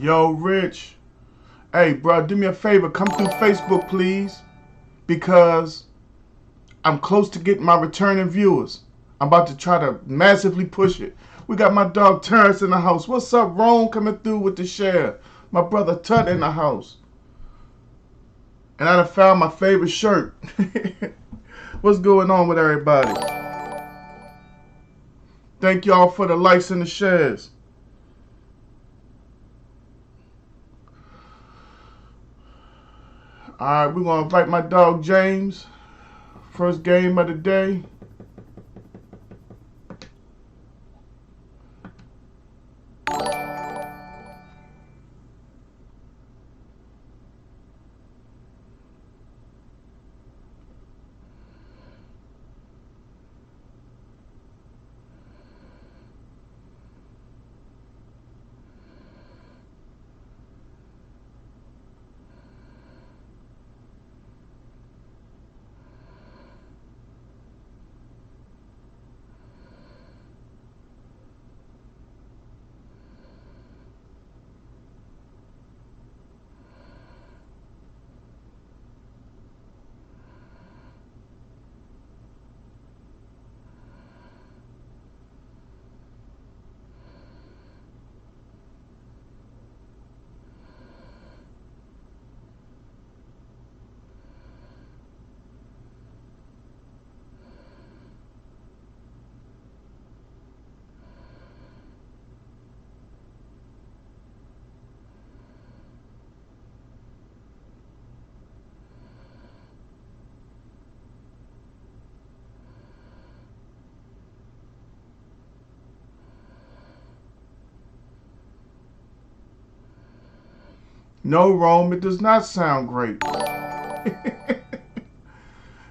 Yo, Rich. Hey, bro, do me a favor. Come through Facebook, please. Because I'm close to getting my returning viewers. I'm about to try to massively push it. We got my dog Terrence in the house. What's up, Ron, coming through with the share? My brother Tut in the house. And I done found my favorite shirt. What's going on with everybody? Thank y'all for the likes and the shares. Alright, we're going to invite my dog James. First game of the day. No, Rome, it does not sound great.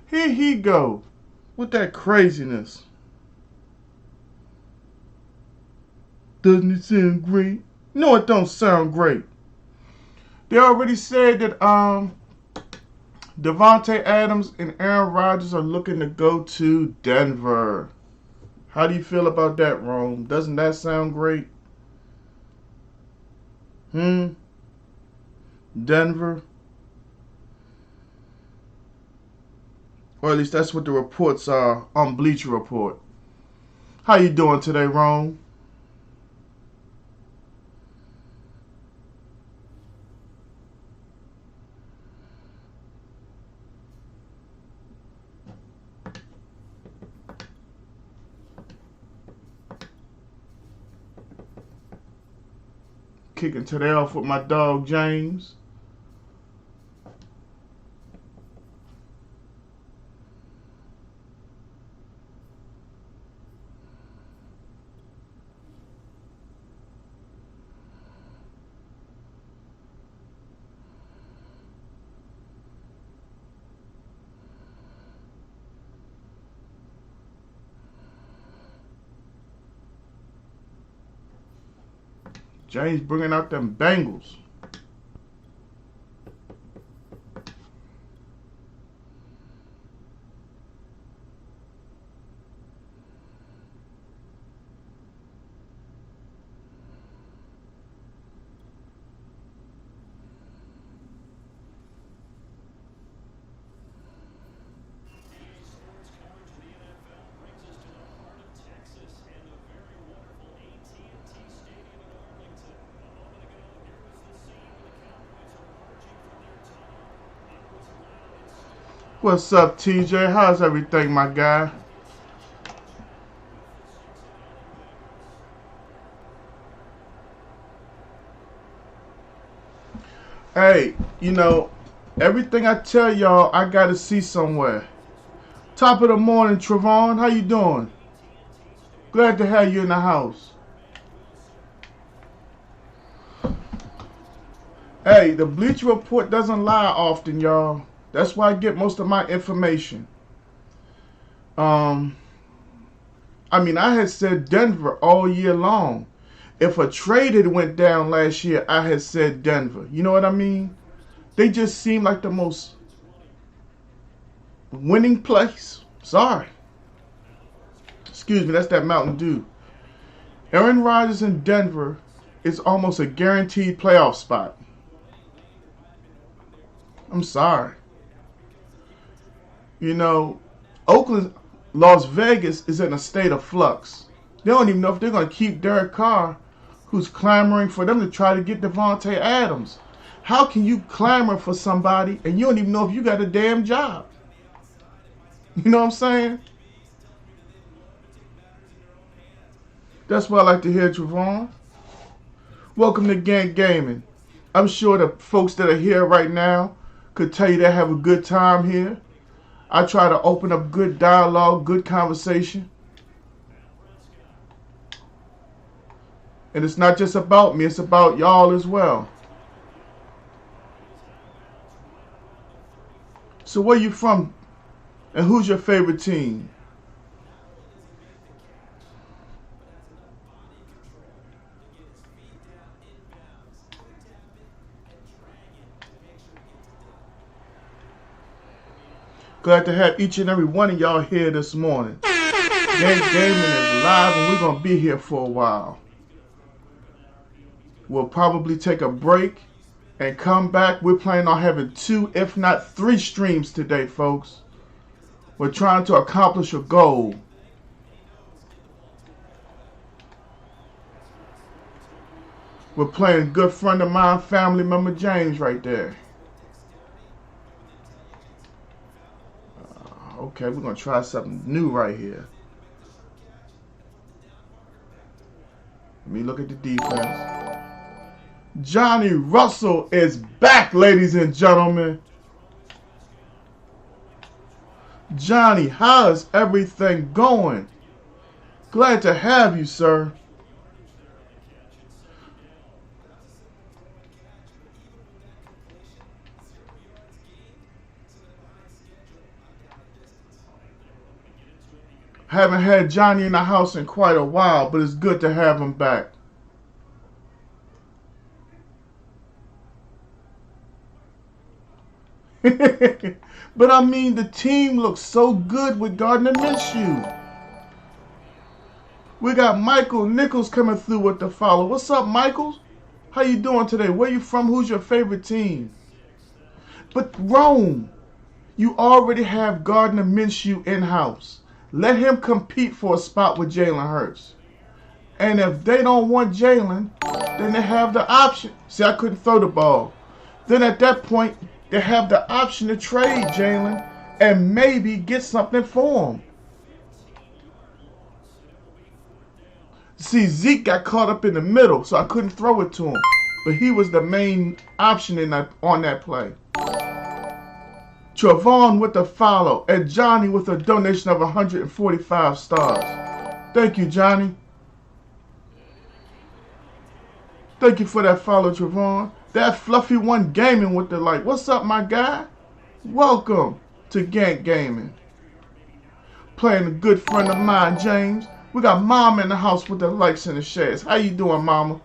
Here he go with that craziness. Doesn't it sound great? No, it don't sound great. They already said that Davante Adams and Aaron Rodgers are looking to go to Denver. How do you feel about that, Rome? Doesn't that sound great? Denver? Or at least that's what the reports are on Bleacher Report. How you doing today, Rome? Kicking today off with my dog, James. James bringing out them Bengals. What's up, TJ? How's everything, my guy? Hey, you know, everything I tell y'all, I gotta see somewhere. Top of the morning, Trevon. How you doing? Glad to have you in the house. Hey, the Bleacher Report doesn't lie often, y'all. That's why I get most of my information. I had said Denver all year long. If a trade had went down last year, I had said Denver. You know what I mean? They just seem like the most winning place. Sorry. Excuse me, that's that Mountain Dew. Aaron Rodgers in Denver it's almost a guaranteed playoff spot. I'm sorry. You know, Oakland, Las Vegas is in a state of flux. They don't even know if they're going to keep Derek Carr, who's clamoring for them to try to get Devontae Adams. How can you clamor for somebody and you don't even know if you got a damn job? You know what I'm saying? That's what I like to hear, Trevon. Welcome to Gank Gaming. I'm sure the folks that are here right now could tell you they have a good time here. I try to open up good dialogue, good conversation. And it's not just about me, it's about y'all as well. So where you from and who's your favorite team? Glad to have each and every one of y'all here this morning. Gank Gaming is live and we're going to be here for a while. We'll probably take a break and come back. We're planning on having 2, if not 3 streams today, folks. We're trying to accomplish a goal. We're playing a good friend of mine, family member James right there. Okay, we're going to try something new right here. Let me look at the defense. Johnny Russell is back, ladies and gentlemen. Johnny, how is everything going? Glad to have you, sir. Haven't had Johnny in the house in quite a while, but it's good to have him back. But I mean, the team looks so good with Gardner Minshew. We got Michael Nichols coming through with the follow. What's up, Michael? How you doing today? Where you from? Who's your favorite team? But Rome, you already have Gardner Minshew in-house. Let him compete for a spot with Jalen Hurts. And if they don't want Jalen, then they have the option. See, I couldn't throw the ball. Then at that point, they have the option to trade Jalen and maybe get something for him. See, Zeke got caught up in the middle, so I couldn't throw it to him. But he was the main option on that play. Trevon with the follow, and Johnny with a donation of 145 stars. Thank you, Johnny. Thank you for that follow, Trevon. That Fluffy One Gaming with the like. What's up, my guy? Welcome to Gank Gaming. Playing a good friend of mine, James. We got Mama in the house with the likes and the shares. How you doing, Mama?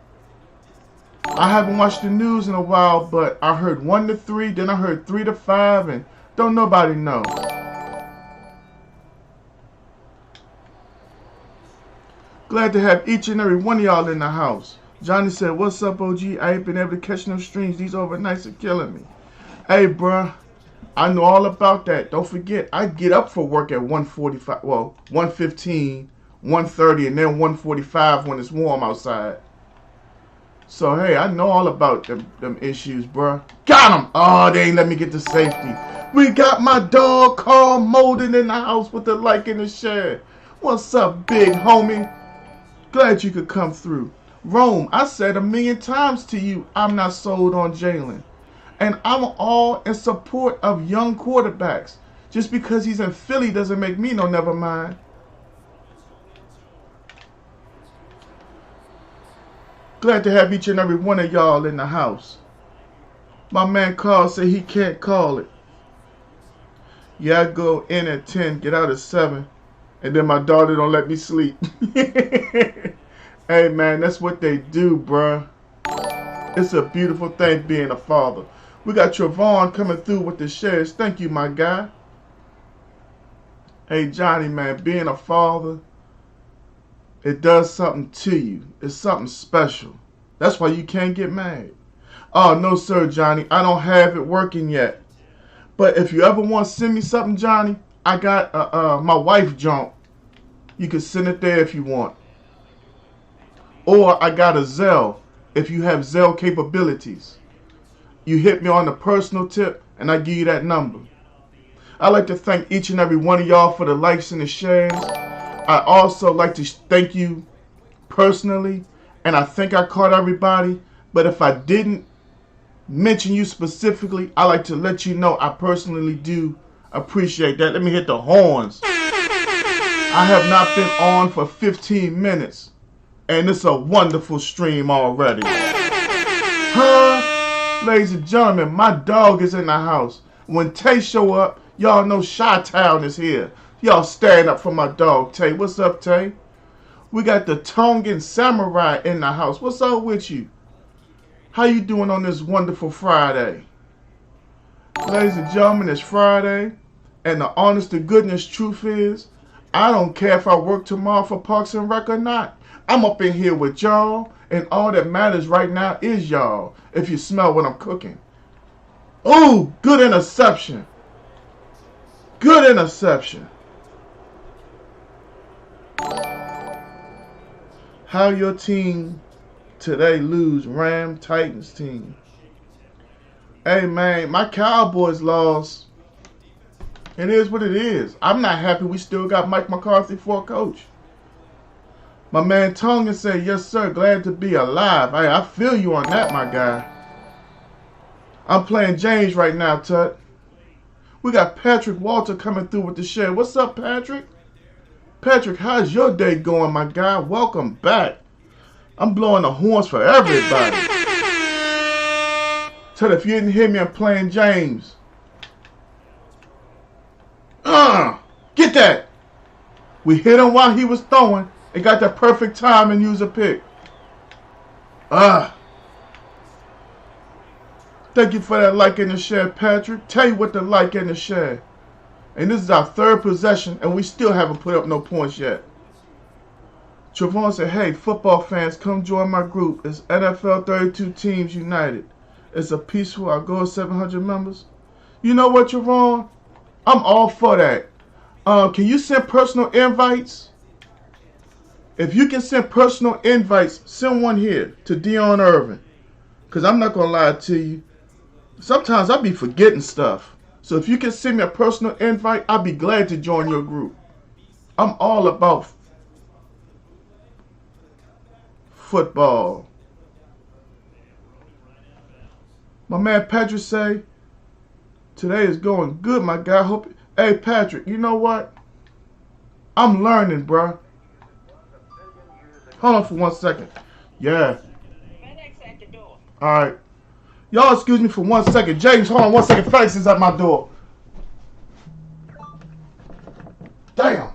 I haven't watched the news in a while, but I heard 1 to 3, then I heard 3 to 5, and don't nobody know. Glad to have each and every one of y'all in the house. Johnny said, what's up, OG? I ain't been able to catch no streams. These overnights are killing me. Hey, bruh. I know all about that. Don't forget, I get up for work at 1:45. Well, 1:15, 1:30, and then 1:45 when it's warm outside. So, hey, I know all about them issues, bruh. Got him! Oh, they ain't let me get to safety. We got my dog Carl Molden in the house with the like and the share. What's up, big homie? Glad you could come through. Rome, I said 1,000,000 times to you, I'm not sold on Jalen. And I'm all in support of young quarterbacks. Just because he's in Philly doesn't make me no never mind. Glad to have each and every one of y'all in the house. My man Carl said he can't call it. Yeah, I go in at 10, get out at 7, and then my daughter don't let me sleep. Hey, man, that's what they do, bruh. It's a beautiful thing being a father. We got Trevon coming through with the shares. Thank you, my guy. Hey, Johnny, man, being a father, it does something to you. It's something special. That's why you can't get mad. Oh, no, sir, Johnny. I don't have it working yet. But if you ever want to send me something, Johnny, I got my wife junk. You can send it there if you want. Or I got a Zelle if you have Zelle capabilities. You hit me on the personal tip and I give you that number. I'd like to thank each and every one of y'all for the likes and the shares. I also like to thank you personally, and I think I caught everybody. But if I didn't mention you specifically, I like to let you know I personally do appreciate that. Let me hit the horns. I have not been on for 15 minutes, and it's a wonderful stream already. Huh? Ladies and gentlemen, my dog is in the house. When Tay show up, y'all know Chi-Town is here. Y'all stand up for my dog, Tay. What's up, Tay? We got the Tongan Samurai in the house. What's up with you? How you doing on this wonderful Friday? Ladies and gentlemen, it's Friday, and the honest to goodness truth is, I don't care if I work tomorrow for Parks and Rec or not. I'm up in here with y'all, and all that matters right now is y'all, if you smell what I'm cooking. Ooh, good interception. Good interception. How your team today lose? Ram Titans team. Hey man, my Cowboys lost. It is what it is. I'm not happy we still got Mike McCarthy for a coach. My man Tongan said, yes sir, glad to be alive. Hey, I feel you on that, my guy. I'm playing James right now, Tut. We got Patrick Walter coming through with the share. What's up, Patrick? Patrick, how's your day going, my guy? Welcome back. I'm blowing the horns for everybody. Tut, if you didn't hear me, I'm playing James. Get that. We hit him while he was throwing and got the perfect time and use a pick. Thank you for that like and the share, Patrick. Tell you what the like and the share. And this is our third possession, and we still haven't put up no points yet. Trevon said, hey, football fans, come join my group. It's NFL 32 Teams United. It's a peaceful, I'll go 700 members. You know what, Trevon? I'm all for that. Can you send personal invites? If you can send personal invites, send one here to Dion Irvin. Because I'm not going to lie to you. Sometimes I'll be forgetting stuff. So if you can send me a personal invite, I'll be glad to join your group. I'm all about football. My man Patrick say, today is going good, my guy. Hope. Hey, Patrick, you know what? I'm learning, bruh. Hold on for 1 second. Yeah. All right. Y'all excuse me for 1 second. James, hold on 1 second. FedEx is at my door. Damn.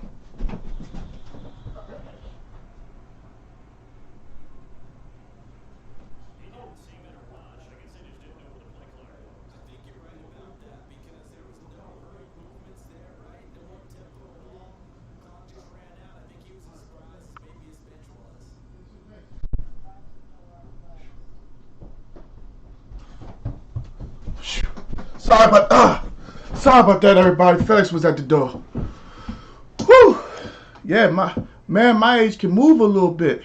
Sorry about that, everybody. FedEx was at the door. Whew. Yeah, my age can move a little bit.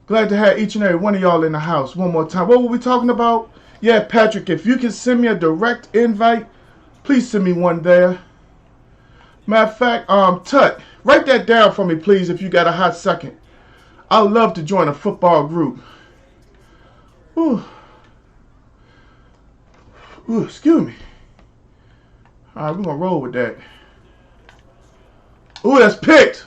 Glad to have each and every one of y'all in the house one more time. What were we talking about? Yeah, Patrick, if you can send me a direct invite, please send me one there. Matter of fact, Tut, write that down for me, please, if you got a hot second. I'd love to join a football group. Ooh. Ooh, excuse me. All right, we're going to roll with that. Ooh, that's picked.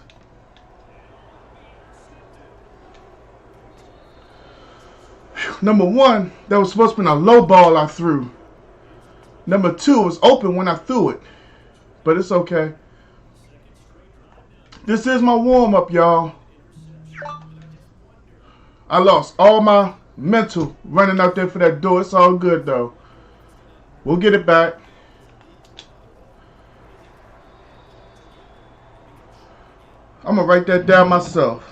Whew. Number one, that was supposed to be a low ball I threw. Number two, it was open when I threw it. But it's okay. This is my warm-up, y'all. I lost all my mental running out there for that door. It's all good, though. We'll get it back. I'm going to write that down myself.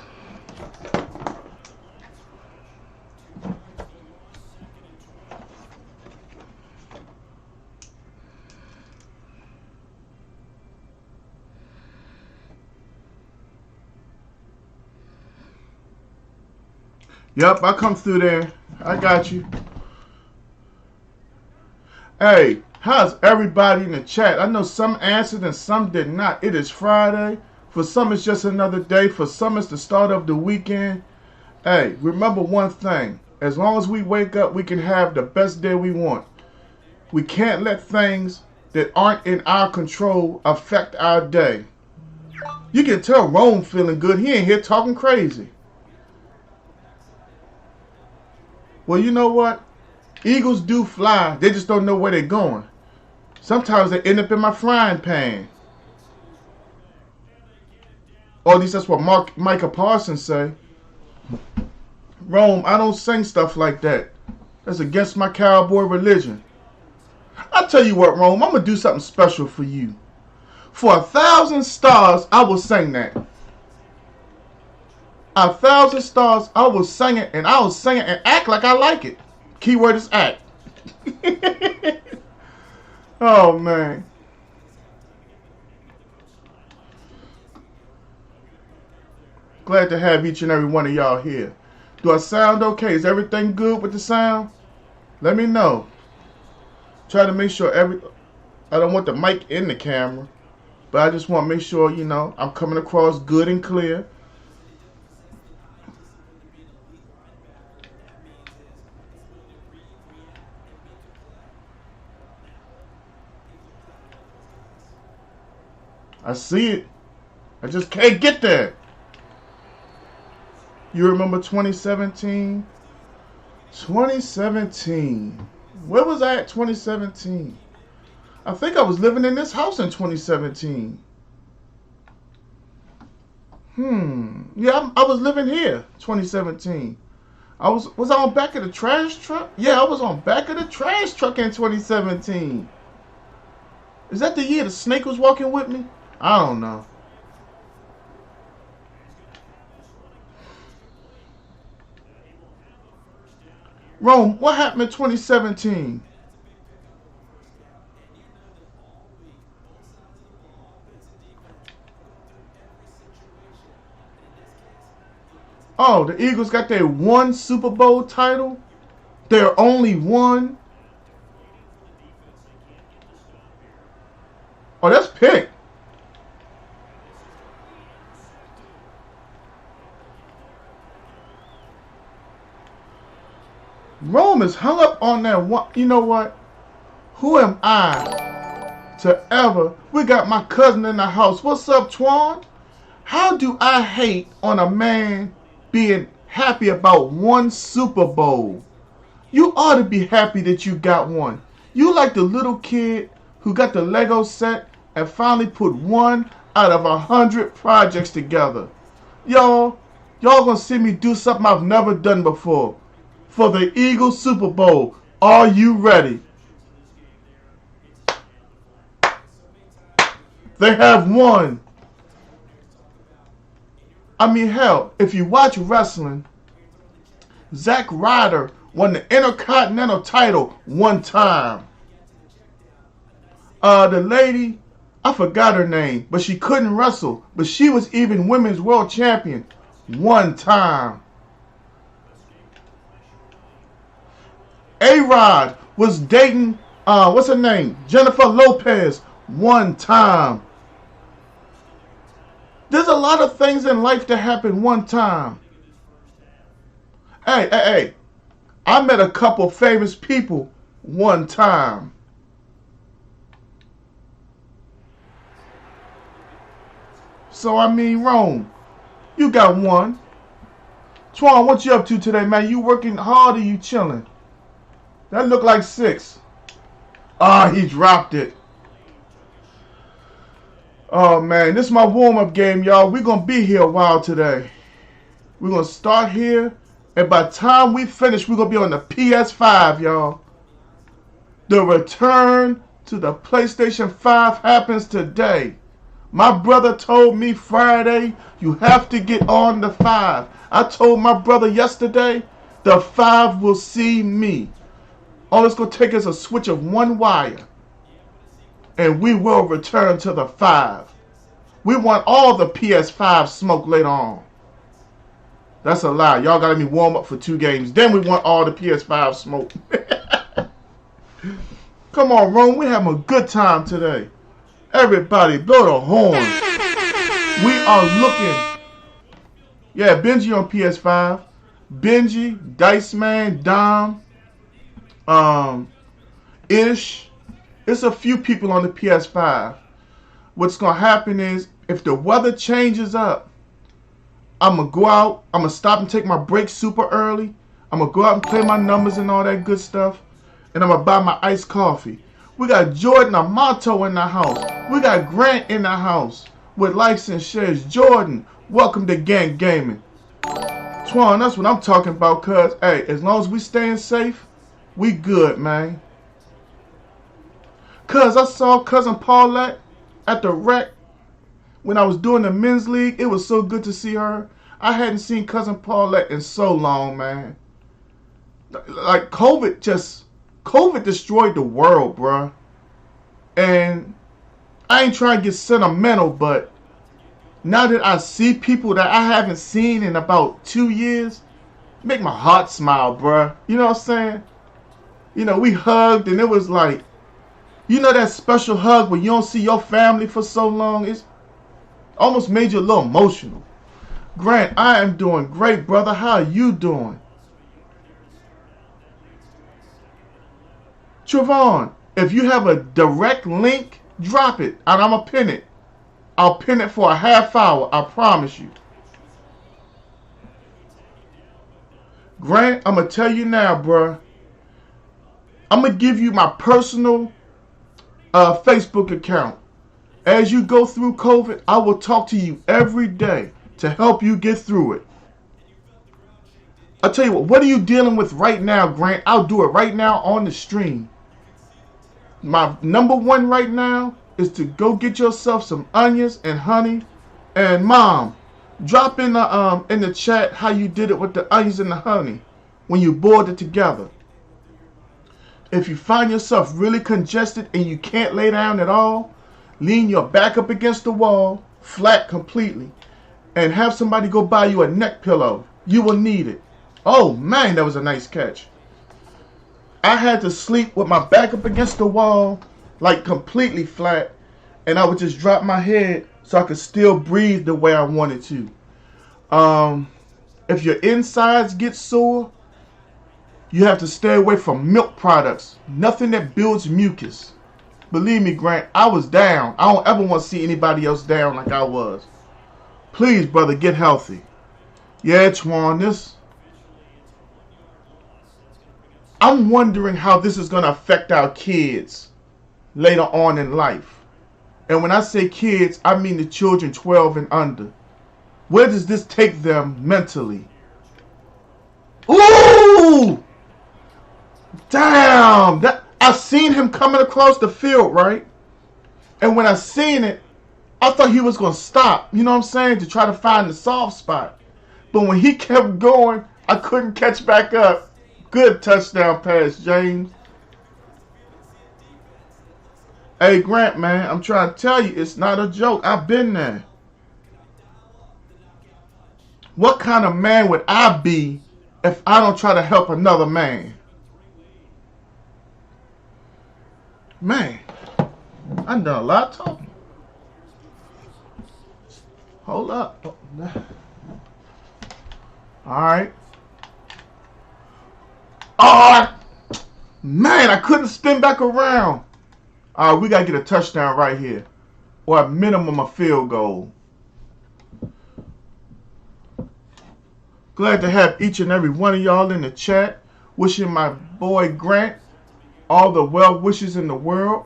Yep, I come through there. I got you. Hey, how's everybody in the chat? I know some answered and some did not. It is Friday. For some, it's just another day. For some, it's the start of the weekend. Hey, remember one thing. As long as we wake up, we can have the best day we want. We can't let things that aren't in our control affect our day. You can tell Rome feeling good. He ain't here talking crazy. Well, you know what? Eagles do fly. They just don't know where they're going. Sometimes they end up in my frying pan. Or at least that's what Micah Parsons say. Rome, I don't sing stuff like that. That's against my cowboy religion. I tell you what, Rome, I'm going to do something special for you. For 1,000 stars, I will sing that. 1,000 stars, I will sing it, and I will sing it and act like I like it. Keyword is act. Oh, man. Glad to have each and every one of y'all here. Do I sound okay? Is everything good with the sound? Let me know. Try to make sure I don't want the mic in the camera, but I just want to make sure, you know, I'm coming across good and clear. I see it. I just can't get there. You remember 2017? 2017. Where was I at 2017? I think I was living in this house in 2017. Yeah, I was living here 2017. Was I on back of the trash truck? Yeah, I was on back of the trash truck in 2017. Is that the year the snake was walking with me? I don't know. Rome, what happened in 2017? Oh, the Eagles got their one Super Bowl title? Their only one? Oh, that's pink. Rome is hung up on that one. You know what? Who am I to ever? We got my cousin in the house. What's up, Twan? How do I hate on a man being happy about one Super Bowl? You ought to be happy that you got one. You like the little kid who got the Lego set and finally put one out of 100 projects together. Y'all gonna see me do something I've never done before. For the Eagles Super Bowl, are you ready? They have won. I mean, hell, if you watch wrestling, Zack Ryder won the Intercontinental title one time. The lady, I forgot her name, but she couldn't wrestle, but she was even women's world champion one time. A-Rod was dating, what's her name? Jennifer Lopez one time. There's a lot of things in life that happen one time. Hey. I met a couple famous people one time. So, I mean, Rome, you got one. Twan, what you up to today, man? You working hard or you chilling? That looked like 6. Ah, he dropped it. Oh, man. This is my warm-up game, y'all. We're going to be here a while today. We're going to start here. And by the time we finish, we're going to be on the PS5, y'all. The return to the PlayStation 5 happens today. My brother told me Friday, you have to get on the 5. I told my brother yesterday, the 5 will see me. All it's going to take is a switch of one wire. And we will return to the 5. We want all the PS5 smoke later on. That's a lie. Y'all got me warm up for 2 games. Then we want all the PS5 smoke. Come on, Rome. We're having a good time today. Everybody, blow the horn. We are looking. Yeah, Benji on PS5. Benji, Dice Man, Dom, Ish. It's a few people on the PS5. What's going to happen is, if the weather changes up, I'm going to go out. I'm going to stop and take my break super early. I'm going to go out and play my numbers and all that good stuff. And I'm going to buy my iced coffee. We got Jordan Amato in the house. We got Grant in the house with likes and shares. Jordan, welcome to Gang Gaming. Twan, that's what I'm talking about, cuz, hey, as long as we staying safe, we good, man. Cuz, I saw Cousin Paulette at the rec when I was doing the men's league. It was so good to see her. I hadn't seen Cousin Paulette in so long, man. Like, COVID destroyed the world, bruh. And I ain't trying to get sentimental, but now that I see people that I haven't seen in about 2 years, make my heart smile, bruh. You know what I'm saying? You know, we hugged and it was like, you know that special hug when you don't see your family for so long? It's almost made you a little emotional. Grant, I am doing great, brother. How are you doing? Trevon, if you have a direct link, drop it and I'm going to pin it. I'll pin it for a half hour, I promise you. Grant, I'm going to tell you now, bruh. I'm going to give you my personal Facebook account. As you go through COVID, I will talk to you every day to help you get through it. I'll tell you what are you dealing with right now, Grant? I'll do it right now on the stream. My number one right now is to go get yourself some onions and honey. And Mom, drop in the chat how you did it with the onions and the honey when you boiled it together. If you find yourself really congested and you can't lay down at all, lean your back up against the wall, flat completely, and have somebody go buy you a neck pillow. You will need it. Oh man, that was a nice catch. I had to sleep with my back up against the wall, like completely flat, and I would just drop my head so I could still breathe the way I wanted to. If your insides get sore, you have to stay away from milk products. Nothing that builds mucus. Believe me, Grant, I was down. I don't ever want to see anybody else down like I was. Please, brother, get healthy. Yeah, Twan, I'm wondering how this is going to affect our kids later on in life. And when I say kids, I mean the children 12 and under. Where does this take them mentally? Ooh! Damn! I seen him coming across the field, right? And when I seen it, I thought he was going to stop, you know what I'm saying, to try to find the soft spot. But when he kept going, I couldn't catch back up. Good touchdown pass, James. Hey, Grant, man, I'm trying to tell you, it's not a joke. I've been there. What kind of man would I be if I don't try to help another man? Man, I've done a lot of talking. Hold up. Alright. Oh, man, I couldn't spin back around. Alright, we got to get a touchdown right here. Or at minimum a field goal. Glad to have each and every one of y'all in the chat. Wishing my boy Grant all the well wishes in the world.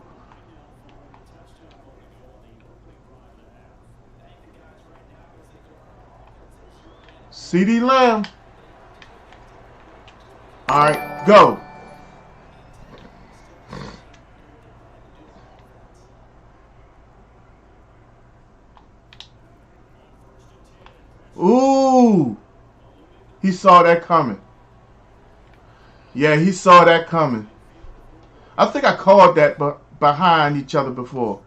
CeeDee Lamb. Alright, go. Ooh. He saw that coming. Yeah, he saw that coming. I think I called that behind each other before.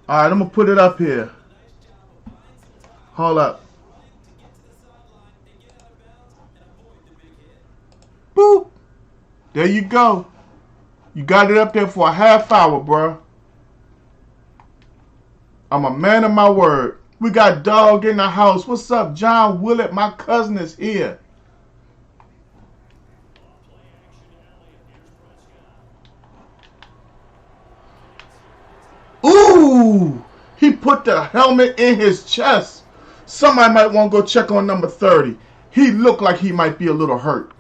Alright, I'm going to put it up here. Hold up. Boop. There you go. You got it up there for a half hour, bruh. I'm a man of my word. We got Dog in the house. What's up, John Willett? My cousin is here. Ooh! He put the helmet in his chest. Somebody might want to go check on number 30. He looked like he might be a little hurt.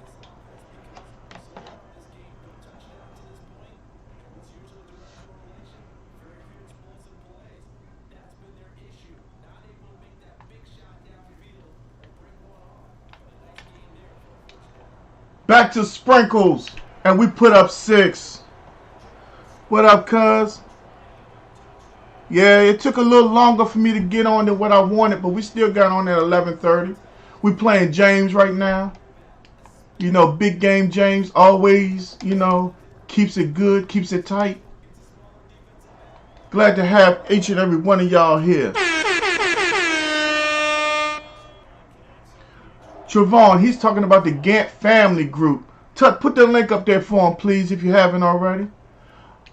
Back to Sprinkles. And we put up 6. What up, cuz? Yeah, it took a little longer for me to get on than what I wanted, but we still got on at 11:30. We playing James right now. You know, big game James always, you know, keeps it good, keeps it tight. Glad to have each and every one of y'all here. Trevon, he's talking about the Gant family group. Tut, put the link up there for him, please, if you haven't already.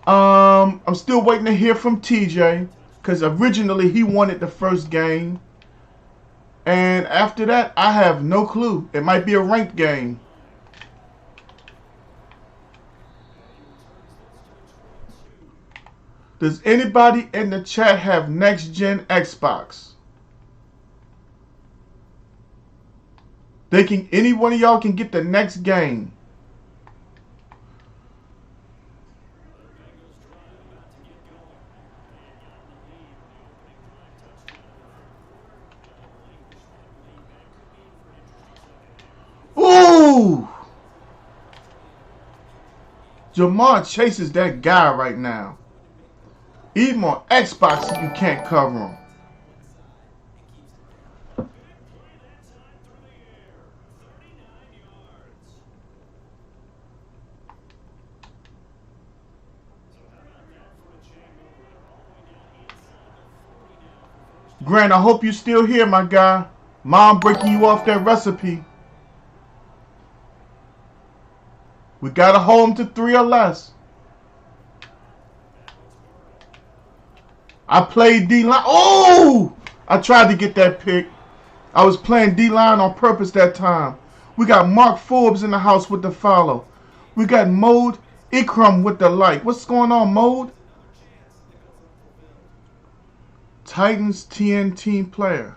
I'm still waiting to hear from TJ, because originally he wanted the first game. And after that, I have no clue. It might be a ranked game. Does anybody in the chat have next gen Xbox? Any one of y'all can get the next game. Ooh! Jamar chases that guy right now. Even on Xbox, you can't cover him. Grant, I hope you're still here, my guy. Mom breaking you off that recipe. We gotta hold him to 3 or less. I played D-line. Oh! I tried to get that pick. I was playing D-line on purpose that time. We got Mark Forbes in the house with the follow. We got Mode Ikram with the like. What's going on, Mode? Titans TN team player.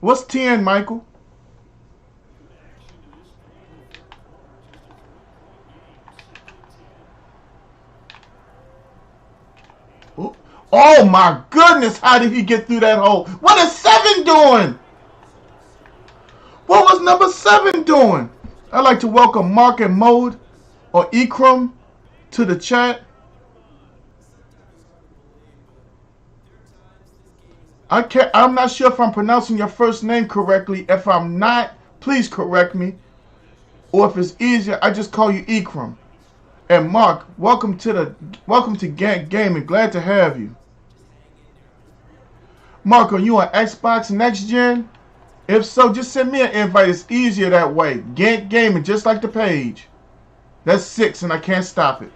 What's TN, Michael? Ooh. Oh my goodness, how did he get through that hole? What is 7 doing? What was number 7 doing? I'd like to welcome Mark and Mode or Ikram to the chat. I'm not sure if I'm pronouncing your first name correctly. If I'm not, please correct me. Or if it's easier, I just call you Ikram. And Mark, welcome to Gank Gaming. Glad to have you. Mark, are you on Xbox Next Gen? If so, just send me an invite. It's easier that way. Gank Gaming, just like the page. That's 6, and I can't stop it.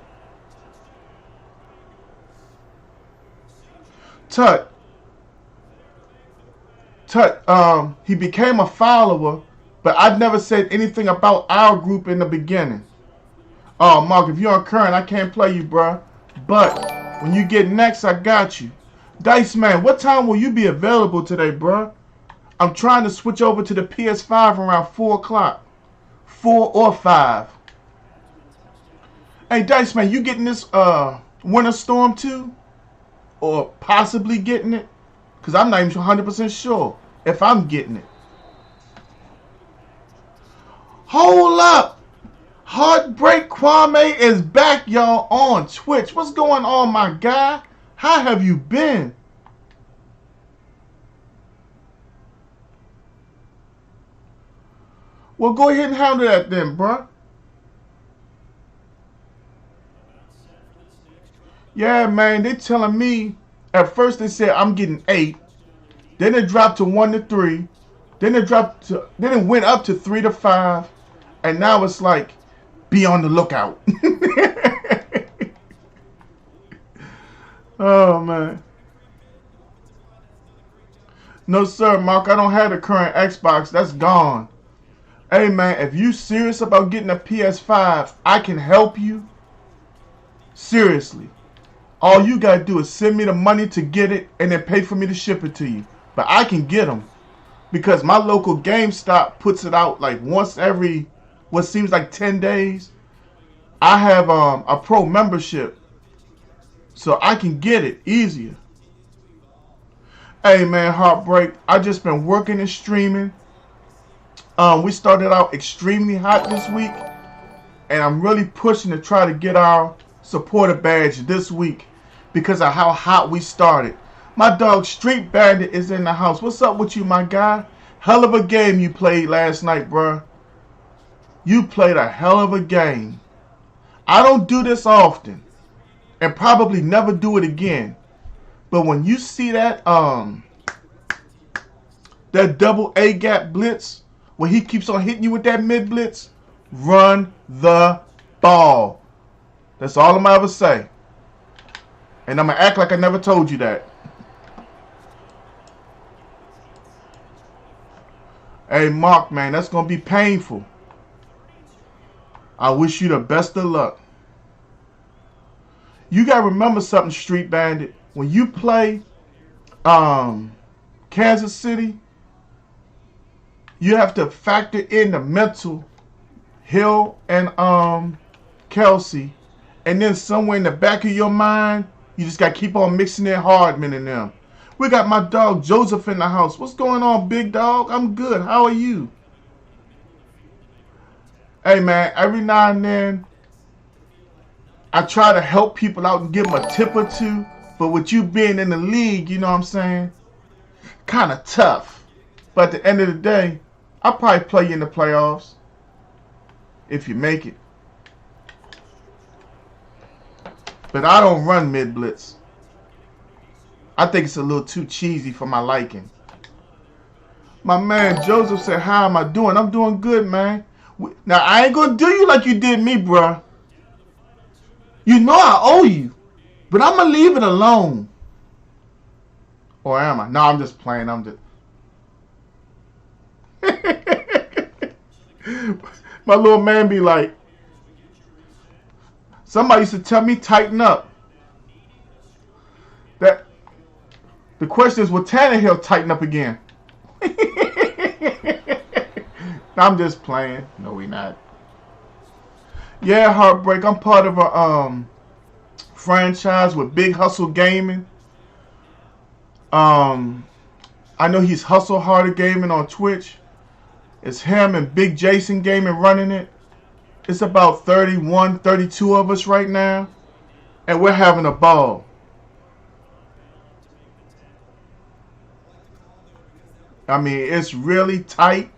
Tut, he became a follower, but I've never said anything about our group in the beginning. Oh, Mark, if you're on current, I can't play you, bruh. But when you get next, I got you. Dice Man, what time will you be available today, bruh? I'm trying to switch over to the PS5 around 4 o'clock. 4 or 5. Hey, Dice Man, you getting this Winter Storm 2? Or possibly getting it? Because I'm not even 100% sure if I'm getting it. Hold up! Heartbreak Kwame is back, y'all, on Twitch. What's going on, my guy? How have you been? Well, go ahead and handle that then, bruh. Yeah, man, they telling me At first they said I'm getting 8. Then it dropped to 1 to 3. Then it went up to 3 to 5. And now it's like, be on the lookout. Oh man. No sir, Mark, I don't have the current Xbox. That's gone. Hey man, if you serious about getting a PS5, I can help you. Seriously. All you gotta do is send me the money to get it and then pay for me to ship it to you. But I can get them. Because my local GameStop puts it out like once every, what seems like 10 days. I have a pro membership. So I can get it easier. Hey man, Heartbreak. I just been working and streaming. We started out extremely hot this week. And I'm really pushing to try to get our supporter badge this week. Because of how hot we started. My dog Street Bandit is in the house. What's up with you, my guy? Hell of a game you played last night, bruh. You played a hell of a game. I don't do this often. And probably never do it again. But when you see that that double A gap blitz, where he keeps on hitting you with that mid blitz, run the ball. That's all I'm gonna ever say. And I'm gonna act like I never told you that. Hey Mark, man, that's gonna be painful. I wish you the best of luck. You gotta remember something, Street Bandit. When you play Kansas City, you have to factor in the mental Hill and Kelsey, and then somewhere in the back of your mind, you just gotta keep on mixing in Hardman and them. We got my dog Joseph in the house. What's going on, big dog? I'm good. How are you? Hey man, every now and then I try to help people out and give them a tip or two, but with you being in the league, you know what I'm saying, kind of tough. But at the end of the day, I'll probably play you in the playoffs if you make it. But I don't run mid blitz. I think it's a little too cheesy for my liking. My man Joseph said, how am I doing? I'm doing good, man. Now, I ain't going to do you like you did me, bruh. You know I owe you. But I'm going to leave it alone. Or am I? No, I'm just playing. I'm just... My little man be like, somebody used to tell me, tighten up. That the question is, will Tannehill tighten up again? I'm just playing. No, we not. Yeah, Heartbreak. I'm part of a franchise with Big Hustle Gaming. I know he's Hustle Harder Gaming on Twitch. It's him and Big Jason Gaming running it. It's about 31, 32 of us right now. And we're having a ball. I mean, it's really tight.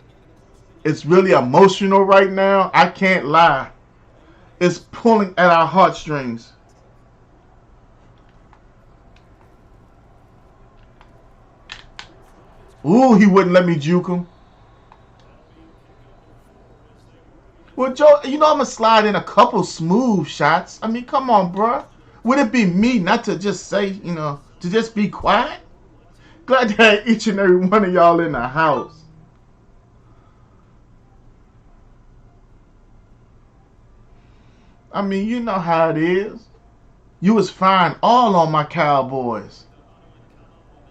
It's really emotional right now. I can't lie. It's pulling at our heartstrings. Ooh, he wouldn't let me juke him. Well, Joe, you know I'm going to slide in a couple smooth shots. I mean, come on, bruh. Would it be me not to just say, you know, to just be quiet? Glad to have each and every one of y'all in the house. I mean, you know how it is. You was fine all on my Cowboys.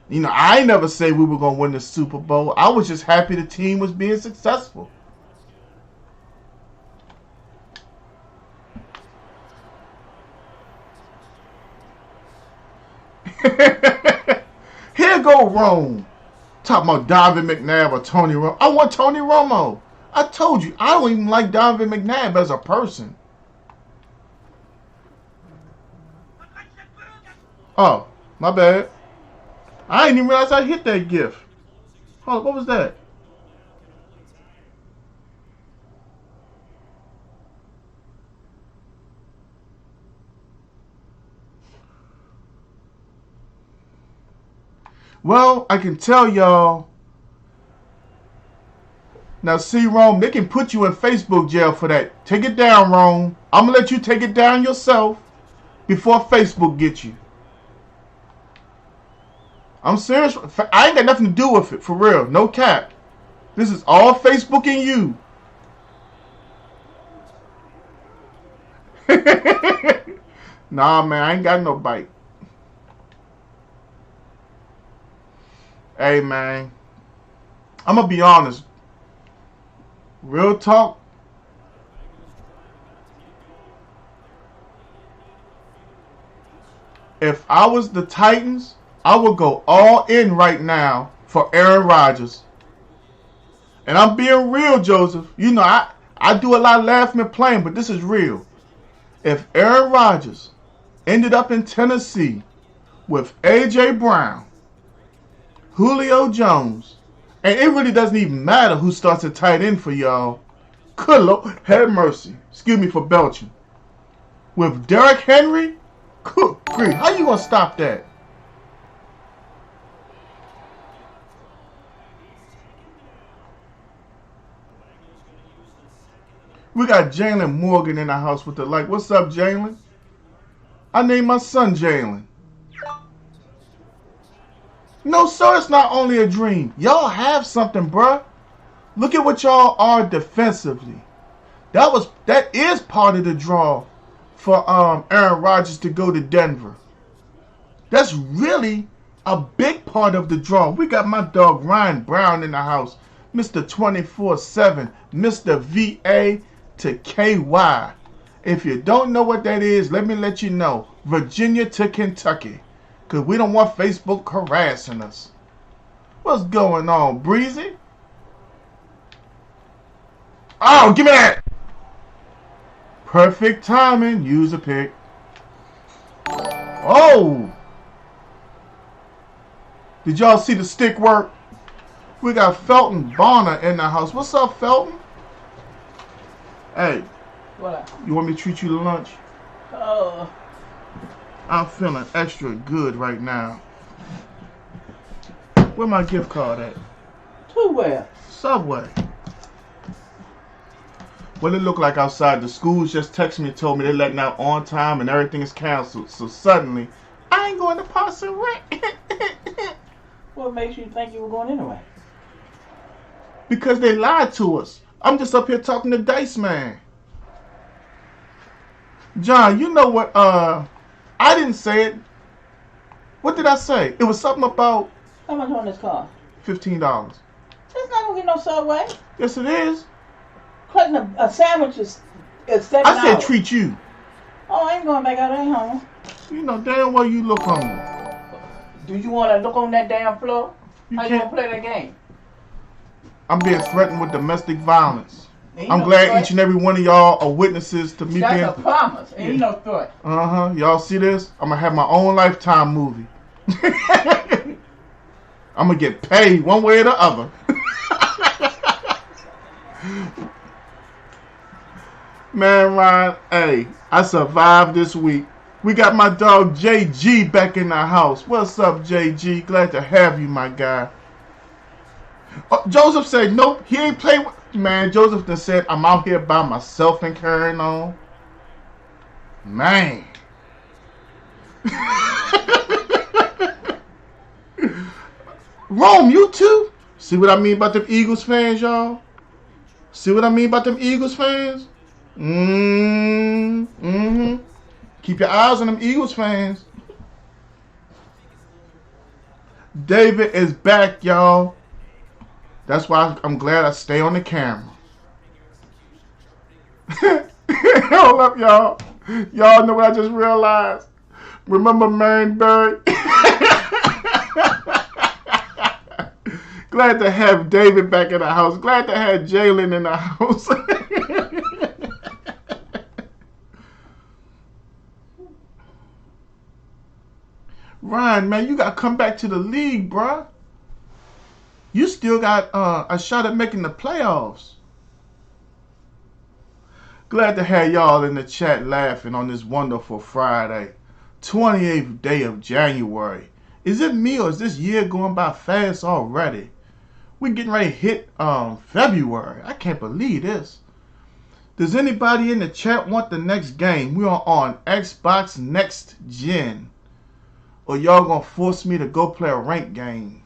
You know, I never say we were going to win the Super Bowl. I was just happy the team was being successful. Here go Rome. Talking about Donovan McNabb or Tony Romo. I want Tony Romo. I told you, I don't even like Donovan McNabb as a person. Oh, my bad. I didn't even realize I hit that gift. Hold on, what was that? Well, I can tell y'all. Now, see, Rome, they can put you in Facebook jail for that. Take it down, Rome. I'm going to let you take it down yourself before Facebook gets you. I'm serious. I ain't got nothing to do with it, for real. No cap. This is all Facebook and you. Nah, man, I ain't got no bite. Hey, man, I'm going to be honest. Real talk. If I was the Titans, I would go all in right now for Aaron Rodgers. And I'm being real, Joseph. You know, I do a lot of laughing and playing, but this is real. If Aaron Rodgers ended up in Tennessee with A.J. Brown, Julio Jones, and it really doesn't even matter who starts at tight end for y'all. Good Lord, have mercy. Excuse me for belching. With Derrick Henry, good grief, how you gonna stop that? We got Jalen Morgan in the house with the like. What's up, Jalen? I named my son Jalen. No, sir, it's not only a dream. Y'all have something, bruh. Look at what y'all are defensively. That is part of the draw for Aaron Rodgers to go to Denver. That's really a big part of the draw. We got my dog Ryan Brown in the house. Mr. 24/7, Mr. VA to KY. If you don't know what that is, let me let you know. Virginia to Kentucky. Because we don't want Facebook harassing us. What's going on, Breezy? Oh, give me that! Perfect timing. Use a pick. Oh! Did y'all see the stick work? We got Felton Bonner in the house. What's up, Felton? Hey. What? You want me to treat you to lunch? Oh. I'm feeling extra good right now. Where my gift card at? To where? Subway. What it look like outside? The schools just texted me and told me they're letting out on time and everything is canceled. So suddenly, I ain't going to Parson Rent. What makes you think you were going anyway? Because they lied to us. I'm just up here talking to Dice Man. John, you know what, I didn't say it. What did I say? It was something about How much on this car? $15. It's not gonna get no Subway. Yes, it is. Cutting a sandwich is $7. I said treat you. Oh, I ain't going back out. I ain't hungry. You know damn well you look hungry. Do you want to look on that damn floor? You How you can't. gonna play that game? I'm being threatened with domestic violence. Ain't I'm no glad threat. each and every one of y'all are witnesses to me That's being. a promise. Ain't no threat. Y'all see this? I'm gonna have my own Lifetime movie. I'm gonna get paid one way or the other. Man, Ryan, hey, I survived this week. We got my dog JG back in the house. What's up, JG? Glad to have you, my guy. Joseph said, nope, he ain't playing with... Man, Joseph done said, I'm out here by myself and carrying on. Man. Rome, you too? See what I mean about them Eagles fans, y'all? See what I mean about them Eagles fans? Mm-hmm. Keep your eyes on them Eagles fans. David is back, y'all. That's why I'm glad I stay on the camera. Hold up, y'all. Y'all know what I just realized? Remember Marienberg? Glad to have David back in the house. Glad to have Jalen in the house. Ryan, man, you got to come back to the league, bruh. You still got a shot at making the playoffs. Glad to have y'all in the chat laughing on this wonderful Friday, 28th day of January. Is it me or is this year going by fast already? We getting ready to hit February. I can't believe this. Does anybody in the chat want the next game? We are on Xbox Next Gen. Or y'all gonna force me to go play a ranked game?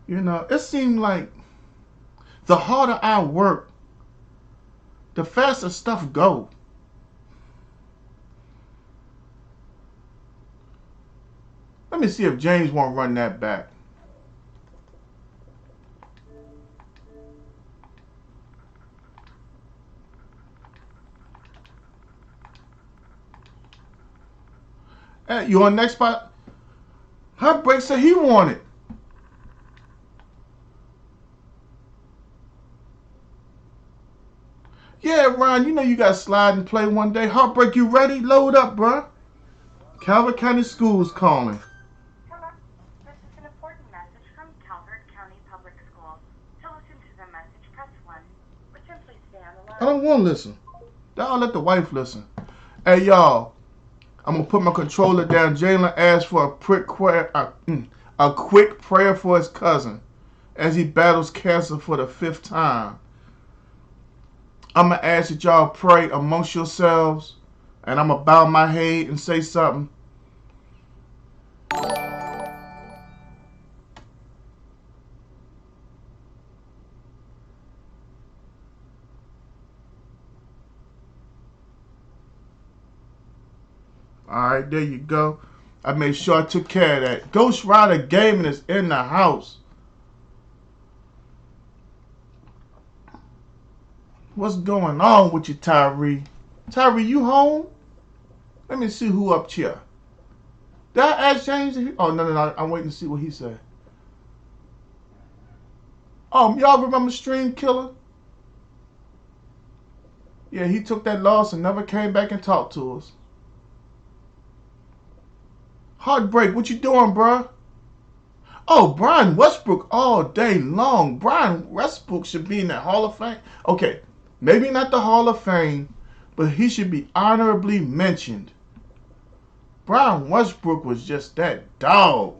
You know, it seemed like the harder I work, the faster stuff go. Let me see if James won't run that back. Hey, you on next spot? Heartbreak said he wanted. Yeah, Ron, you know you got to slide and play one day. Heartbreak, you ready? Load up, bruh. Calvert County Schools calling. Hello. This is an important message from Calvert County Public Schools. To listen to the message, press 1, or simply stay on the line. I don't want to listen. I'll let the wife listen. Hey, y'all. I'm going to put my controller down. Jalen asked for a quick prayer for his cousin as he battles cancer for the 5th time. I'm going to ask that y'all pray amongst yourselves, and I'm going to bow my head and say something. Alright, there you go. I made sure I took care of that. Ghost Rider Gaming is in the house. What's going on with you, Tyree? Tyree, you home? Let me see who up here. Did I ask James? Oh, no. I'm waiting to see what he said. Y'all remember Stream Killer? Yeah, he took that loss and never came back and talked to us. Heartbreak, what you doing, bruh? Oh, Brian Westbrook all day long. Brian Westbrook should be in the Hall of Fame. Okay, maybe not the Hall of Fame, but he should be honorably mentioned. Brian Westbrook was just that dog.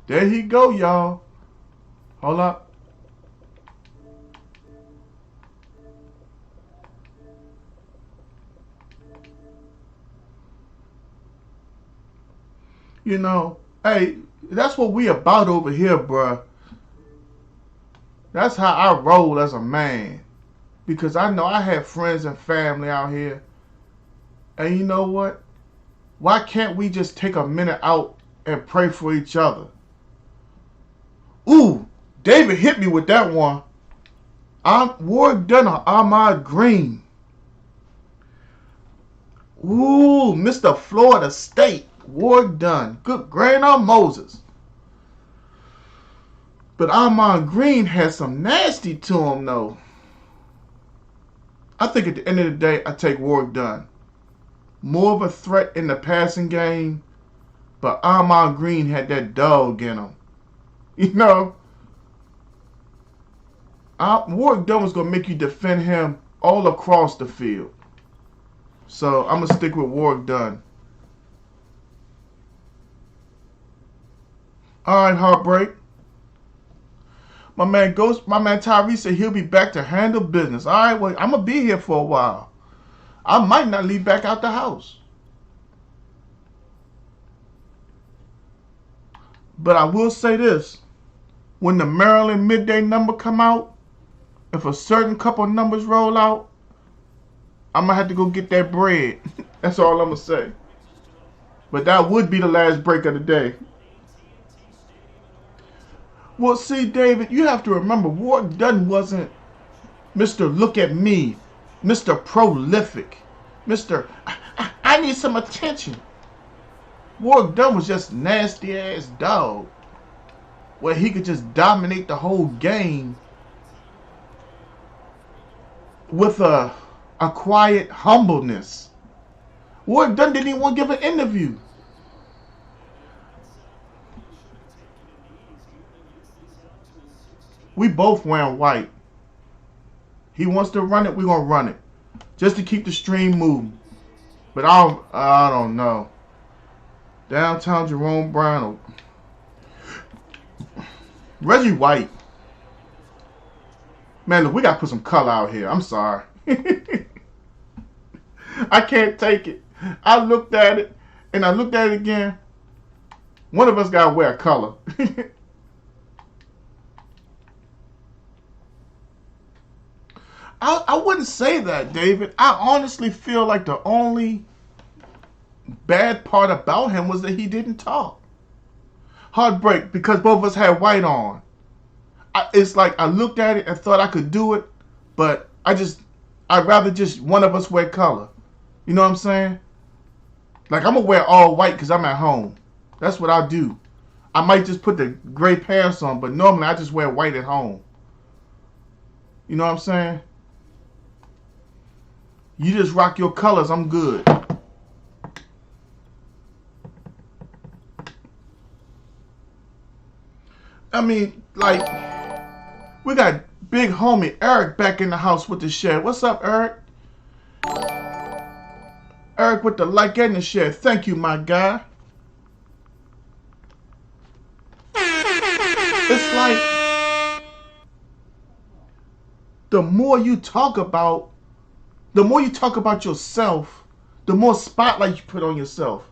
There he go, y'all. Hold up. You know, hey, that's what we about over here, bruh. That's how I roll as a man. Because I know I have friends and family out here. And you know what? Why can't we just take a minute out and pray for each other? Ooh, David hit me with that one. Ward Dunner, Ahmad Green. Ooh, Mr. Florida State. Ward done. Good grain on Moses. But Ahman Green has some nasty to him, though. I think at the end of the day, I take Ward done. More of a threat in the passing game, but Ahman Green had that dog in him. You know, Ward Dunn was going to make you defend him all across the field. So I'm going to stick with Ward Dunn. All right, Heartbreak. My man Tyree said he'll be back to handle business. All right, well, I'm going to be here for a while. I might not leave back out the house. But I will say this. When the Maryland midday number come out, if a certain couple numbers roll out, I'm going to have to go get that bread. That's all I'm going to say. But that would be the last break of the day. Well, see, David, you have to remember, Ward Dunn wasn't Mr. Look at Me, Mr. Prolific, Mr. I need some attention. Ward Dunn was just nasty-ass dog, where he could just dominate the whole game with a quiet humbleness. Ward Dunn didn't even want to give an interview. We both wearing white. He wants to run it, we're gonna run it. Just to keep the stream moving. But I don't know. Downtown Jerome Brown. Reggie White. Man, look, we gotta put some color out here. I'm sorry. I can't take it. I looked at it and I looked at it again. One of us gotta wear color. I wouldn't say that, David. I honestly feel like the only bad part about him was that he didn't talk. Heartbreak, because both of us had white on. It's like I looked at it and thought I could do it, but I'd rather just one of us wear color. You know what I'm saying? Like, I'm going to wear all white because I'm at home. That's what I do. I might just put the gray pants on, but normally I just wear white at home. You know what I'm saying? You just rock your colors, I'm good. I mean, like, we got big homie Eric back in the house with the share. What's up, Eric? Eric with the like and the share. Thank you, my guy. It's like the more you talk about yourself, the more spotlight you put on yourself.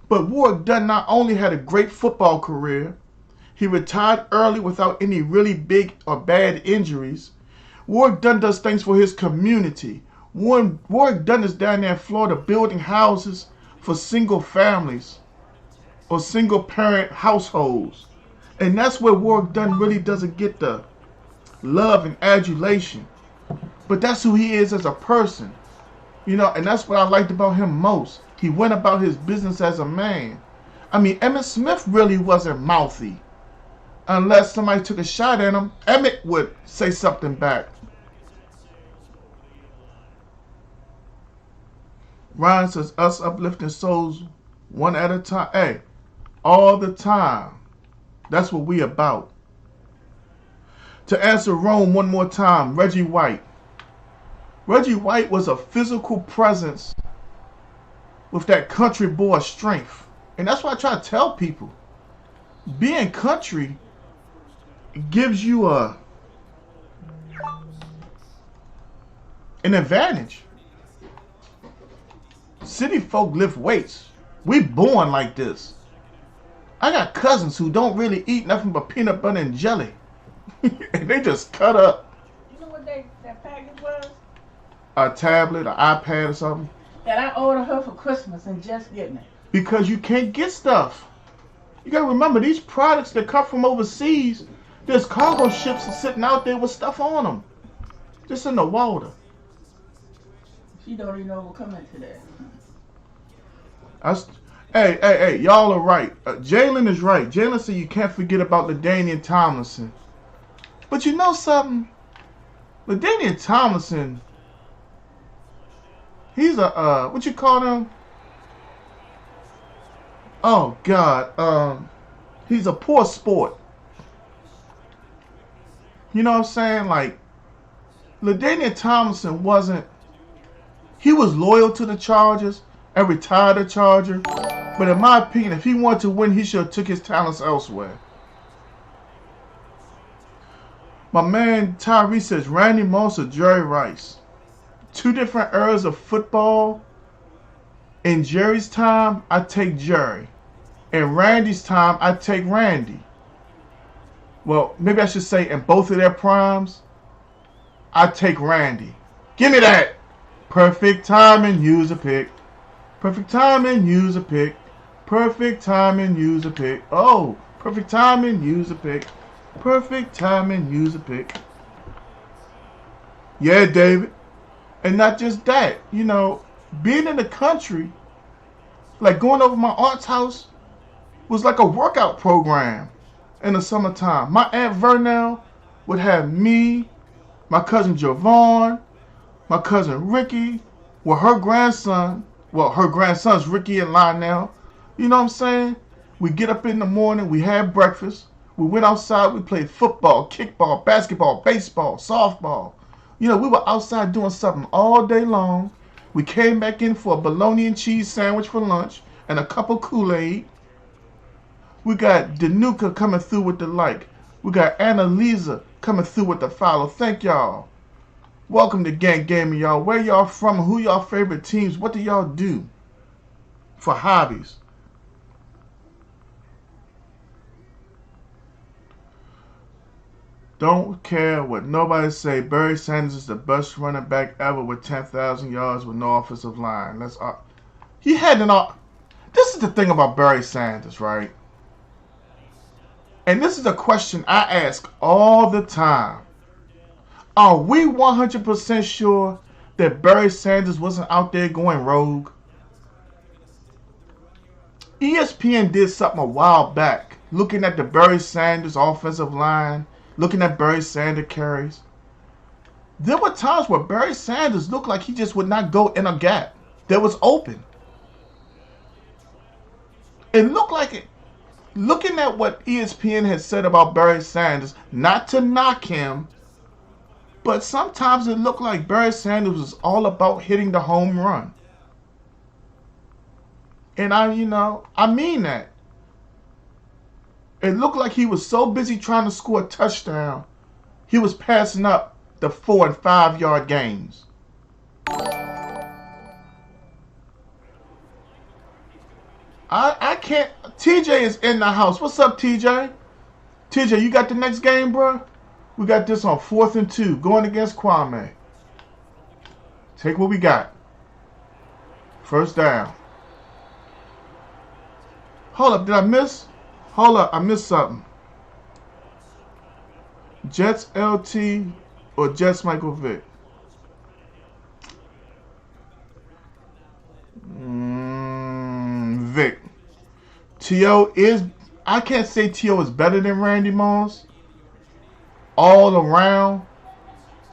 But Warrick Dunn not only had a great football career, he retired early without any really big or bad injuries. Warrick Dunn does things for his community. Warrick Dunn is down there in Florida building houses for single families or single parent households. And that's where Warrick Dunn really doesn't get the love and adulation. But that's who he is as a person. You know, and that's what I liked about him most. He went about his business as a man. I mean, Emmitt Smith really wasn't mouthy. Unless somebody took a shot at him, Emmitt would say something back. Ryan says, us uplifting souls one at a time. Hey, all the time. That's what we about. To answer Rome one more time, Reggie White. Reggie White was a physical presence with that country boy strength. And that's why I try to tell people. Being country gives you an advantage. City folk lift weights. We born like this. I got cousins who don't really eat nothing but peanut butter and jelly. And they just cut up. You know what that package was? A tablet, an iPad or something. That I ordered her for Christmas and just getting it. Because you can't get stuff. You gotta remember, these products that come from overseas, there's cargo ships sitting out there with stuff on them. Just in the water. She don't even know what's coming today. Hey, y'all are right. Jalen is right. Jalen said you can't forget about LaDainian Tomlinson. But you know something? LaDainian Tomlinson, he's a, what you call him? Oh, God. He's a poor sport. You know what I'm saying? Like, LaDainian Tomlinson he was loyal to the Chargers and retired a Charger. But in my opinion, if he wanted to win, he should have took his talents elsewhere. My man Tyree says, Randy Moss or Jerry Rice. Two different eras of football. In Jerry's time, I take Jerry. In Randy's time, I take Randy. Well, maybe I should say in both of their primes, I take Randy. Give me that. Perfect timing, use a pick. Perfect timing, use a pick. Perfect timing, use a pick. Oh, perfect timing, use a pick. Perfect timing, use a pick. Yeah, David. And not just that, you know, being in the country, like going over my aunt's house, was like a workout program in the summertime. My Aunt Vernell would have me, my cousin Javon, my cousin Ricky, with her grandson. Well, her grandsons, Ricky and Lionel. You know what I'm saying? We get up in the morning, we have breakfast, We went outside, we played football, kickball, basketball, baseball, softball. You know, we were outside doing something all day long. We came back in for a bologna and cheese sandwich for lunch and a cup of Kool-Aid. We got Danuka coming through with the like. We got Annalisa coming through with the follow. Thank y'all. Welcome to Gang Gaming, y'all. Where y'all from? Who y'all favorite teams? What do y'all do for hobbies? Don't care what nobody say. Barry Sanders is the best running back ever with 10,000 yards with no offensive line. He had an. This is the thing about Barry Sanders, right? And this is a question I ask all the time. Are we 100% sure that Barry Sanders wasn't out there going rogue? ESPN did something a while back, looking at the Barry Sanders offensive line, looking at Barry Sanders carries. There were times where Barry Sanders looked like he just would not go in a gap that was open. It looked like it. Looking at what ESPN had said about Barry Sanders, not to knock him, but sometimes it looked like Barry Sanders was all about hitting the home run. And I mean that. It looked like he was so busy trying to score a touchdown, he was passing up the 4 and 5 yard gains. I can't. TJ is in the house. What's up, TJ? TJ, you got the next game, bro? We got this on 4th and 2, going against Kwame. Take what we got. First down. Hold up, did I miss? Hold up, I missed something. Jets LT or Jets Michael Vick? Vick. T.O. is, I can't say T.O. is better than Randy Moss all around,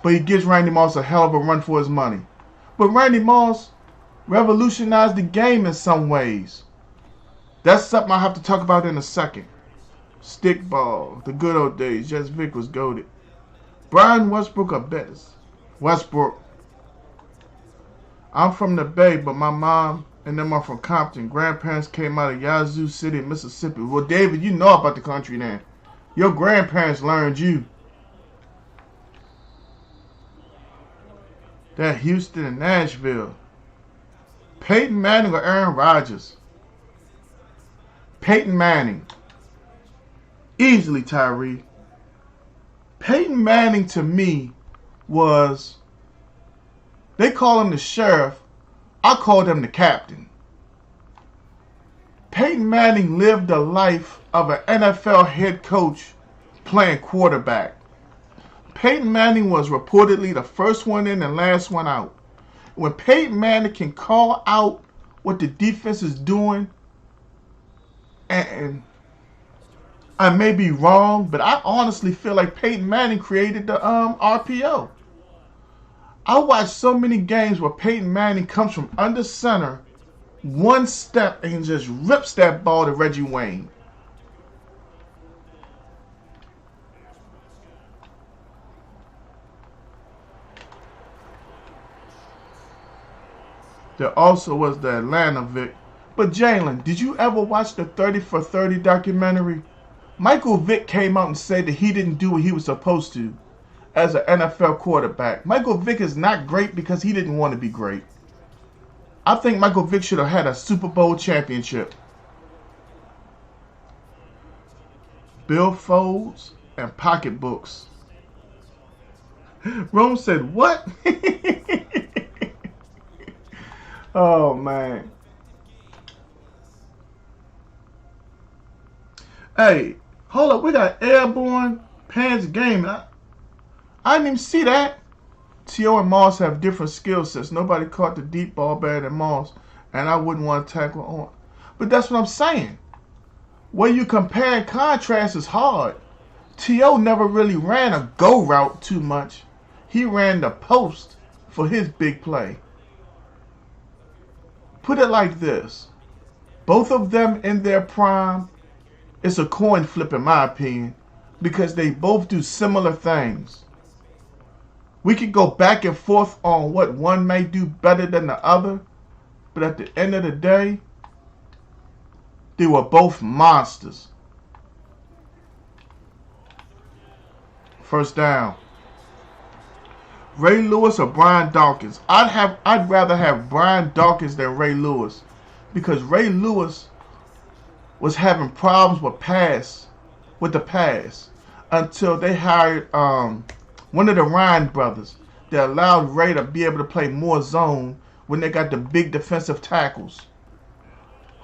but he gives Randy Moss a hell of a run for his money. But Randy Moss revolutionized the game in some ways. That's something I'll have to talk about in a second. Stickball, the good old days. Jets Vick was goated. Brian Westbrook or Bettis? Westbrook. I'm from the Bay, but my mom and them are from Compton. Grandparents came out of Yazoo City, Mississippi. Well, David, you know about the country then. Your grandparents learned you. That Houston and Nashville. Peyton Manning or Aaron Rodgers? Peyton Manning. Easily, Tyree. Peyton Manning to me was, they call him the sheriff. I called him the captain. Peyton Manning lived the life of an NFL head coach playing quarterback. Peyton Manning was reportedly the first one in and last one out. When Peyton Manning can call out what the defense is doing, and I may be wrong, but I honestly feel like Peyton Manning created the RPO. I watched so many games where Peyton Manning comes from under center, one step, and just rips that ball to Reggie Wayne. There also was the Atlanta Vic. But Jalen, did you ever watch the 30 for 30 documentary? Michael Vick came out and said that he didn't do what he was supposed to as an NFL quarterback. Michael Vick is not great because he didn't want to be great. I think Michael Vick should have had a Super Bowl championship. Billfolds and pocketbooks. Rome said, what? Oh, man. Hey, hold up. We got Airborne Pants Game. I didn't even see that. T.O. and Moss have different skill sets. Nobody caught the deep ball better than Moss, and I wouldn't want to tackle on. But that's what I'm saying. Where you compare and contrast is hard. T.O. never really ran a go route too much. He ran the post for his big play. Put it like this. Both of them in their prime It's a coin flip in my opinion, because they both do similar things. We could go back and forth on what one may do better than the other, but at the end of the day, they were both monsters. First down. Ray Lewis or Brian Dawkins? I'd rather have Brian Dawkins than Ray Lewis, because Ray Lewis was having problems with the pass until they hired one of the Ryan brothers that allowed Ray to be able to play more zone when they got the big defensive tackles.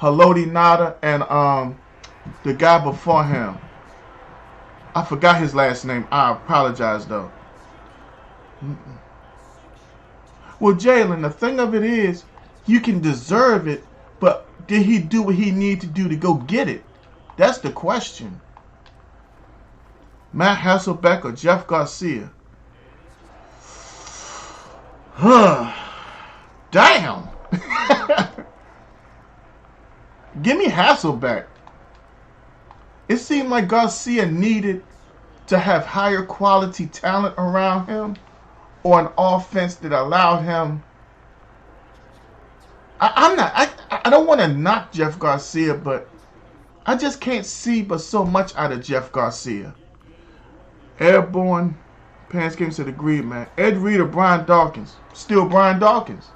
Haloti Nada and the guy before him. I forgot his last name. I apologize though. Well, Jalen, the thing of it is, you can deserve it, but did he do what he needed to do to go get it? That's the question. Matt Hasselbeck or Jeff Garcia? Damn. Give me Hasselbeck. It seemed like Garcia needed to have higher quality talent around him, or an offense that allowed him. I don't want to knock Jeff Garcia, but I just can't see but so much out of Jeff Garcia. Airborne Pants Games to the Greed Man. Ed Reed or Brian Dawkins? Still Brian Dawkins.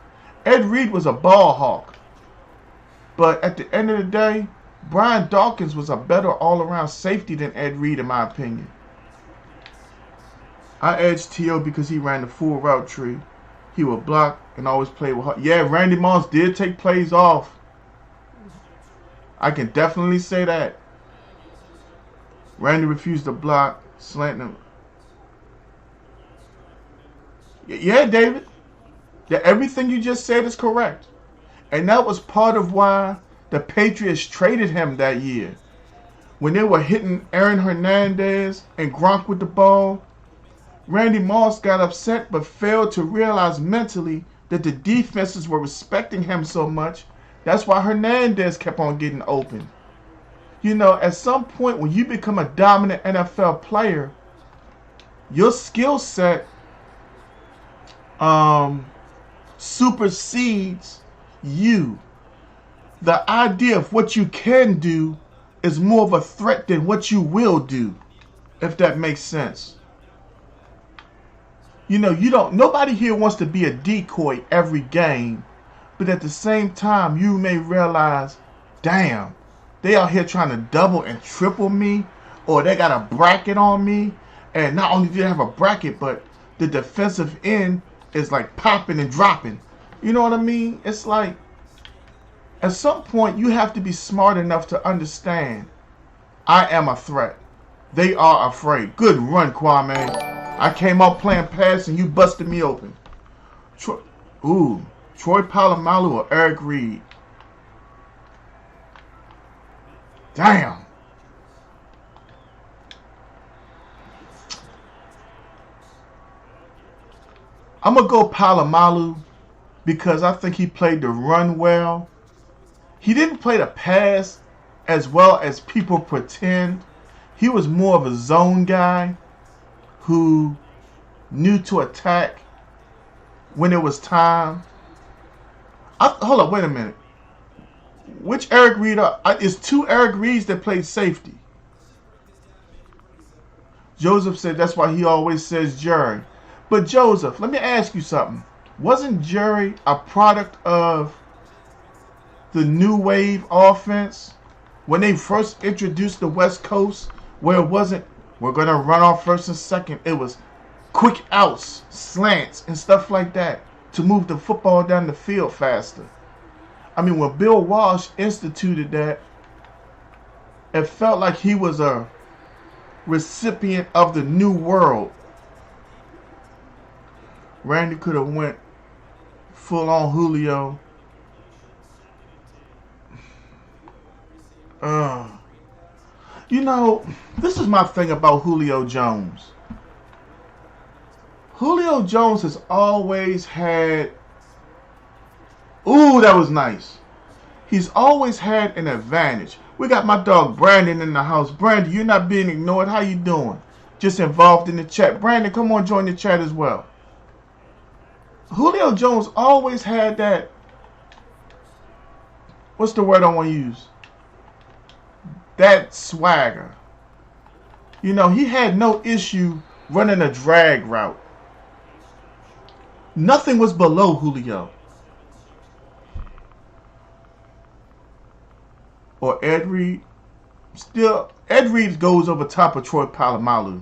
Ed Reed was a ball hawk, but at the end of the day, Brian Dawkins was a better all-around safety than Ed Reed, in my opinion. I edged T.O. because he ran the full route tree. He would block and always play with heart. Yeah, Randy Moss did take plays off. I can definitely say that. Randy refused to block, slanting him. Yeah, David. Everything you just said is correct. And that was part of why the Patriots traded him that year. When they were hitting Aaron Hernandez and Gronk with the ball, Randy Moss got upset but failed to realize mentally that the defenses were respecting him so much. That's why Hernandez kept on getting open. You know, at some point when you become a dominant NFL player, your skill set supersedes you. The idea of what you can do is more of a threat than what you will do, if that makes sense. You know, nobody here wants to be a decoy every game, but at the same time, you may realize, damn, they out here trying to double and triple me, or they got a bracket on me, and not only do they have a bracket, but the defensive end is like popping and dropping. You know what I mean? It's like, at some point, you have to be smart enough to understand, I am a threat. They are afraid. Good run, Kwame. I came out playing pass and you busted me open. Troy Polamalu or Eric Reed? Damn. I'm going to go Polamalu because I think he played the run well. He didn't play the pass as well as people pretend. He was more of a zone guy who knew to attack when it was time. Hold up, wait a minute. Which Eric Reed is two Eric Reeds that played safety? Joseph said that's why he always says Jerry. But Joseph, let me ask you something. Wasn't Jerry a product of the new wave offense when they first introduced the West Coast, where it wasn't, we're going to run off first and second. It was quick outs, slants, and stuff like that to move the football down the field faster. I mean, when Bill Walsh instituted that, it felt like he was a recipient of the new world. Randy could have went full on Julio. You know, this is my thing about Julio Jones. Julio Jones has always had... Ooh, that was nice. He's always had an advantage. We got my dog Brandon in the house. Brandon, you're not being ignored. How you doing? Just involved in the chat. Brandon, come on, join the chat as well. Julio Jones always had that, what's the word I want to use? That swagger. You know, he had no issue running a drag route. Nothing was below Julio. Or Ed Reed. Still, Ed Reed goes over top of Troy Polamalu.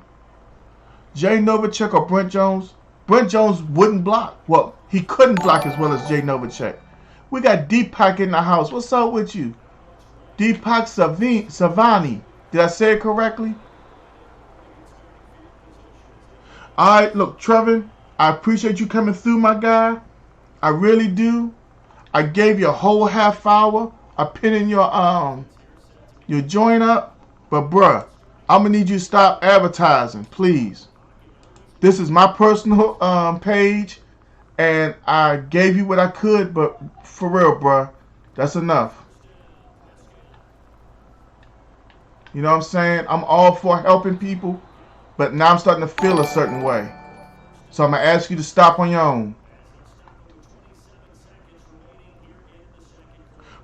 Jay Novacek or Brent Jones? Brent Jones wouldn't block. Well, he couldn't block as well as Jay Novacek. We got Deepak in the house. What's up with you? Deepak Savani. Did I say it correctly? Alright, look, Trevin, I appreciate you coming through, my guy. I really do. I gave you a whole half hour. I pinning your joint up. But bruh, I'm gonna need you to stop advertising, please. This is my personal page, and I gave you what I could, but for real, bruh, that's enough. You know what I'm saying? I'm all for helping people, but now I'm starting to feel a certain way. So I'm going to ask you to stop on your own.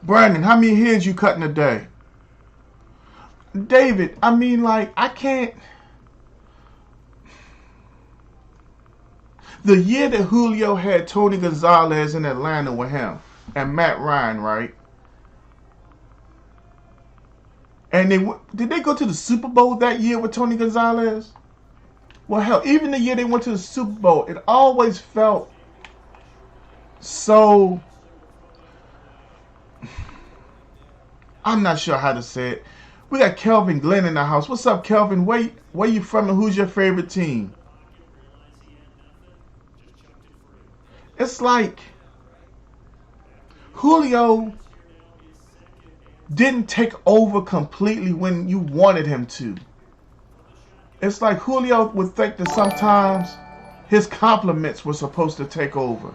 Brandon, how many heads you cutting a day? David, I mean, like, I can't. The year that Julio had Tony Gonzalez in Atlanta with him and Matt Ryan, right? And did they go to the Super Bowl that year with Tony Gonzalez? Well, hell, even the year they went to the Super Bowl, it always felt so. I'm not sure how to say it. We got Kelvin Glenn in the house. What's up, Kelvin? Where you from and who's your favorite team? It's like Julio didn't take over completely when you wanted him to. It's like Julio would think that sometimes his compliments were supposed to take over.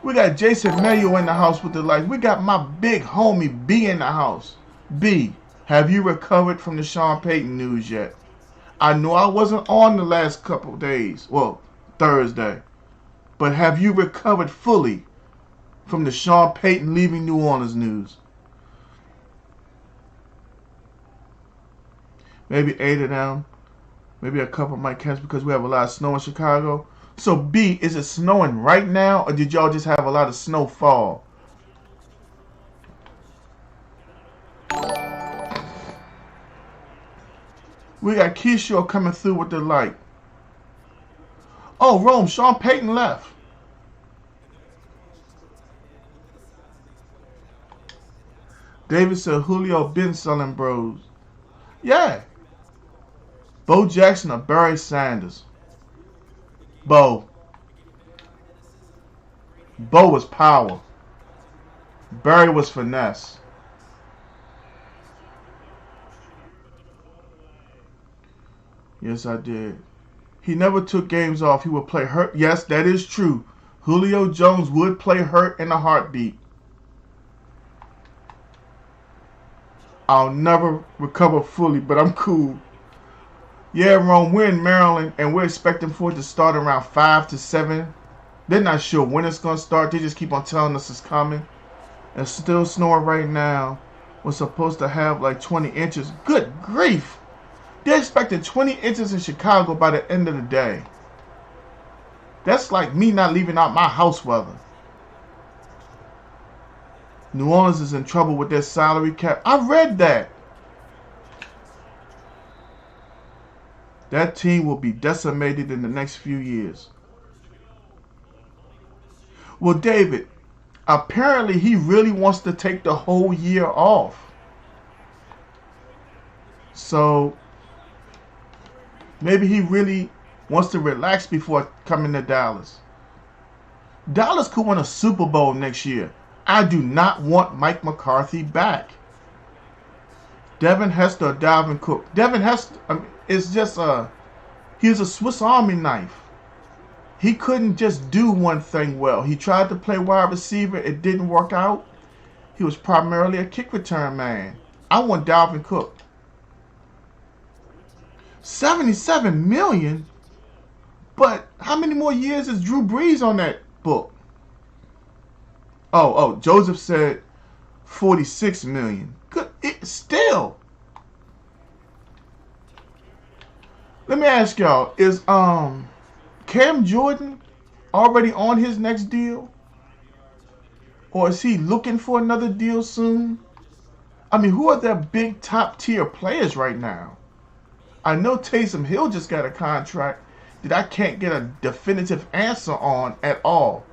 We got Jason Mayo in the house with the lights. We got my big homie B in the house. B, have you recovered from the Sean Payton news yet? I know I wasn't on the last couple days. Well, Thursday. But have you recovered fully from the Sean Payton leaving New Orleans news? Maybe 8 of them. Maybe a couple might catch because we have a lot of snow in Chicago. So B, is it snowing right now or did y'all just have a lot of snowfall? We got Keyshaw coming through with the light. Oh, Rome, Sean Payton left. David said Julio been selling bros. Yeah. Bo Jackson or Barry Sanders? Bo. Bo was power. Barry was finesse. Yes, I did. He never took games off. He would play hurt. Yes, that is true. Julio Jones would play hurt in a heartbeat. I'll never recover fully, but I'm cool. Yeah, Rome, we're in Maryland, and we're expecting for it to start around 5 to 7. They're not sure when it's going to start. They just keep on telling us it's coming. It's still snowing right now. We're supposed to have like 20 inches. Good grief. They're expecting 20 inches in Chicago by the end of the day. That's like me not leaving out my house weather. New Orleans is in trouble with their salary cap. I read that. That team will be decimated in the next few years. Well, David, apparently he really wants to take the whole year off. So maybe he really wants to relax before coming to Dallas. Dallas could win a Super Bowl next year. I do not want Mike McCarthy back. Devin Hester or Dalvin Cook. Devin Hester is just he's a Swiss Army knife. He couldn't just do one thing well. He tried to play wide receiver. It didn't work out. He was primarily a kick return man. I want Dalvin Cook. $77 million? But how many more years is Drew Brees on that book? Oh, Joseph said $46 million. Good, still. Let me ask y'all, is Cam Jordan already on his next deal? Or is he looking for another deal soon? I mean, who are their big top tier players right now? I know Taysom Hill just got a contract that I can't get a definitive answer on at all.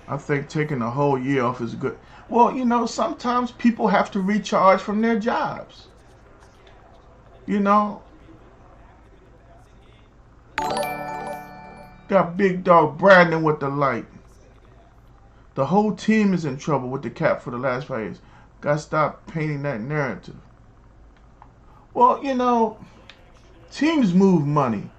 I think taking a whole year off is good. Well, you know, sometimes people have to recharge from their jobs. You know? Got big dog Brandon with the light. The whole team is in trouble with the cap for the last 5 years. Gotta stop painting that narrative. Well, you know, teams move money.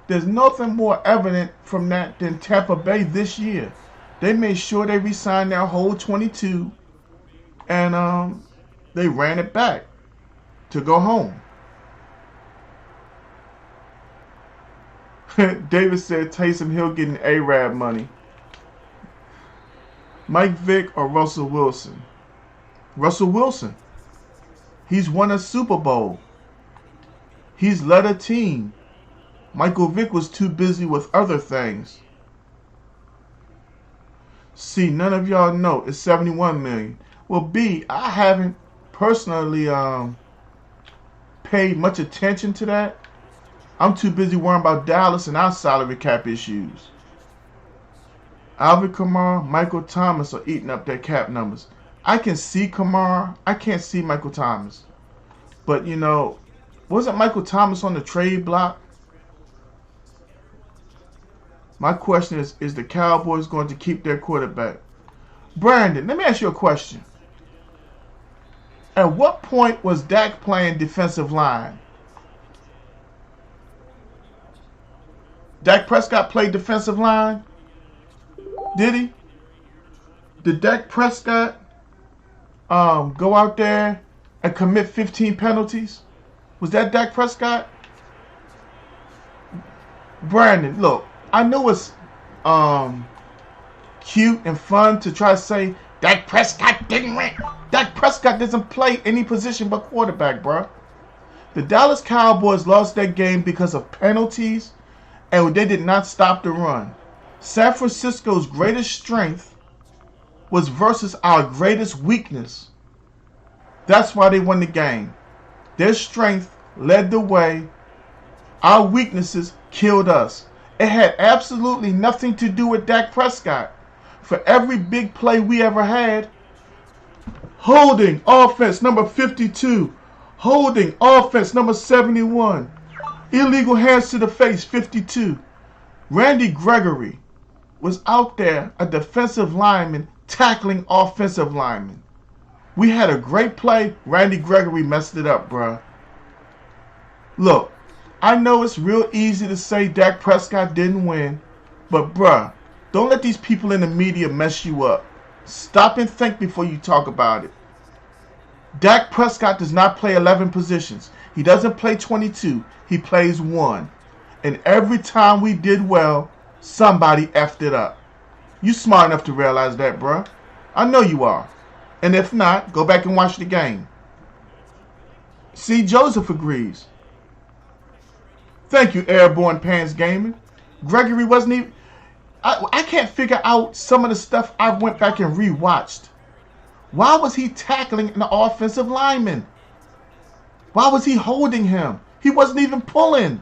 There's nothing more evident from that than Tampa Bay this year. They made sure they re-signed their whole 22, and they ran it back to go home. David said Taysom Hill getting A-Rab money. Mike Vick or Russell Wilson? Russell Wilson. He's won a Super Bowl. He's led a team. Michael Vick was too busy with other things. C, none of y'all know it's $71 million. Well, B, I haven't personally paid much attention to that. I'm too busy worrying about Dallas and our salary cap issues. Alvin Kamara, Michael Thomas are eating up their cap numbers. I can see Kamara. I can't see Michael Thomas. But, you know, wasn't Michael Thomas on the trade block? My question is the Cowboys going to keep their quarterback? Brandon, let me ask you a question. At what point was Dak playing defensive line? Dak Prescott played defensive line? Did he? Did Dak Prescott go out there and commit 15 penalties? Was that Dak Prescott? Brandon, look, I know it's cute and fun to try to say Dak Prescott didn't win. Dak Prescott doesn't play any position but quarterback, bro. The Dallas Cowboys lost that game because of penalties, and they did not stop the run. San Francisco's greatest strength was versus our greatest weakness. That's why they won the game. Their strength led the way. Our weaknesses killed us. It had absolutely nothing to do with Dak Prescott. For every big play we ever had, holding offense number 52, holding offense number 71, illegal hands to the face 52. Randy Gregory was out there, a defensive lineman tackling offensive linemen. We had a great play. Randy Gregory messed it up, bruh. Look, I know it's real easy to say Dak Prescott didn't win, but bruh, don't let these people in the media mess you up. Stop and think before you talk about it. Dak Prescott does not play 11 positions. He doesn't play 22. He plays 1. And every time we did well, somebody effed it up. You smart enough to realize that, bruh. I know you are. And if not, go back and watch the game. See, Joseph agrees. Thank you, Airborne Pants Gaming. Gregory wasn't even... I can't figure out some of the stuff I went back and rewatched. Why was he tackling an offensive lineman? Why was he holding him? He wasn't even pulling.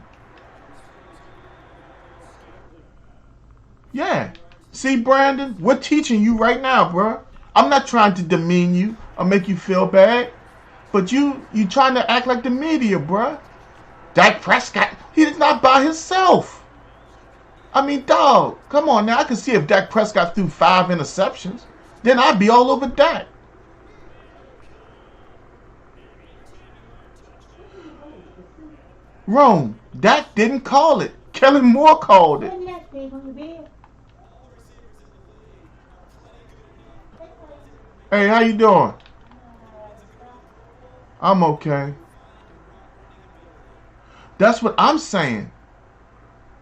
Yeah. See, Brandon, we're teaching you right now, bro. I'm not trying to demean you or make you feel bad, but you trying to act like the media, bro. Dak Prescott, he is not by himself. I mean, dog, come on now. I can see if Dak Prescott threw 5 interceptions, then I'd be all over Dak. Rome, Dak didn't call it. Kellen Moore called it. Hey, how you doing? I'm okay. That's what I'm saying.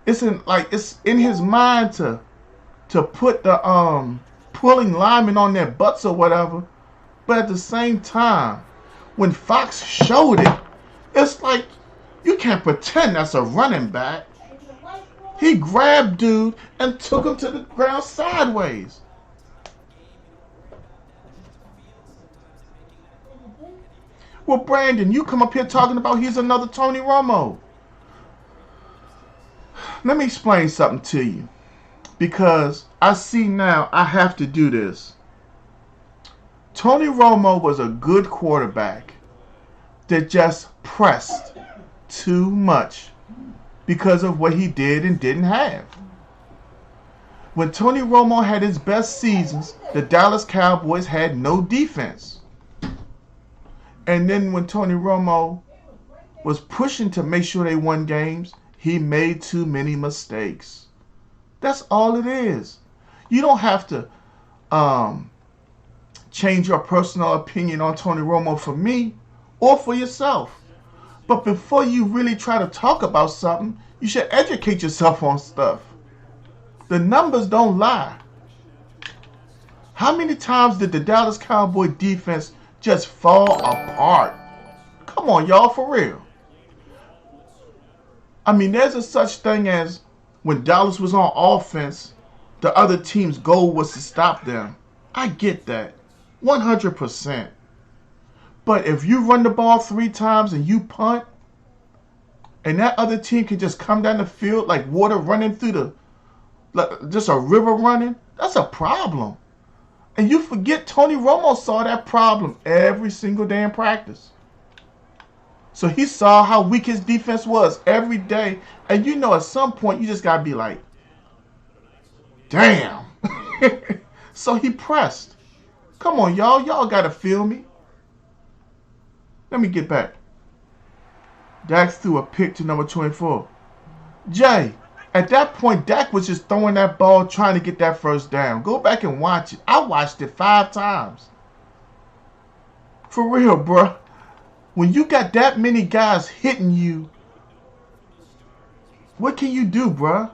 It's in his mind to put the pulling linemen on their butts or whatever. But at the same time, when Fox showed it, it's like you can't pretend that's a running back. He grabbed dude and took him to the ground sideways. Well, Brandon, you come up here talking about he's another Tony Romo. Let me explain something to you. Because I see now I have to do this. Tony Romo was a good quarterback that just pressed too much because of what he did and didn't have. When Tony Romo had his best seasons, the Dallas Cowboys had no defense. And then when Tony Romo was pushing to make sure they won games, he made too many mistakes. That's all it is. You don't have to change your personal opinion on Tony Romo for me or for yourself. But before you really try to talk about something, you should educate yourself on stuff. The numbers don't lie. How many times did the Dallas Cowboy defense just fall apart? Come on, y'all, for real. I mean, there's a such thing as when Dallas was on offense, the other team's goal was to stop them. I get that. 100%. But if you run the ball 3 times and you punt, and that other team can just come down the field like water running through just a river running, that's a problem. And you forget Tony Romo saw that problem every single day in practice. So he saw how weak his defense was every day. And you know at some point you just got to be like, damn. So he pressed. Come on, y'all. Y'all got to feel me. Let me get back. Dak threw a pick to number 24. Jay, at that point, Dak was just throwing that ball trying to get that first down. Go back and watch it. I watched it 5 times. For real, bruh. When you got that many guys hitting you, what can you do, bruh?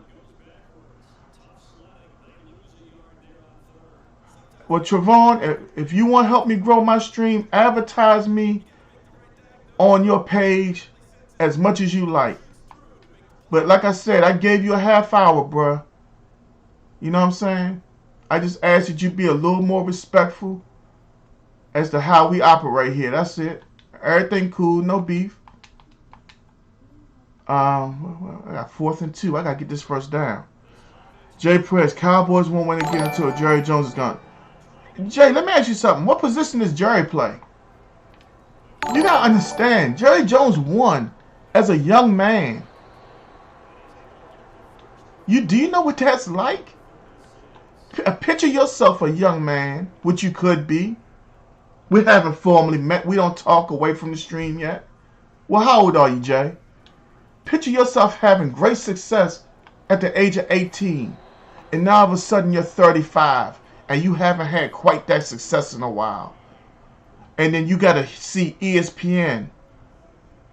Well, Trevon, if you want to help me grow my stream, advertise me on your page as much as you like. But like I said, I gave you a half hour, bruh. You know what I'm saying? I just ask that you be a little more respectful as to how we operate here. That's it. Everything cool, no beef. I got 4th and 2. I got to get this first down. Jay Press, Cowboys won't win again until Jerry Jones is gone. Jay, let me ask you something. What position does Jerry play? You got to understand, Jerry Jones won as a young man. Do you know what that's like? Picture yourself a young man, which you could be. We haven't formally met. We don't talk away from the stream yet. Well, how old are you, Jay? Picture yourself having great success at the age of 18. And now all of a sudden you're 35. And you haven't had quite that success in a while. And then you got to see ESPN.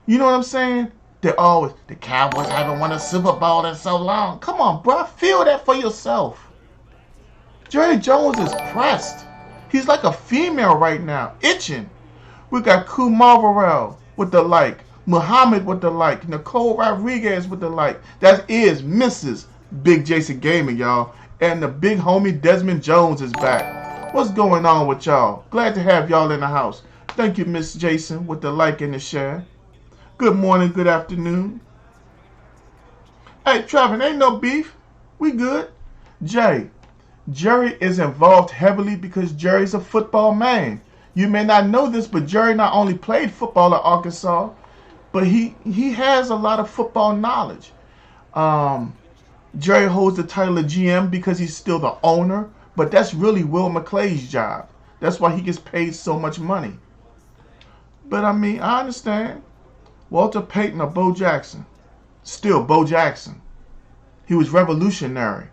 You know what I'm saying? They're always, the Cowboys haven't won a Super Bowl in so long. Come on, bro. Feel that for yourself. Jerry Jones is pressed. He's like a female right now, itching. We got Kumar Varel with the like, Muhammad with the like, Nicole Rodriguez with the like. That is Mrs. Big Jason Gaming, y'all. And the big homie Desmond Jones is back. What's going on with y'all? Glad to have y'all in the house. Thank you, Miss Jason, with the like and the share. Good morning, good afternoon. Hey, Trevor, ain't no beef. We good. Jay, Jerry is involved heavily because Jerry's a football man. You may not know this, but Jerry not only played football at Arkansas, but he has a lot of football knowledge. Jerry holds the title of GM because he's still the owner, but that's really Will McClay's job. That's why he gets paid so much money. But I mean, I understand. Walter Payton or Bo Jackson. Still, Bo Jackson. He was revolutionary.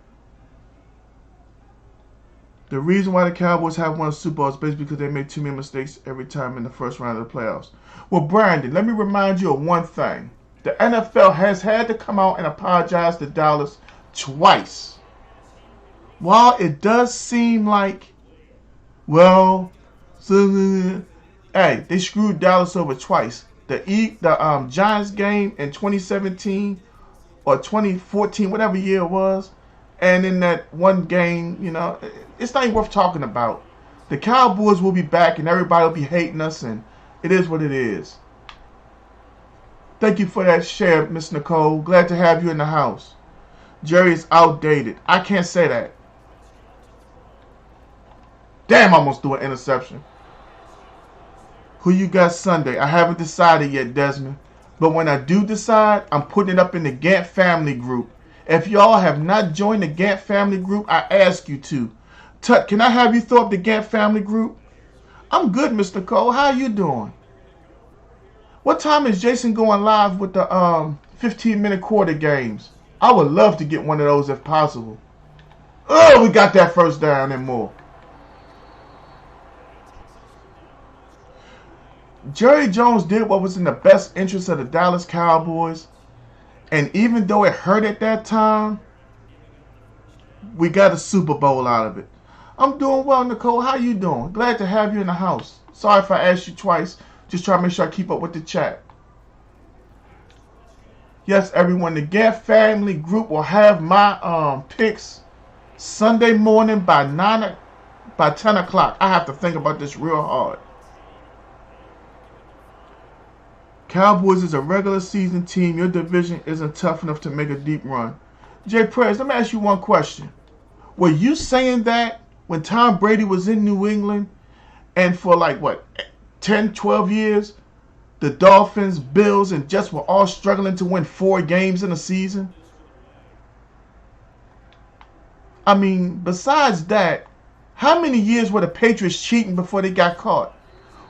The reason why the Cowboys have won Super Bowl is basically because they made too many mistakes every time in the first round of the playoffs. Well, Brandon, let me remind you of one thing. The NFL has had to come out and apologize to Dallas twice. While it does seem like, well, hey, they screwed Dallas over twice. The Giants game in 2017 or 2014, whatever year it was, and in that one game, you know, it's not even worth talking about. The Cowboys will be back and everybody will be hating us, and it is what it is. Thank you for that share, Miss Nicole. Glad to have you in the house. Jerry is outdated. I can't say that. Damn, I almost threw an interception. Who you got Sunday? I haven't decided yet, Desmond. But when I do decide, I'm putting it up in the Gant family group. If y'all have not joined the Gant family group, I ask you to. Tut, can I have you throw up the Gant family group? I'm good, Mr. Cole. How you doing? What time is Jason going live with the 15-minute quarter games? I would love to get one of those if possible. Oh, we got that first down and more. Jerry Jones did what was in the best interest of the Dallas Cowboys. And even though it hurt at that time, we got a Super Bowl out of it. I'm doing well, Nicole. How you doing? Glad to have you in the house. Sorry if I asked you twice. Just trying to make sure I keep up with the chat. Yes, everyone, the Gant family group will have my picks Sunday morning by 10 o'clock. I have to think about this real hard. Cowboys is a regular season team. Your division isn't tough enough to make a deep run. Jay Perez, let me ask you one question. Were you saying that when Tom Brady was in New England and for like, what, 10, 12 years, the Dolphins, Bills, and Jets were all struggling to win 4 games in a season? I mean, besides that, how many years were the Patriots cheating before they got caught?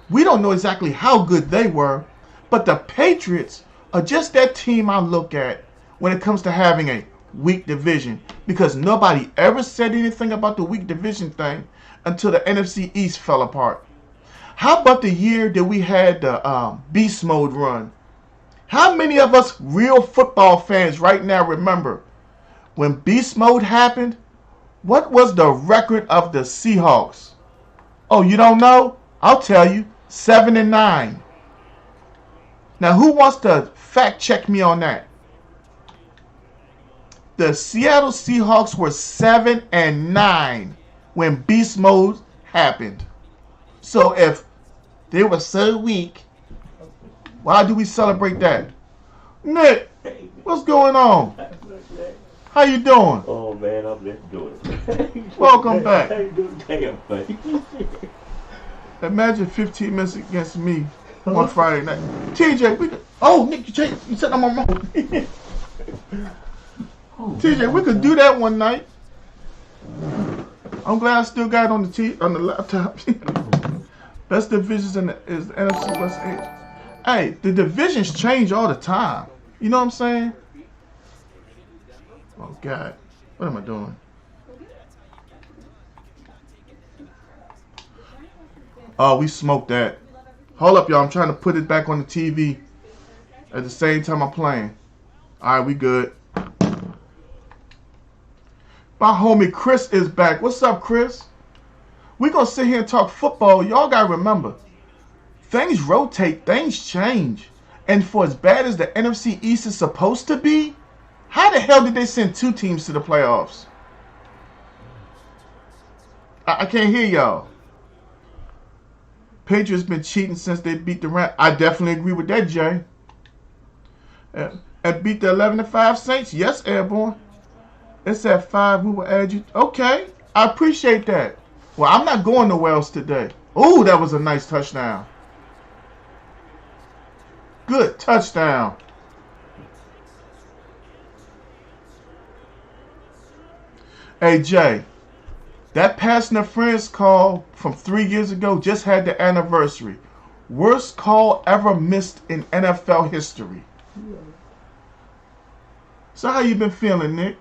We don't know exactly how good they were, but the Patriots are just that team I look at when it comes to having a weak division, because nobody ever said anything about the weak division thing until the NFC East fell apart. How about the year that we had the Beast Mode run? How many of us real football fans right now remember when Beast Mode happened? What was the record of the Seahawks? Oh, you don't know? I'll tell you, 7-9. Now, who wants to fact check me on that? The Seattle Seahawks were 7-9 when Beast Mode happened. So if they were so weak, why do we celebrate that? Nick, what's going on? How you doing? Oh man, I'm just doing it. Welcome back. How you doing? Damn, buddy. Imagine 15 minutes against me on Friday night. TJ, we could. Oh, Nick, you said I'm on my phone. TJ, we could do that one night. I'm glad I still got it on the laptop. Best divisions is the NFC West 8. Hey, the divisions change all the time. You know what I'm saying? Oh God, what am I doing? Oh, we smoked that. Hold up, y'all. I'm trying to put it back on the TV at the same time I'm playing. All right, we good. My homie Chris is back. What's up, Chris? We're going to sit here and talk football. Y'all got to remember, things rotate, things change. And for as bad as the NFC East is supposed to be, how the hell did they send 2 teams to the playoffs? I can't hear y'all. Patriots been cheating since they beat the Rams. I definitely agree with that, Jay. And beat the 11-5 Saints? Yes, Airborne. It's at 5. We will add you. Okay. I appreciate that. Well, I'm not going to Wells today. Ooh, that was a nice touchdown. Good touchdown. Hey, Jay. That Passing the Friends call from 3 years ago just had the anniversary. Worst call ever missed in NFL history. So how you been feeling, Nick?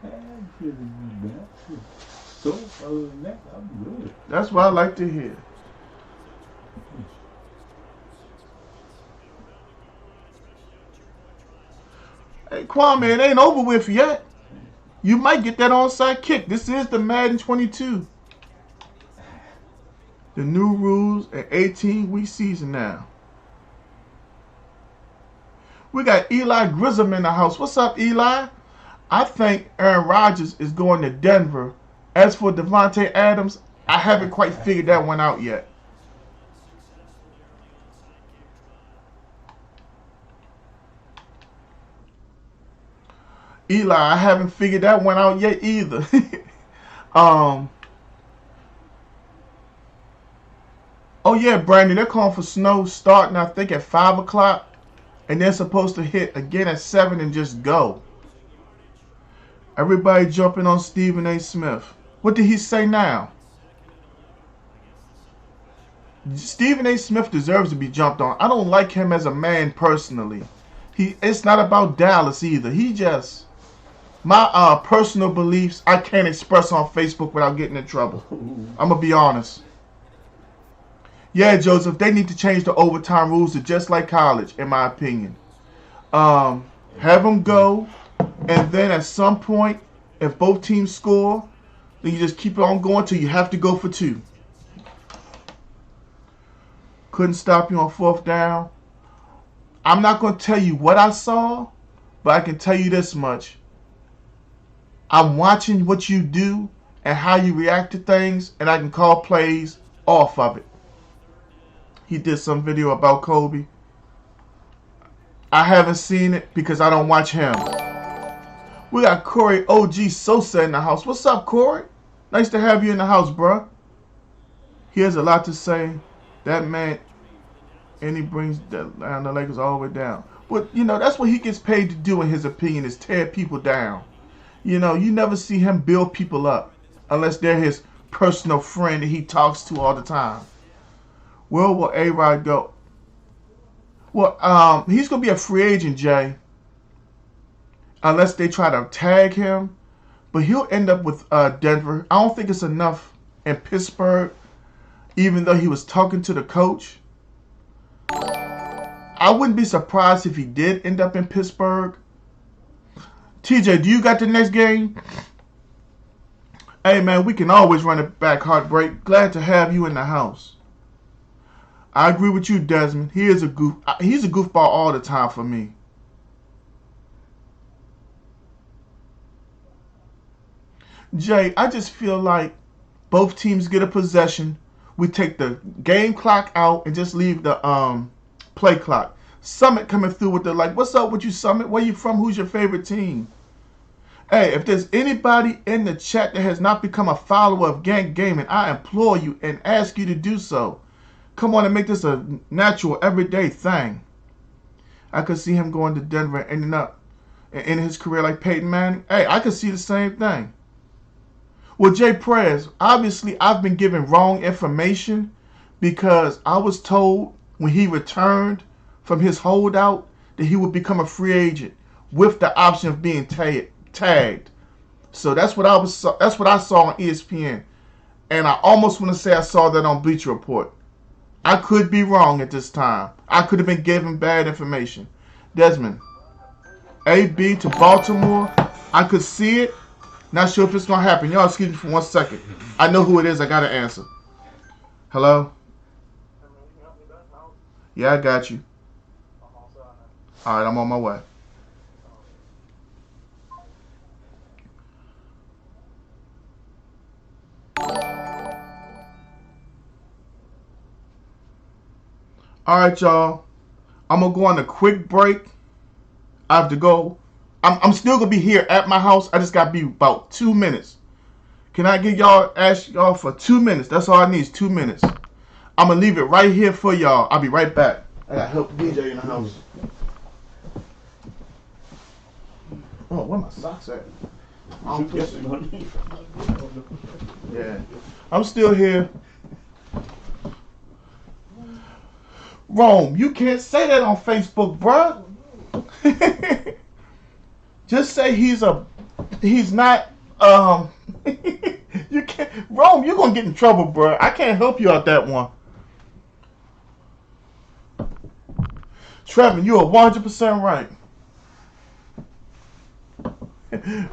I'm feeling good. So other than that, I'm good. That's what I like to hear. Hey, Kwame, it ain't over with yet. You might get that onside kick. This is the Madden 22. The new rules, an 18-week season now. We got Eli Grissom in the house. What's up, Eli? I think Aaron Rodgers is going to Denver. As for Devontae Adams, I haven't quite figured that one out yet. Eli, I haven't figured that one out yet either. Oh yeah, Brandon, they're calling for snow starting, I think, at 5 o'clock. And they're supposed to hit again at 7 and just go. Everybody jumping on Stephen A. Smith. What did he say now? Stephen A. Smith deserves to be jumped on. I don't like him as a man personally. It's not about Dallas either. He just... My personal beliefs I can't express on Facebook without getting in trouble. I'm going to be honest. Yeah, Joseph, they need to change the overtime rules to just like college, in my opinion. Have them go, and then at some point, if both teams score, then you just keep it on going till you have to go for 2. Couldn't stop you on 4th down. I'm not going to tell you what I saw, but I can tell you this much. I'm watching what you do and how you react to things, and I can call plays off of it. He did some video about Kobe. I haven't seen it because I don't watch him. We got Corey OG Sosa in the house. What's up, Corey? Nice to have you in the house, bruh. He has a lot to say. That man, and he brings the Lakers all the way down. But, you know, that's what he gets paid to do, in his opinion, is tear people down. You know, you never see him build people up unless they're his personal friend that he talks to all the time. Where will A-Rod go? Well, he's going to be a free agent, Jay. Unless they try to tag him. But he'll end up with Denver. I don't think it's enough in Pittsburgh, even though he was talking to the coach. I wouldn't be surprised if he did end up in Pittsburgh. TJ, do you got the next game? Hey, man, we can always run it back, Heartbreak. Glad to have you in the house. I agree with you, Desmond. He is a goof. He's a goofball all the time for me. Jay, I just feel like both teams get a possession. We take the game clock out and just leave the play clock. Summit coming through with the like, what's up with you, Summit? Where you from? Who's your favorite team? Hey, if there's anybody in the chat that has not become a follower of Gang Gaming, I implore you and ask you to do so. Come on and make this a natural, everyday thing. I could see him going to Denver and ending up in his career like Peyton Manning. Hey, I could see the same thing. Well, Jay Prez, obviously I've been given wrong information because I was told when he returned from his holdout that he would become a free agent with the option of being tagged. So that's what I saw on ESPN, and I almost want to say I saw that on Bleacher Report. I could be wrong at this time. I could have been given bad information. Desmond, AB to Baltimore. I could see it. Not sure if it's going to happen. Y'all excuse me for 1 second. I know who it is. I got to answer. Hello? Yeah, I got you. All right, I'm on my way. All right, y'all. I'm going to go on a quick break. I have to go. I'm still going to be here at my house. I just got to be about 2 minutes. Can I ask y'all for 2 minutes? That's all I need is 2 minutes. I'm going to leave it right here for y'all. I'll be right back. I got to help DJ in the house. Oh, where my socks at? Yeah. I'm still here. Rome, you can't say that on Facebook, bruh. Just say he's not, you can't, Rome, you're going to get in trouble, bro. I can't help you out that one. Trevor, you are 100% right.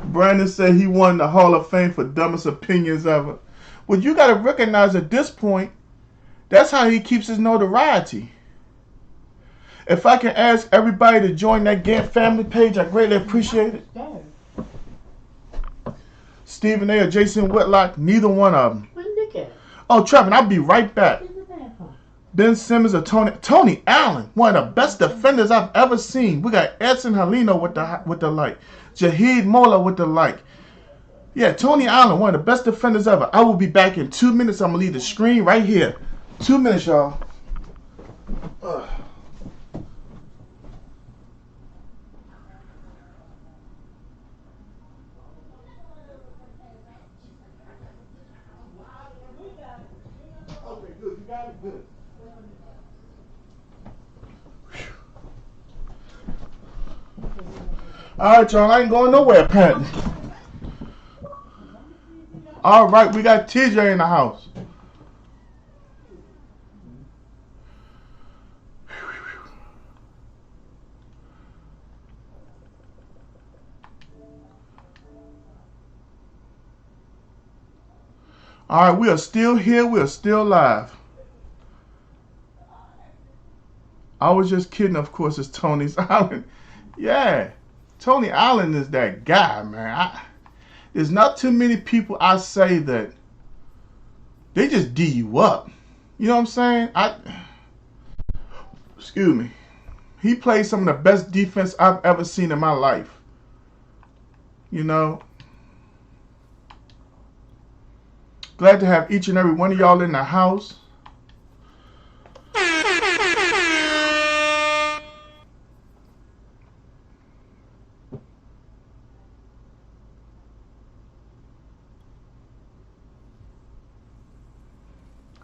Brandon said he won the Hall of Fame for dumbest opinions ever. Well, you got to recognize at this point, that's how he keeps his notoriety. If I can ask everybody to join that Gantt family page, I greatly appreciate it. Stephen A. or Jason Whitlock, neither one of them. Oh, Trevor, I'll be right back. Ben Simmons or Tony Allen, one of the best defenders I've ever seen. We got Edson Heleno with the like. Jaheed Mola with the like. Yeah, Tony Allen, one of the best defenders ever. I will be back in 2 minutes. I'm going to leave the screen right here. 2 minutes, y'all. Okay, good. You got it? Good. All right, y'all. I ain't going nowhere, Pat. All right, we got TJ in the house. All right, we are still here. We are still live. I was just kidding, of course, it's Tony's Island. Yeah, Tony Allen is that guy, man. There's not too many people I say that they just D you up. You know what I'm saying? Excuse me. He played some of the best defense I've ever seen in my life. You know? Glad to have each and every one of y'all in the house.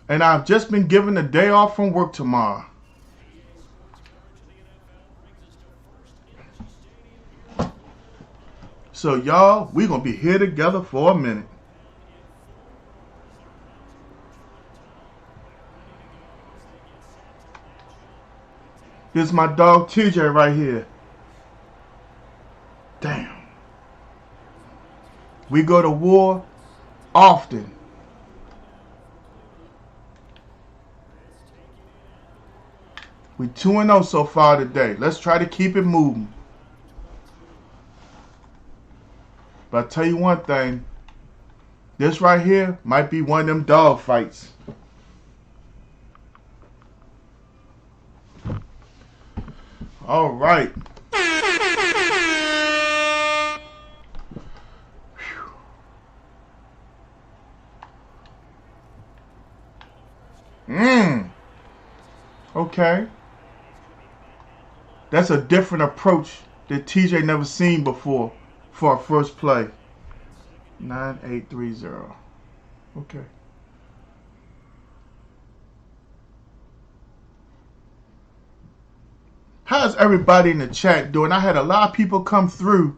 And I've just been given a day off from work tomorrow. So y'all, we're going to be here together for a minute. This is my dog TJ right here. Damn. We go to war often. We 2-0 so far today. Let's try to keep it moving. But I'll tell you one thing. This right here might be one of them dog fights. All right. Okay. That's a different approach that TJ never seen before for our first play. 9830. Okay. How's everybody in the chat doing? I had a lot of people come through.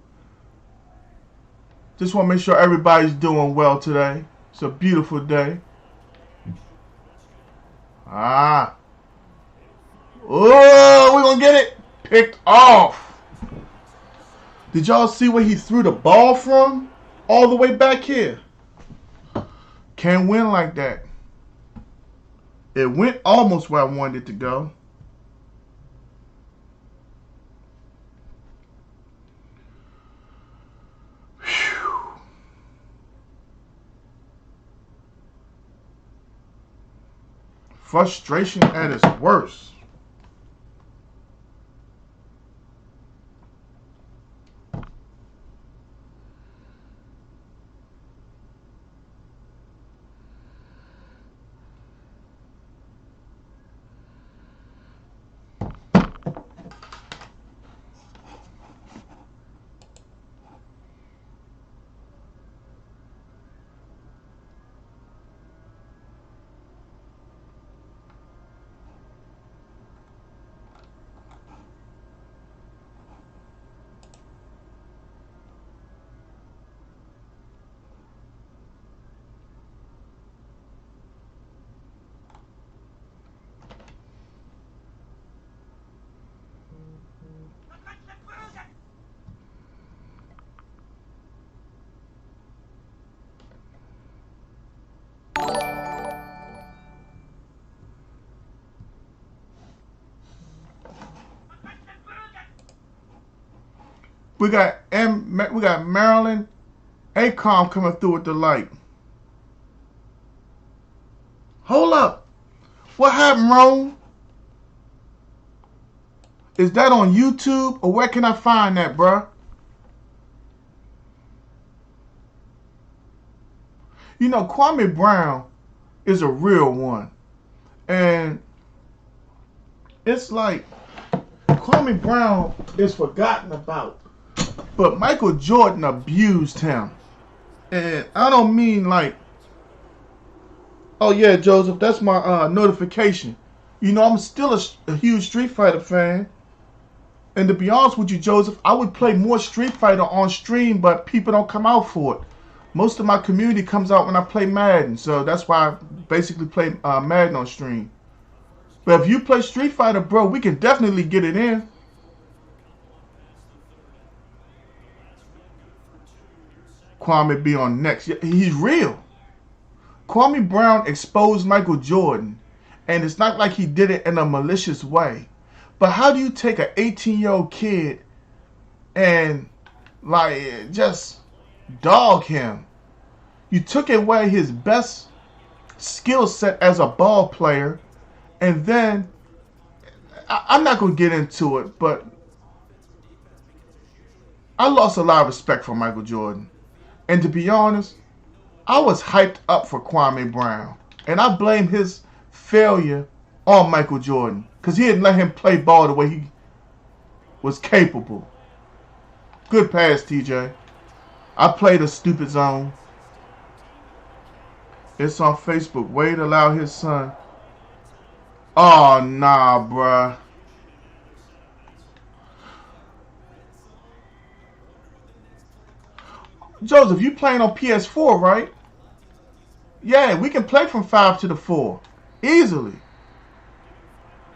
Just want to make sure everybody's doing well today. It's a beautiful day. Oh, we're going to get it picked off. Did y'all see where he threw the ball from? All the way back here. Can't win like that. It went almost where I wanted it to go. Frustration at its worst. We got Marilyn Acom coming through with the light. Hold up. What happened, Rome? Is that on YouTube or where can I find that, bruh? You know, Kwame Brown is a real one. And it's like Kwame Brown is forgotten about. But Michael Jordan abused him. And I don't mean like, oh yeah, Joseph, that's my notification. You know, I'm still a huge Street Fighter fan. And to be honest with you, Joseph, I would play more Street Fighter on stream, but people don't come out for it. Most of my community comes out when I play Madden. So that's why I basically play Madden on stream. But if you play Street Fighter, bro, we can definitely get it in. Kwame be on next. He's real. Kwame Brown exposed Michael Jordan. And it's not like he did it in a malicious way. But how do you take an 18-year-old kid and like just dog him? You took away his best skill set as a ball player. And then, I'm not going to get into it, but I lost a lot of respect for Michael Jordan. And to be honest, I was hyped up for Kwame Brown. And I blame his failure on Michael Jordan. Because he didn't let him play ball the way he was capable. Good pass, TJ. I played a stupid zone. It's on Facebook. Wade allowed his son. Oh, nah, bruh. Joseph, you playing on PS4, right? Yeah, we can play from 5 to the 4. Easily.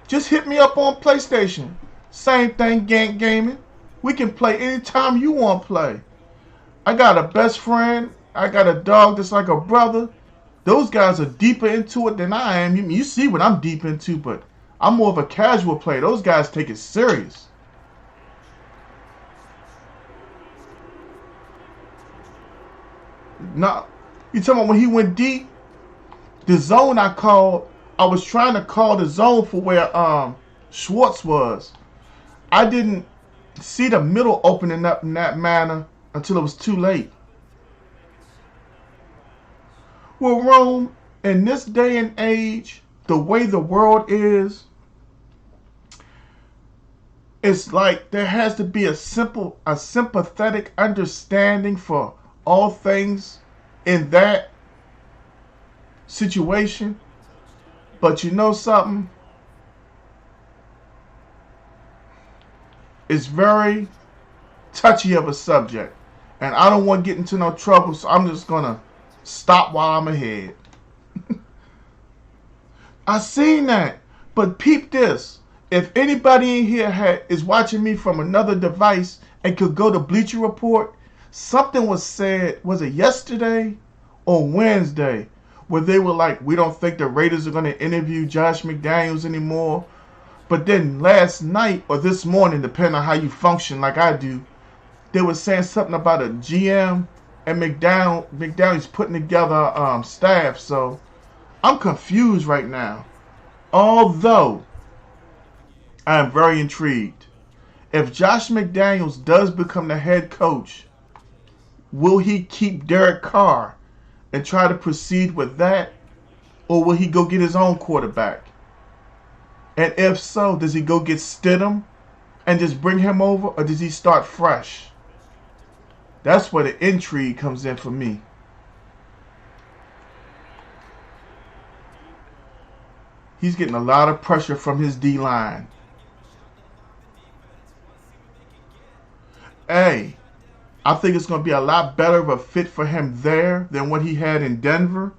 Just hit me up on PlayStation. Same thing, Gank Gaming. We can play anytime you want to play. I got a best friend. I got a dog that's like a brother. Those guys are deeper into it than I am. You see what I'm deep into, but I'm more of a casual player. Those guys take it serious. Now, you talking about when he went deep? The zone I called, I was trying to call the zone for where Schwartz was. I didn't see the middle opening up in that manner until it was too late. Well, Rome, in this day and age, the way the world is, it's like there has to be a sympathetic understanding for all things in that situation. But you know something? It's very touchy of a subject. And I don't want to get into no trouble, so I'm just going to stop while I'm ahead. I seen that. But peep this. If anybody in here is watching me from another device and could go to Bleacher Report, something was said, was it yesterday or Wednesday, where they were like, we don't think the Raiders are going to interview Josh McDaniels anymore. But then last night or this morning, depending on how you function like I do, they were saying something about a GM and McDaniels putting together staff. So I'm confused right now. Although I am very intrigued. If Josh McDaniels does become the head coach, will he keep Derek Carr and try to proceed with that? Or will he go get his own quarterback? And if so, does he go get Stidham and just bring him over? Or does he start fresh? That's where the intrigue comes in for me. He's getting a lot of pressure from his D-line. Hey, I think it's going to be a lot better of a fit for him there than what he had in Denver.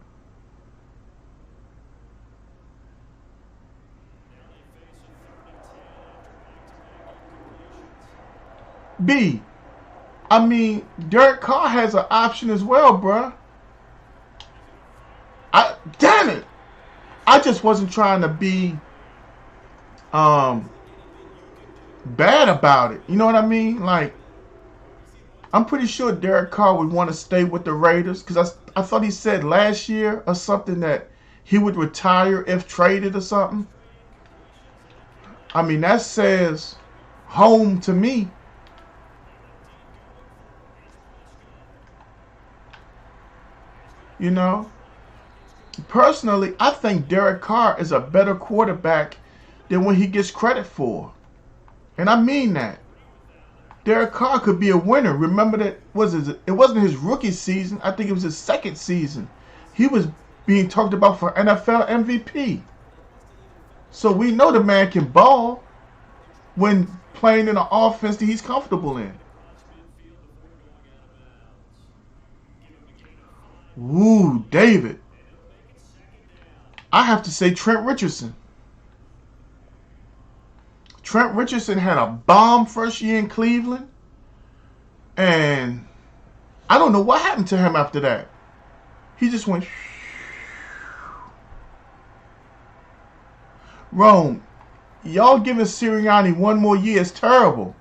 B, I mean, Derek Carr has an option as well, bruh. Damn it. I just wasn't trying to be bad about it. You know what I mean? Like, I'm pretty sure Derek Carr would want to stay with the Raiders because I thought he said last year or something that he would retire if traded or something. I mean, that says home to me. You know, personally, I think Derek Carr is a better quarterback than what he gets credit for. And I mean that. Derek Carr could be a winner. Remember that it wasn't his rookie season. I think it was his second season. He was being talked about for NFL MVP. So we know the man can ball when playing in an offense that he's comfortable in. Ooh, David. I have to say Trent Richardson. Trent Richardson had a bomb first year in Cleveland. And I don't know what happened to him after that. He just went. Rome, y'all giving Sirianni one more year is terrible.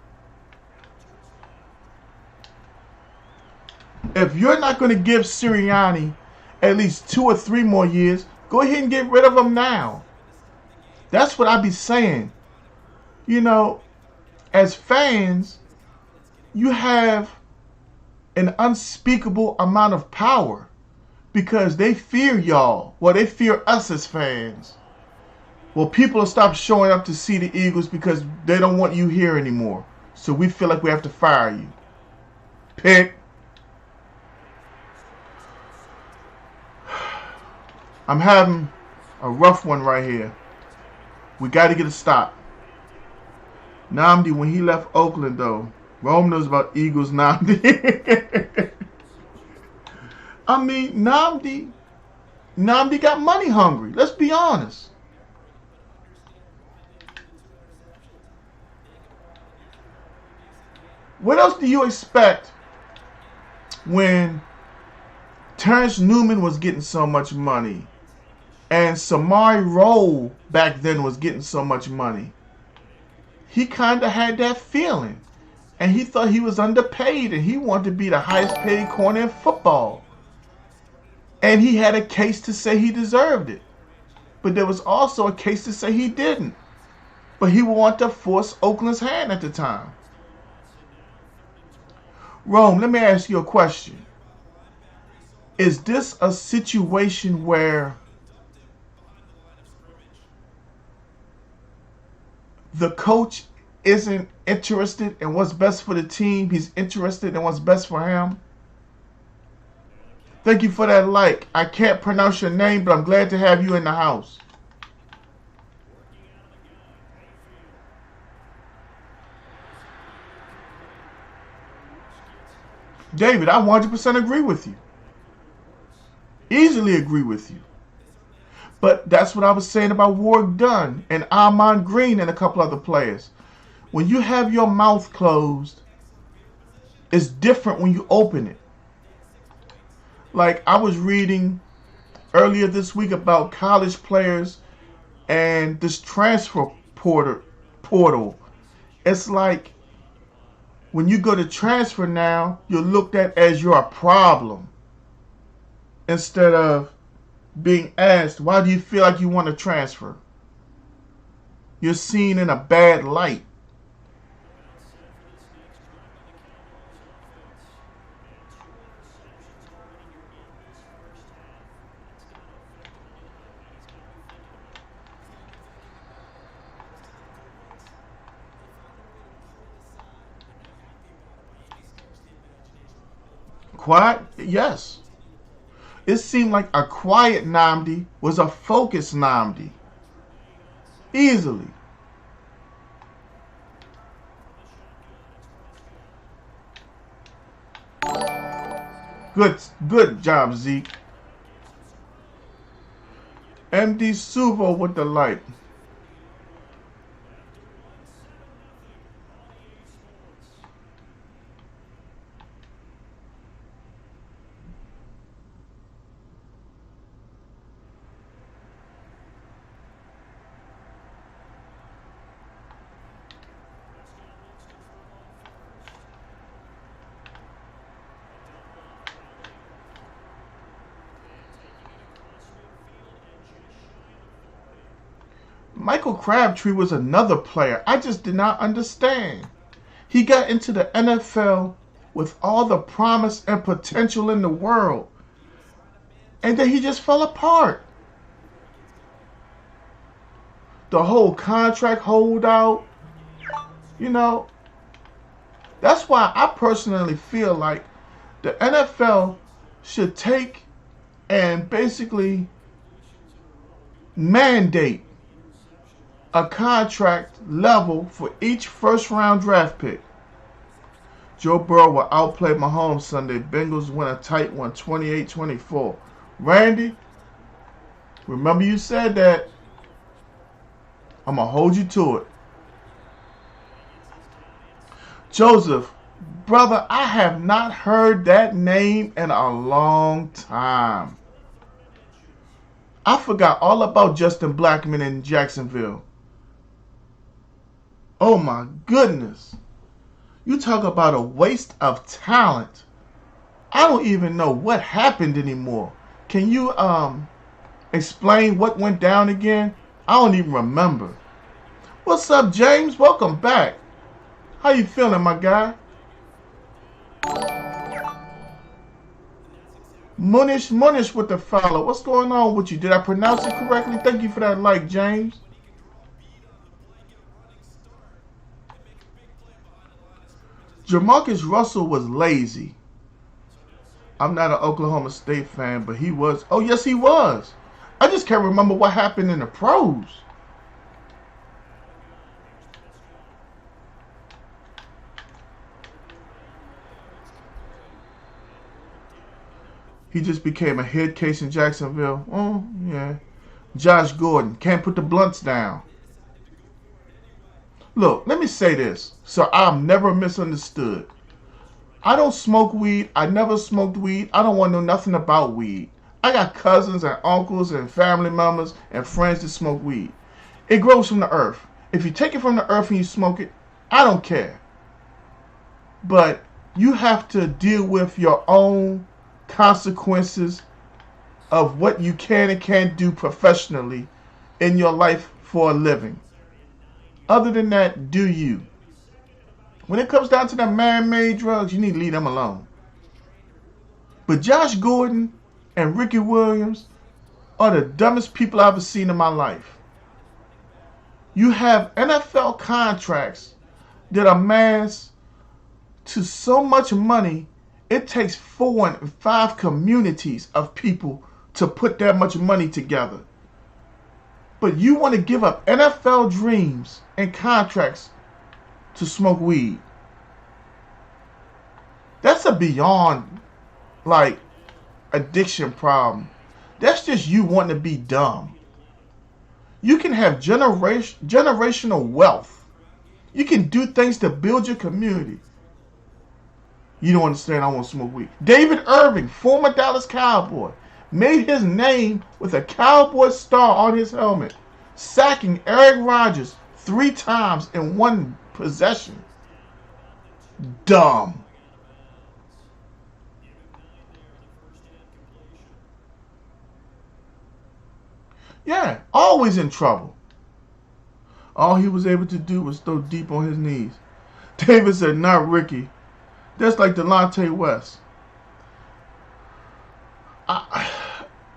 If you're not going to give Sirianni at least 2 or 3 more years, go ahead and get rid of him now. That's what I be saying. You know, as fans, you have an unspeakable amount of power because they fear y'all. Well, they fear us as fans. Well, people will stop showing up to see the Eagles because they don't want you here anymore. So we feel like we have to fire you. Pick. I'm having a rough one right here. We got to get a stop. Nnamdi, when he left Oakland, though, Rome knows about Eagles Nnamdi. I mean, Nnamdi got money hungry. Let's be honest. What else do you expect when Terrence Newman was getting so much money and Samari Rolle back then was getting so much money? He kind of had that feeling. And he thought he was underpaid and he wanted to be the highest paid corner in football. And he had a case to say he deserved it. But there was also a case to say he didn't. But he wanted to force Oakland's hand at the time. Rome, let me ask you a question. Is this a situation where the coach isn't interested in what's best for the team? He's interested in what's best for him? Thank you for that like. I can't pronounce your name, but I'm glad to have you in the house. David, I 100% agree with you. Easily agree with you. But that's what I was saying about Ward Dunn and Ahman Green and a couple other players. When you have your mouth closed, it's different when you open it. Like I was reading earlier this week about college players and this transfer portal. It's like when you go to transfer now, you're looked at as you're a problem instead of being asked, why do you feel like you want to transfer? You're seen in a bad light. Quiet? Yes. It seemed like a quiet Nnamdi was a focused Nnamdi. Easily. Good job, Zeke. MD Suvo with the light. Michael Crabtree was another player I just did not understand. He got into the NFL with all the promise and potential in the world, and then he just fell apart. The whole contract holdout, you know, that's why I personally feel like the NFL should take and basically mandate a contract level for each first-round draft pick. Joe Burrow will outplay Mahomes Sunday. Bengals win a tight one, 28-24. Randy, remember you said that. I'm going to hold you to it. Joseph, brother, I have not heard that name in a long time. I forgot all about Justin Blackmon in Jacksonville. Oh my goodness. You talk about a waste of talent. I don't even know what happened anymore. Can you explain what went down again? I don't even remember. What's up, James? Welcome back. How you feeling, my guy? Munish with the follow. What's going on with you? Did I pronounce it correctly? Thank you for that like, James. Jamarcus Russell was lazy. I'm not an Oklahoma State fan, but he was. Oh, yes, he was. I just can't remember what happened in the pros. He just became a head case in Jacksonville. Oh, yeah. Josh Gordon can't put the blunts down. Look, let me say this so I'm never misunderstood. I don't smoke weed. I never smoked weed. I don't want to know nothing about weed. I got cousins and uncles and family members and friends that smoke weed. It grows from the earth. If you take it from the earth and you smoke it, I don't care. But you have to deal with your own consequences of what you can and can't do professionally in your life for a living. Other than that, do you. When it comes down to the man-made drugs, you need to leave them alone. But Josh Gordon and Ricky Williams are the dumbest people I've ever seen in my life. You have NFL contracts that amass to so much money, it takes 4 and 5 communities of people to put that much money together. But you want to give up NFL dreams and contracts to smoke weed. That's a beyond, like, addiction problem. That's just you wanting to be dumb. You can have generational wealth. You can do things to build your community. You don't understand, I want to smoke weed. David Irving, former Dallas Cowboy, made his name with a Cowboy star on his helmet, sacking Eric Rodgers 3 times in one possession. Dumb. Yeah, always in trouble. All he was able to do was throw deep on his knees. David said, not Ricky. That's like Delonte West.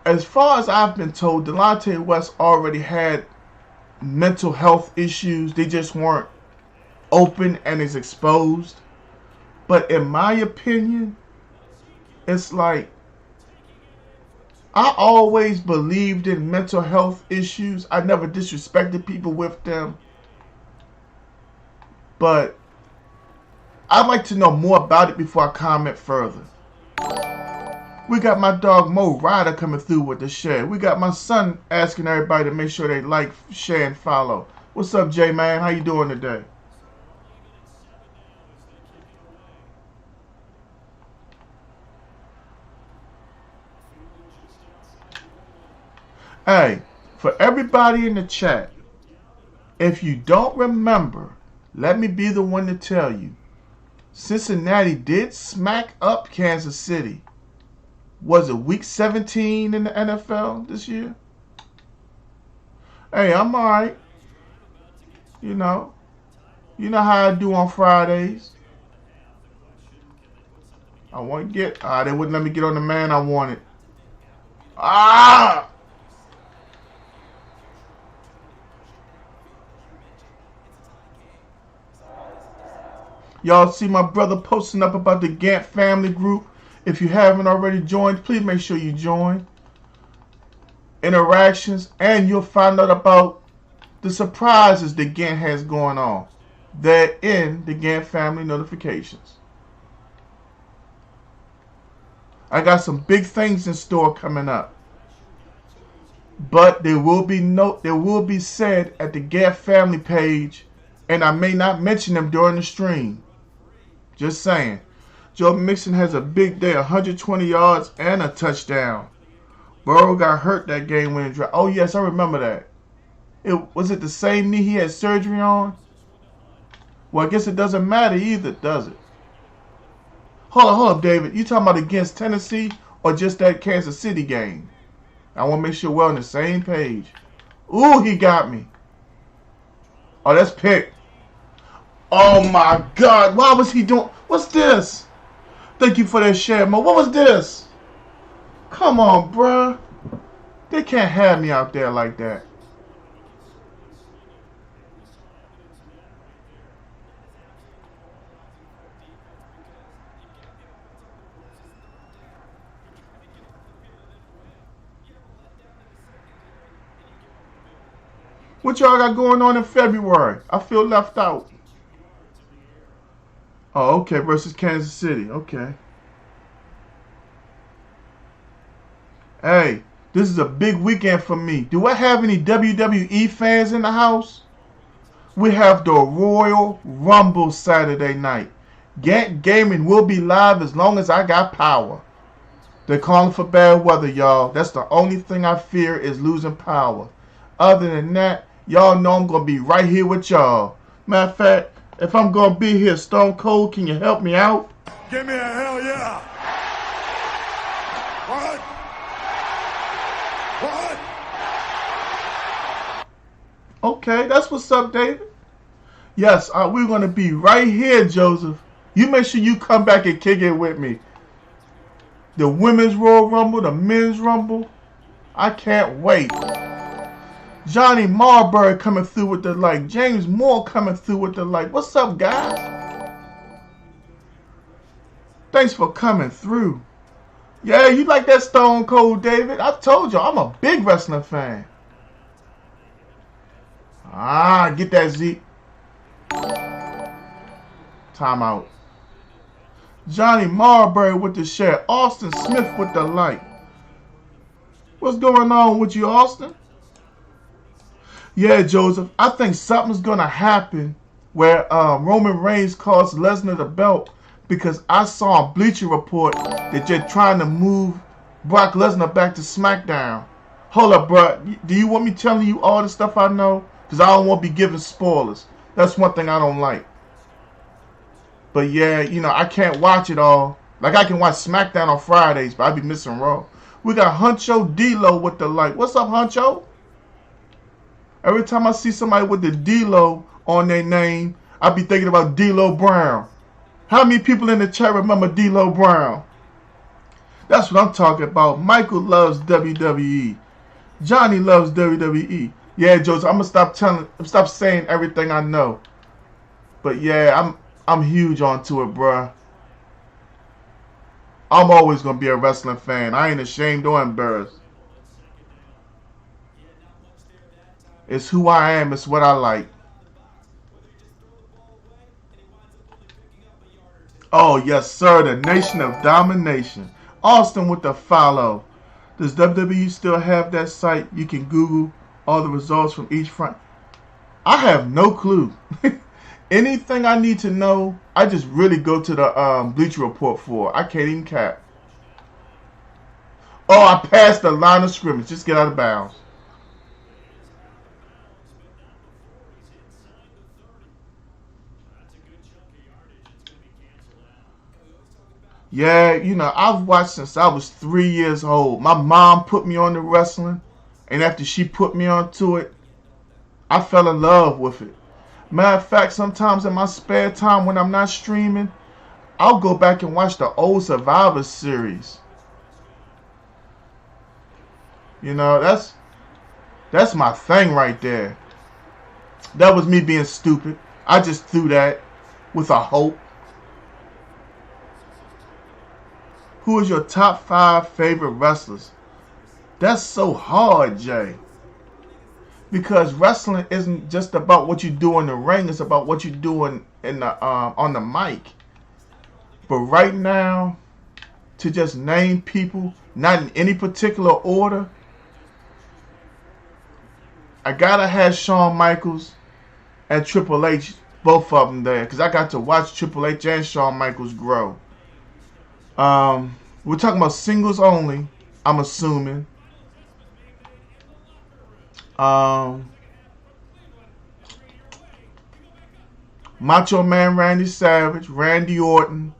As far as I've been told, Delonte West already had mental health issues. They just weren't open and as exposed. But in my opinion, it's like, I always believed in mental health issues. I never disrespected people with them. But I'd like to know more about it before I comment further. We got my dog Mo Ryder coming through with the share. We got my son asking everybody to make sure they like, share, and follow. What's up, J-Man? How you doing today? Hey, for everybody in the chat, if you don't remember, let me be the one to tell you. Cincinnati did smack up Kansas City. Was it week 17 in the NFL this year? Hey, I'm alright. You know how I do on Fridays. I want to get. They wouldn't let me get on the man I wanted. Ah! Y'all see my brother posting up about the Gant family group. If you haven't already joined, please make sure you join. Interactions, and you'll find out about the surprises that Gant has going on. They're in the Gant family notifications. I got some big things in store coming up. But there will be said at the Gant family page, and I may not mention them during the stream. Just saying. Joe Mixon has a big day, 120 yards and a touchdown. Burrow got hurt that game when it dropped. Oh, yes, I remember that. Was it the same knee he had surgery on? Well, I guess it doesn't matter either, does it? Hold up, David. You talking about against Tennessee or just that Kansas City game? I want to make sure we're on the same page. Ooh, he got me. Oh, that's pick. Oh, my God. Why was he doing... What's this? Thank you for that share, Mo. What was this? Come on, bruh. They can't have me out there like that. What y'all got going on in February? I feel left out. Oh, okay. Versus Kansas City. Okay. Hey, this is a big weekend for me. Do I have any WWE fans in the house? We have the Royal Rumble Saturday night. Gant Gaming will be live as long as I got power. They're calling for bad weather, y'all. That's the only thing I fear is losing power. Other than that, y'all know I'm going to be right here with y'all. Matter of fact, if I'm going to be here, Stone Cold, can you help me out? Give me a hell yeah. What? What? Okay, that's what's up, David. Yes, we're going to be right here, Joseph. You make sure you come back and kick it with me. The Women's Royal Rumble, the Men's Rumble. I can't wait. Johnny Marbury coming through with the like. James Moore coming through with the like. What's up, guys? Thanks for coming through. Yeah, you like that Stone Cold, David? I told you, I'm a big wrestling fan. Get that, Zeke. Timeout. Johnny Marbury with the share. Austin Smith with the light. What's going on with you, Austin? Yeah, Joseph. I think something's going to happen where Roman Reigns costs Lesnar the belt because I saw a Bleacher Report that you're trying to move Brock Lesnar back to SmackDown. Hold up, bro. Do you want me telling you all the stuff I know? Because I don't want to be giving spoilers. That's one thing I don't like. But yeah, you know, I can't watch it all. Like, I can watch SmackDown on Fridays, but I'd be missing Raw. We got Huncho D-Lo with the light. What's up, Huncho? Every time I see somebody with the D-Lo on their name, I be thinking about D-Lo Brown. How many people in the chat remember D-Lo Brown? That's what I'm talking about. Michael loves WWE. Johnny loves WWE. Yeah, Joseph, I'm gonna stop saying everything I know. But yeah, I'm huge onto it, bruh. I'm always gonna be a wrestling fan. I ain't ashamed or embarrassed. It's who I am. It's what I like. Oh, yes, sir. The Nation of Domination. Austin with the follow. Does WWE still have that site? You can Google all the results from each front. I have no clue. Anything I need to know, I just really go to the Bleacher Report for. I can't even cap. Oh, I passed the line of scrimmage. Just get out of bounds. Yeah, you know, I've watched since I was 3 years old. My mom put me on to wrestling, and after she put me onto it, I fell in love with it. Matter of fact, sometimes in my spare time when I'm not streaming, I'll go back and watch the old Survivor series. You know, that's my thing right there. That was me being stupid. I just threw that with a hope. Who is your top 5 favorite wrestlers? That's so hard, Jay. Because wrestling isn't just about what you do in the ring. It's about what you do in the on the mic. But right now, to just name people, not in any particular order, I gotta have Shawn Michaels and Triple H, both of them there, because I got to watch Triple H and Shawn Michaels grow. We're talking about singles only, I'm assuming. Macho Man Randy Savage, Randy Orton,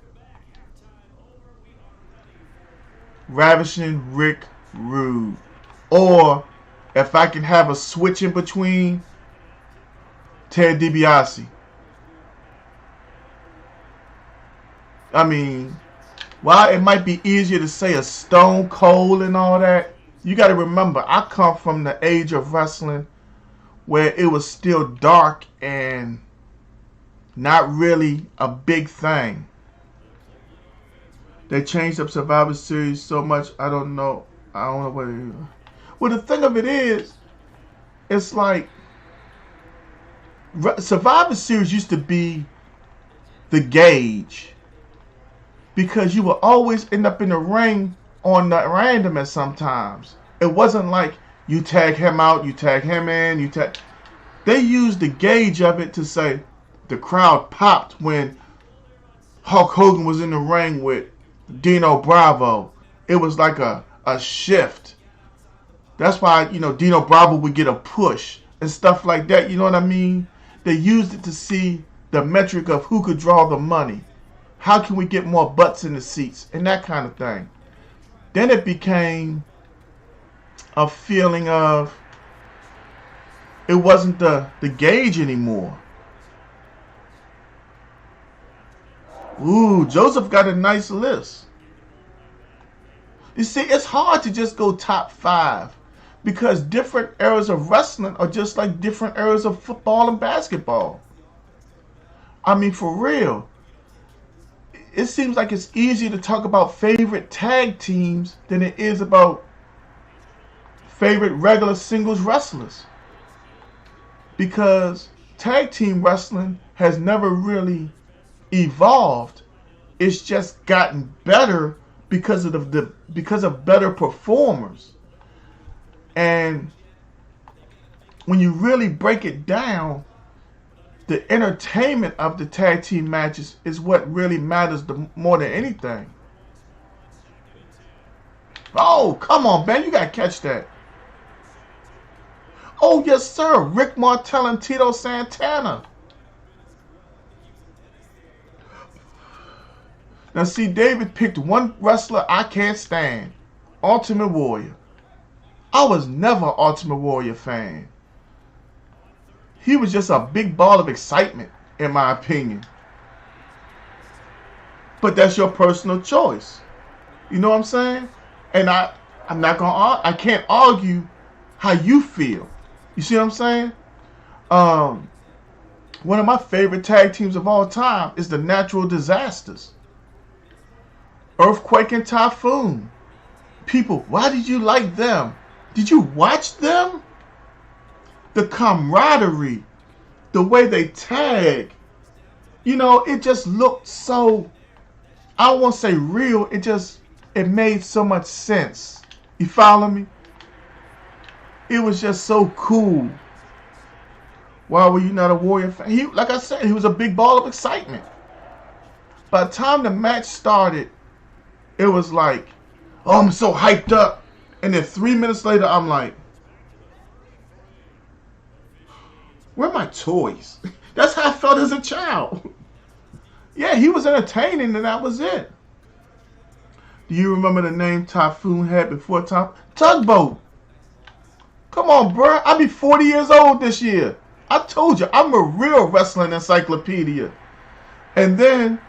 Ravishing Rick Rude. Or, if I can have a switch in between, Ted DiBiase. I mean, while it might be easier to say a Stone Cold and all that, you got to remember, I come from the age of wrestling where it was still dark and not really a big thing. They changed up Survivor Series so much, I don't know what it is. Well, the thing of it is, it's like Survivor Series used to be the gauge, because you would always end up in the ring on the randomness sometimes. It wasn't like you tag him out, you tag him in, They used the gauge of it to say the crowd popped when Hulk Hogan was in the ring with Dino Bravo. It was like a shift. That's why, Dino Bravo would get a push and stuff like that. You know what I mean? They used it to see the metric of who could draw the money. How can we get more butts in the seats? And that kind of thing. Then it became a feeling of it wasn't the gauge anymore. Ooh, Joseph got a nice list. You see, it's hard to just go top 5 because different eras of wrestling are just like different eras of football and basketball. I mean, for real. It seems like it's easier to talk about favorite tag teams than it is about favorite regular singles wrestlers. Because tag team wrestling has never really evolved. It's just gotten better because of better performers. And when you really break it down, the entertainment of the tag team matches is what really matters more than anything. Oh, come on, man. You got to catch that. Oh, yes, sir. Rick Martel and Tito Santana. Now, see, David picked one wrestler I can't stand. Ultimate Warrior. I was never an Ultimate Warrior fan. He was just a big ball of excitement, in my opinion. But that's your personal choice. You know what I'm saying? And I can't argue how you feel. You see what I'm saying? One of my favorite tag teams of all time is the Natural Disasters. Earthquake and Typhoon. People, why did you like them? Did you watch them? The camaraderie, the way they tag, it just looked so, I don't want to say real, it made so much sense. You follow me? It was just so cool. Why were you not a Warrior fan? Like I said, he was a big ball of excitement. By the time the match started, it was like, oh, I'm so hyped up. And then 3 minutes later, I'm like, where are my toys? That's how I felt as a child. Yeah, he was entertaining and that was it. Do you remember the name Typhoon had before Tugboat? Come on, bruh. I'll be 40 years old this year. told you, I'm a real wrestling encyclopedia. And then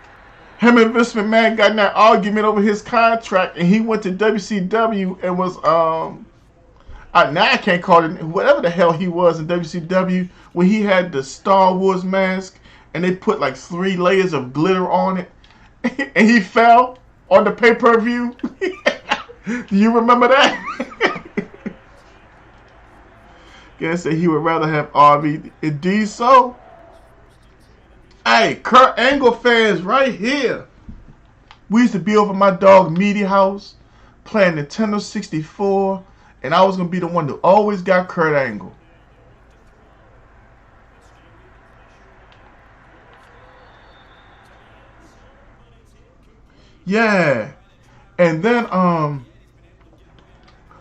him and Vince McMahon got in that argument over his contract, and he went to WCW and was now I can't call it whatever the hell he was in WCW, when he had the Star Wars mask and they put like 3 layers of glitter on it, and he fell on the pay-per-view. Do you remember that? Guess that he would rather have RV. Indeed so. Hey, Kurt Angle fans right here. We used to be over my dog Meaty house playing Nintendo 64, and I was going to be the one that always got Kurt Angle. Yeah. And then,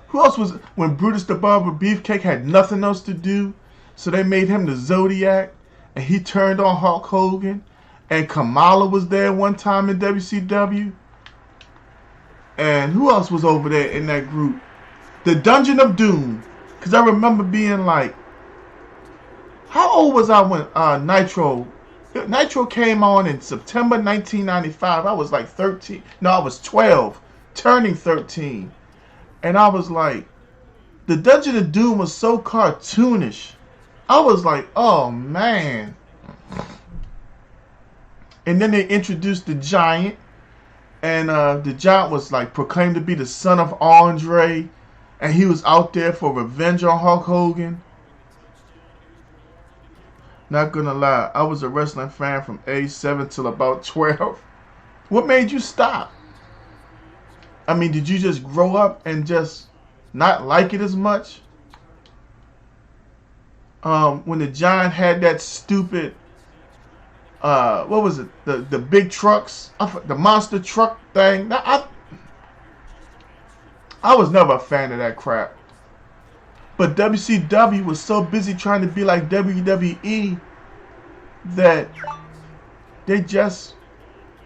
who else was, when Brutus the Barber Beefcake had nothing else to do, so they made him the Zodiac, and he turned on Hulk Hogan, and Kamala was there one time in WCW. And who else was over there in that group? The Dungeon of Doom. Because I remember being like, how old was I when Nitro came on in September 1995. I was like 13. No, I was 12, turning 13. And I was like, the Dungeon of Doom was so cartoonish. I was like, oh man. And then they introduced the Giant. And the Giant was like proclaimed to be the son of Andre. And he was out there for revenge on Hulk Hogan. Not gonna lie, I was a wrestling fan from age 7 till about 12. What made you stop? I mean, did you just grow up and just not like it as much? When the Giant had that stupid, what was it? The big trucks, the monster truck thing. I was never a fan of that crap. But WCW was so busy trying to be like WWE that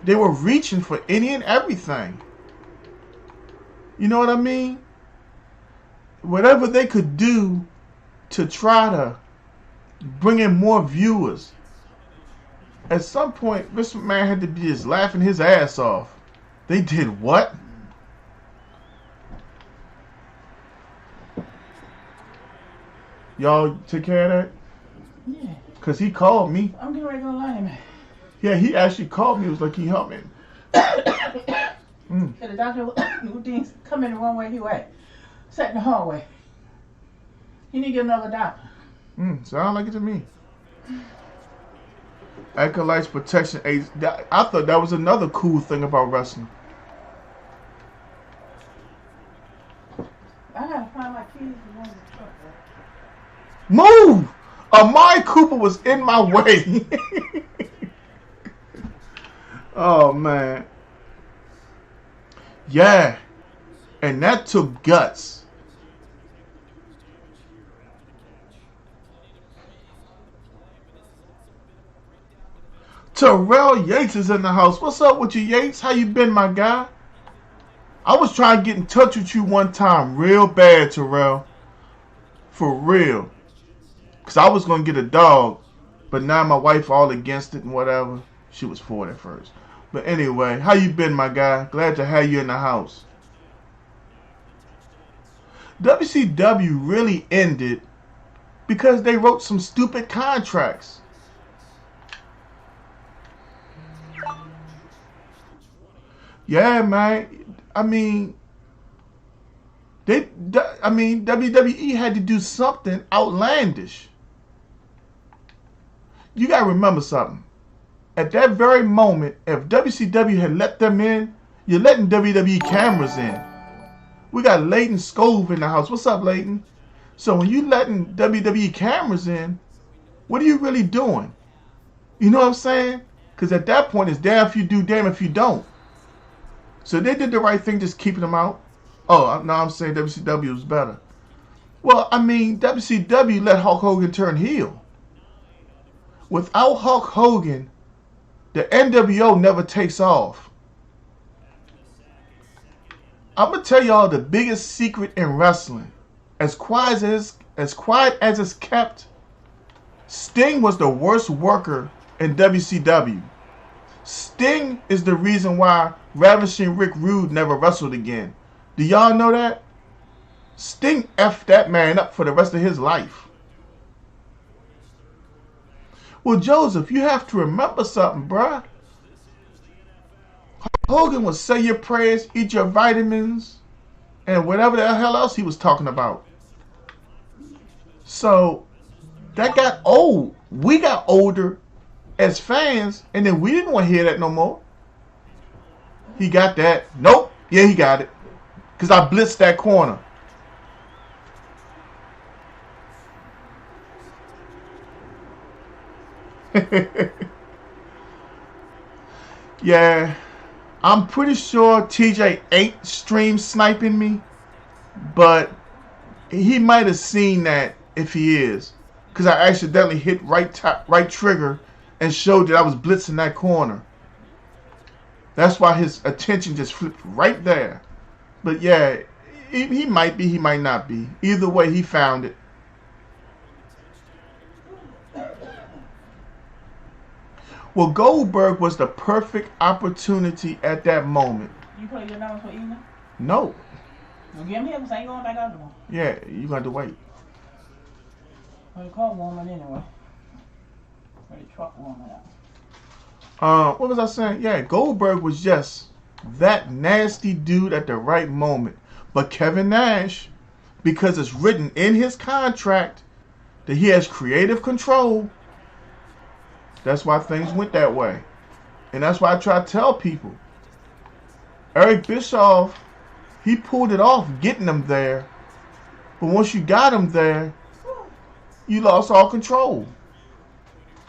they were reaching for any and everything. You know what I mean? Whatever they could do to try to bring in more viewers. At some point, Vince McMahon had to be just laughing his ass off. They did what? Y'all take care of that? Yeah. Because he called me. I'm getting ready to go lie, man. Yeah, he actually called me. He was like, he helped me. And the doctor who didn't come in the wrong way he went. Sat in the hallway. He need to get another doctor. Sound like it to me. Acolytes protection aids. I thought that was another cool thing about wrestling. I gotta find my keys in one of the truck, Move! Amari Cooper was in my way. Oh, man. Yeah. And that took guts. Terrell Yates is in the house. What's up with you, Yates? How you been, my guy? I was trying to get in touch with you one time real bad, Terrell. For real. Because I was going to get a dog. But now my wife all against it and whatever. She was for it at first. But anyway, how you been, my guy? Glad to have you in the house. WCW really ended because they wrote some stupid contracts. Yeah, man. I mean, WWE had to do something outlandish. You gotta remember something. At that very moment, if WCW had let them in, you're letting WWE cameras in. We got Leighton Scove in the house. What's up, Leighton? So when you letting WWE cameras in, what are you really doing? You know what I'm saying? Because at that point, it's damn if you do, damn if you don't. So they did the right thing just keeping them out. Oh, no, I'm saying WCW was better. Well, I mean, WCW let Hulk Hogan turn heel. Without Hulk Hogan, the NWO never takes off. I'm going to tell y'all the biggest secret in wrestling. As quiet as it's kept, Sting was the worst worker in WCW. Sting is the reason why Ravishing Rick Rude never wrestled again. Do y'all know that? Sting effed that man up for the rest of his life. Well, Joseph, you have to remember something, bruh. Hogan would say your prayers, eat your vitamins, and whatever the hell else he was talking about. So, that got old. We got older as fans, and then we didn't want to hear that no more. He got that. Nope. Yeah, he got it. Because I blitzed that corner. Yeah. I'm pretty sure TJ ain't stream sniping me, but he might have seen that if he is, because I accidentally hit right trigger and showed that I was blitzing that corner. That's why his attention just flipped right there. But yeah, he might be, he might not be. Either way, he found it. Well, Goldberg was the perfect opportunity at that moment. You put your numbers for evening? No. Well, give me here because I ain't going back out tomorrow. Yeah, you got to wait. Well, the car warming anyway. Or the truck warming up. What was I saying? Yeah, Goldberg was just that nasty dude at the right moment. But Kevin Nash, because it's written in his contract that he has creative control, that's why things went that way. And that's why I try to tell people. Eric Bischoff, he pulled it off getting them there. But once you got him there, you lost all control.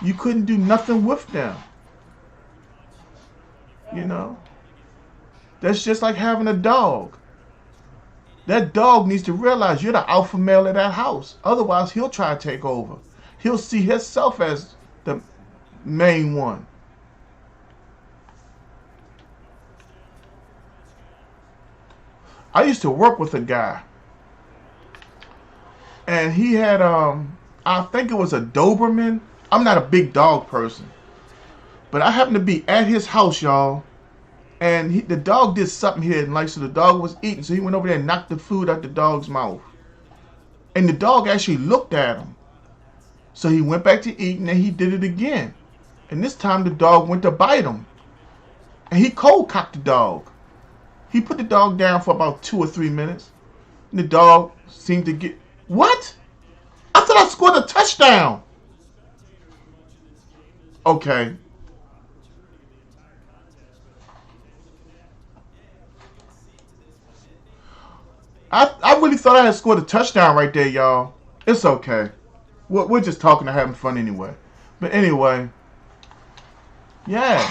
You couldn't do nothing with them. You know? That's just like having a dog. That dog needs to realize you're the alpha male of that house. Otherwise, he'll try to take over. He'll see himself as the main one. I used to work with a guy, and he had I think it was a Doberman. I'm not a big dog person, but I happened to be at his house, y'all, and the dog did something he didn't like, so the dog was eating, so he went over there and knocked the food out the dog's mouth, and the dog actually looked at him, so he went back to eating, and he did it again. And this time the dog went to bite him. And he cold cocked the dog. He put the dog down for about 2 or 3 minutes. And the dog seemed to get... What? I thought I scored a touchdown. Okay. I really thought I had scored a touchdown right there, y'all. It's okay. We're just talking and having fun anyway. But anyway... Yeah,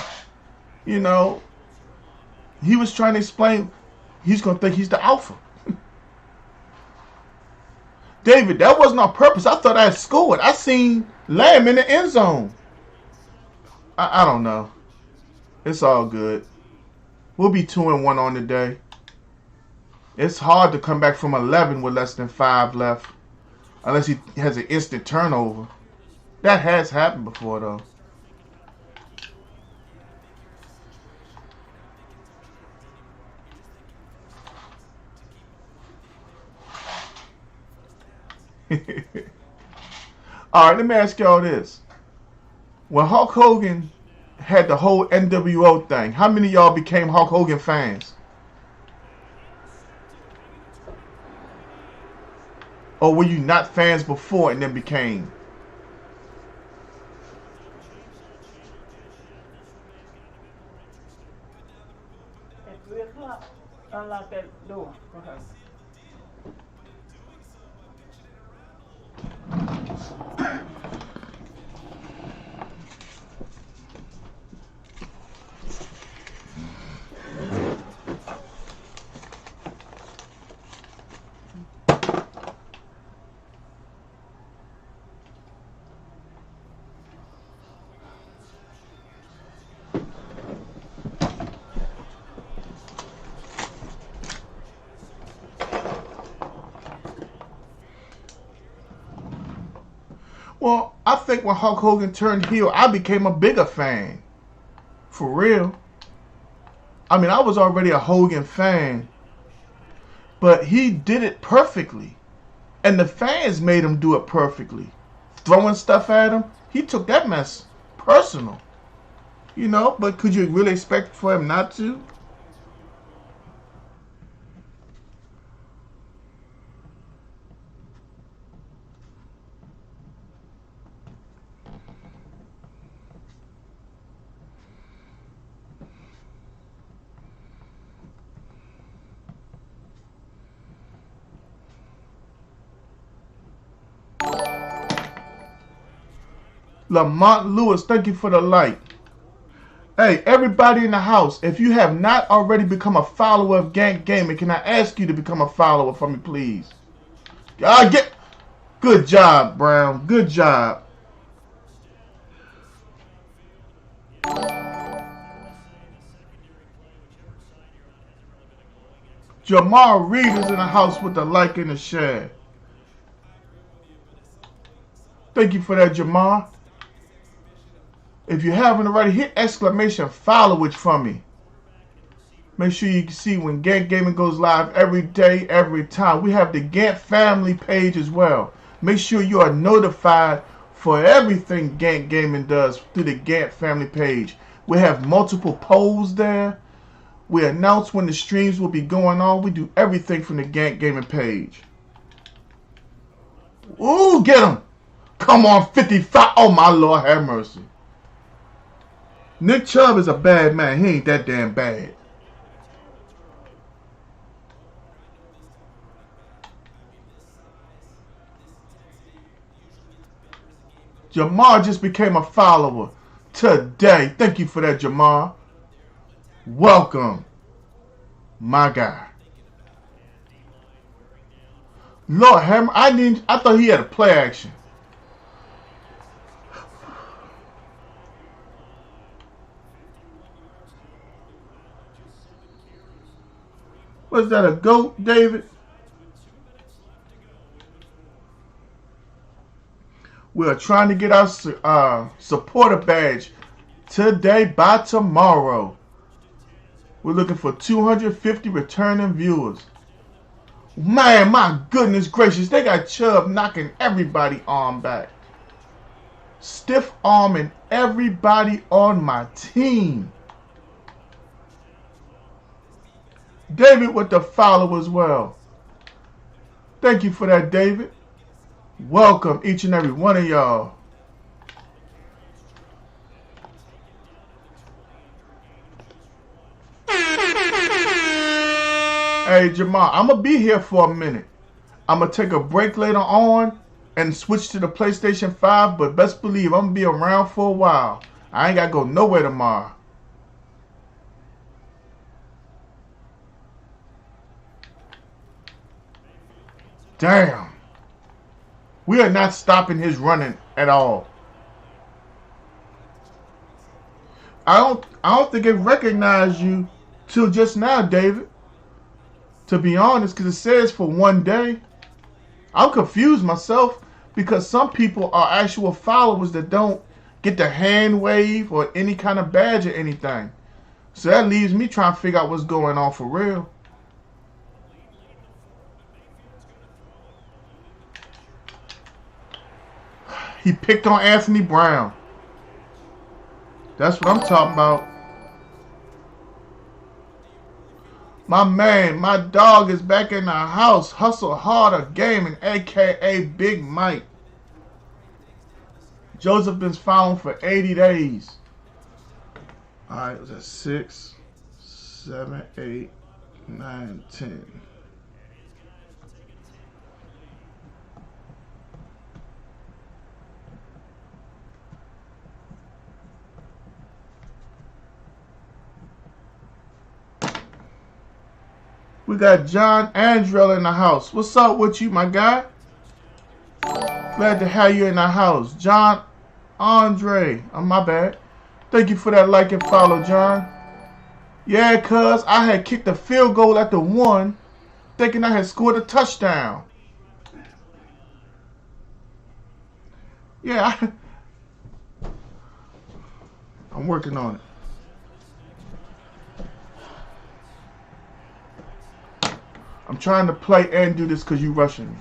you know, he was trying to explain he's going to think he's the alpha. David, that wasn't on purpose. I thought I had scored. I seen Lamb in the end zone. I don't know. It's all good. We'll be 2-1 on the day. It's hard to come back from 11 with less than 5 left. Unless he has an instant turnover. That has happened before, though. Alright, let me ask y'all this. When Hulk Hogan had the whole NWO thing, how many of y'all became Hulk Hogan fans? Or were you not fans before and then became? At 3 o'clock, unlock that door for her. Well, I think when Hulk Hogan turned heel, I became a bigger fan. For real. I mean, I was already a Hogan fan, but he did it perfectly. And the fans made him do it perfectly. Throwing stuff at him, he took that mess personal. You know, but could you really expect for him not to? Lamont Lewis, thank you for the like. Hey, everybody in the house, if you have not already become a follower of Gank Gaming, can I ask you to become a follower for me, please? Good job, Brown. Good job. Jamar Reed is in the house with the like and the share. Thank you for that, Jamar. If you haven't already, hit exclamation followage for me. Make sure you can see when Gank Gaming goes live every day, every time. We have the Gank family page as well. Make sure you are notified for everything Gank Gaming does through the Gank family page. We have multiple polls there. We announce when the streams will be going on. We do everything from the Gank Gaming page. Ooh, get him. Come on, 55. Oh, my Lord, have mercy. Nick Chubb is a bad man. He ain't that damn bad. Jamar just became a follower today. Thank you for that, Jamar. Welcome, my guy. Lord, I thought he had a play action. Was that a goat, David? We are trying to get our supporter badge today by tomorrow. We're looking for 250 returning viewers. Man, my goodness gracious. They got Chubb knocking everybody arm back. Stiff arming everybody on my team. David with the follow as well. Thank you for that, David. Welcome each and every one of y'all. Hey, Jamal, I'm going to be here for a minute. I'm going to take a break later on and switch to the PlayStation 5, but best believe I'm going to be around for a while. I ain't got to go nowhere tomorrow. Damn. We are not stopping his running at all. I don't think it recognized you till just now, David. To be honest, because it says for one day. I'm confused myself because some people are actual followers that don't get the hand wave or any kind of badge or anything. So that leaves me trying to figure out what's going on for real. He picked on Anthony Brown. That's what I'm talking about. My man, my dog is back in the house. Hustle Harder Gaming, a.k.a. Big Mike. Joseph been following for 80 days. Alright, was that 6, 7, 8, 9, 10. We got John Andrell in the house. What's up with you, my guy? Glad to have you in the house. John Andre. Oh, my bad. Thank you for that like and follow, John. Yeah, cuz I had kicked a field goal at the 1, thinking I had scored a touchdown. Yeah, I'm working on it. I'm trying to play and do this because you rushing me.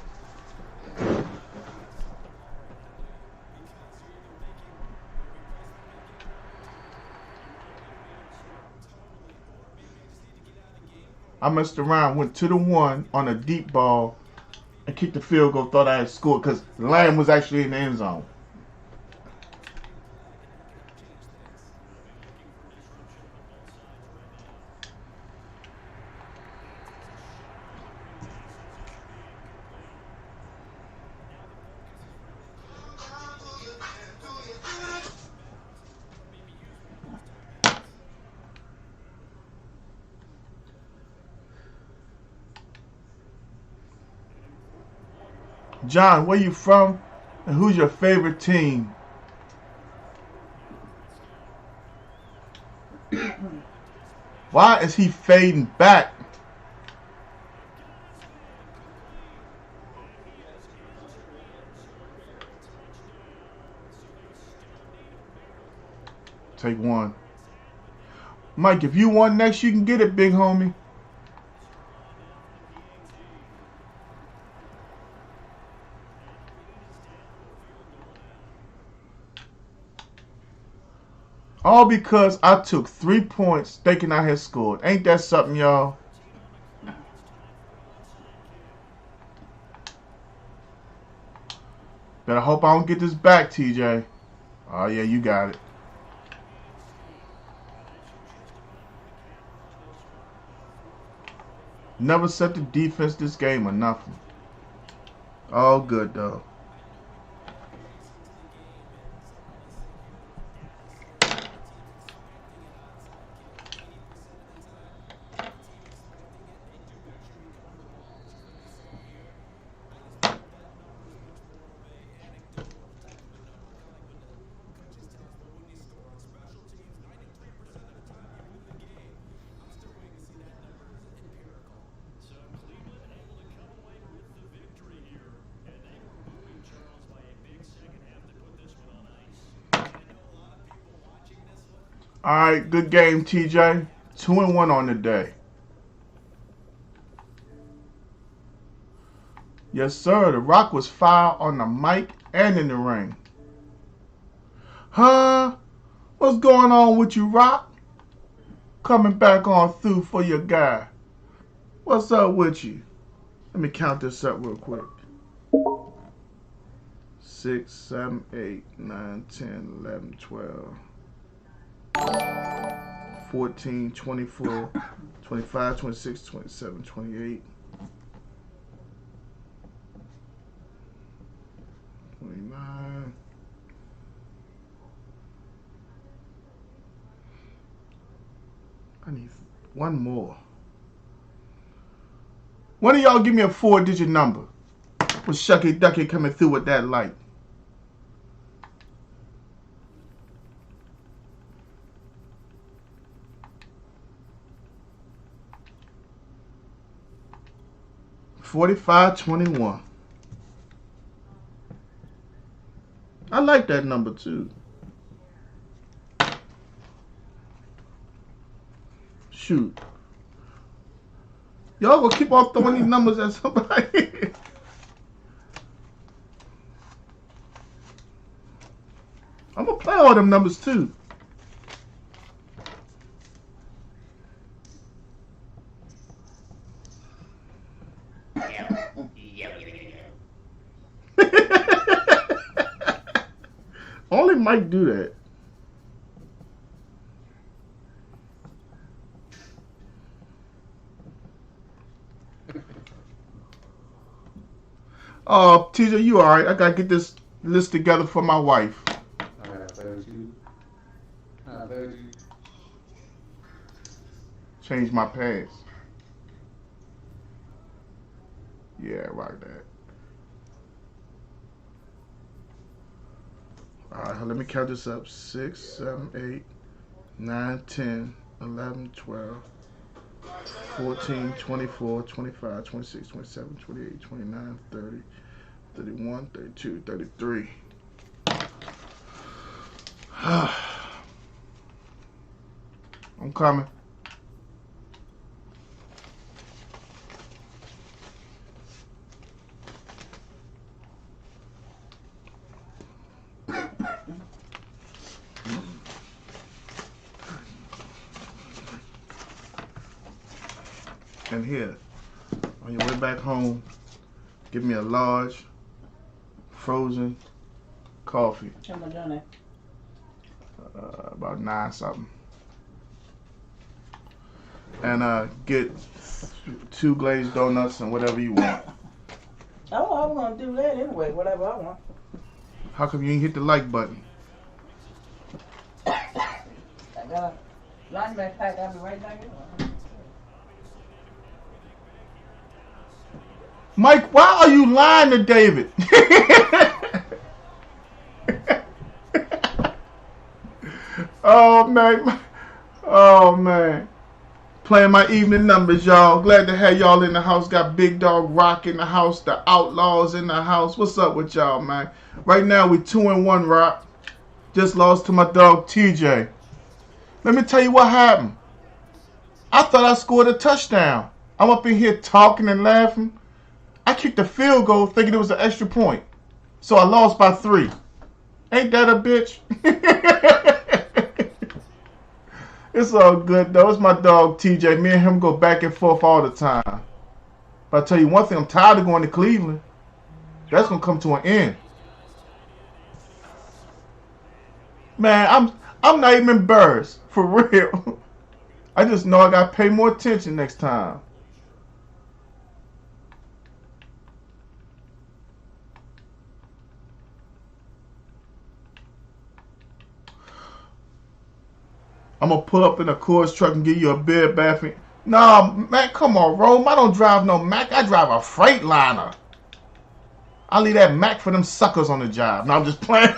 I messed around, went to the one on a deep ball and kicked the field goal, thought I had scored because Lamb was actually in the end zone. John, where you from and who's your favorite team? Why is he fading back? Take one. Mike, if you want next, you can get it, big homie. All because I took 3 points thinking I had scored. Ain't that something, y'all? Better hope I don't get this back, TJ. Oh, yeah, you got it. Never set the defense this game or nothing. All good, though. All right, good game, TJ. 2-1 on the day. Yes, sir. The Rock was foul on the mic and in the ring. Huh? What's going on with you, Rock? Coming back on through for your guy. What's up with you? Let me count this up real quick. 6, 7, 8, 9, 10, 11, 12. 14, 24, 25, 26, 27, 28, 29. I need one more. One of y'all give me a 4-digit number. With Shucky Ducky coming through with that light. $45.21. I like that number too. Shoot. Y'all gonna keep on throwing these numbers at somebody. I'm gonna play all them numbers too. Only Mike do that. Oh, TJ, you alright? I gotta get this list together for my wife. Change my pads. Yeah, rock that. Alright, let me count this up. 6, 7, 8, 9, 10, 11, 12, 14, 24, 25, 26, 27, 28, 29, 30, 31, 32, 33. I'm coming. And here, on your way back home, give me a large frozen coffee. How much on that? About 9 something. And get 2 glazed donuts and whatever you want. Oh, I was gonna do that anyway, whatever I want. How come you ain't hit the like button? I got a laundry pack, I'll be right back in. Mike, why are you lying to David? Oh, man. Oh, man. Playing my evening numbers, y'all. Glad to have y'all in the house. Got Big Dog Rock in the house. The Outlaws in the house. What's up with y'all, man? Right now, we 2-1, Rock. Just lost to my dog, TJ. Let me tell you what happened. I thought I scored a touchdown. I'm up in here talking and laughing. I kicked a field goal thinking it was an extra point. So I lost by 3. Ain't that a bitch? It's all good, though. It's my dog, TJ. Me and him go back and forth all the time. But I tell you one thing, I'm tired of going to Cleveland. That's going to come to an end. Man, I'm not even embarrassed. For real. I just know I got to pay more attention next time. I'm going to pull up in a Coors truck and give you a beer bath. Nah, man, come on, Rome. I don't drive no Mac. I drive a Freightliner. I leave that Mac for them suckers on the job. No, I'm just playing.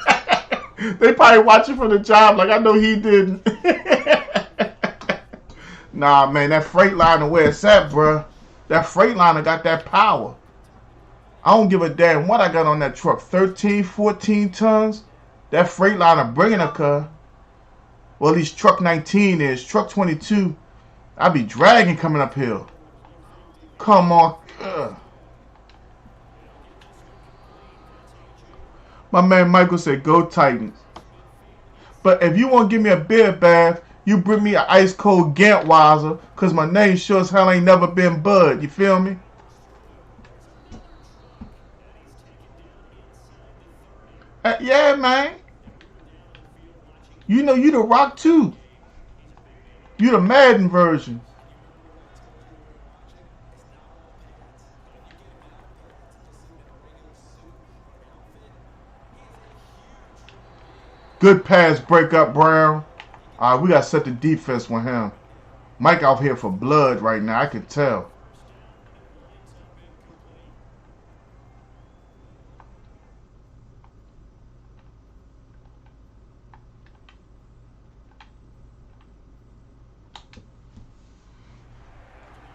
They probably watching from the job like I know he didn't. Nah, man, that Freightliner where it's at, bruh. That Freightliner got that power. I don't give a damn what I got on that truck. 13, 14 tons. That Freightliner bringing a car. Well, at least truck 19 is. Truck 22, I be dragging coming uphill. Come on. Ugh. My man Michael said, go Titans. But if you want to give me a beer bath, you bring me an ice cold Gantweiser, because my name sure as hell ain't never been Bud. You feel me? Yeah, man. You know you the Rock too. You the Madden version. Good pass breakup, Brown. Alright, we gotta set the defense with him. Mike out here for blood right now, I can tell.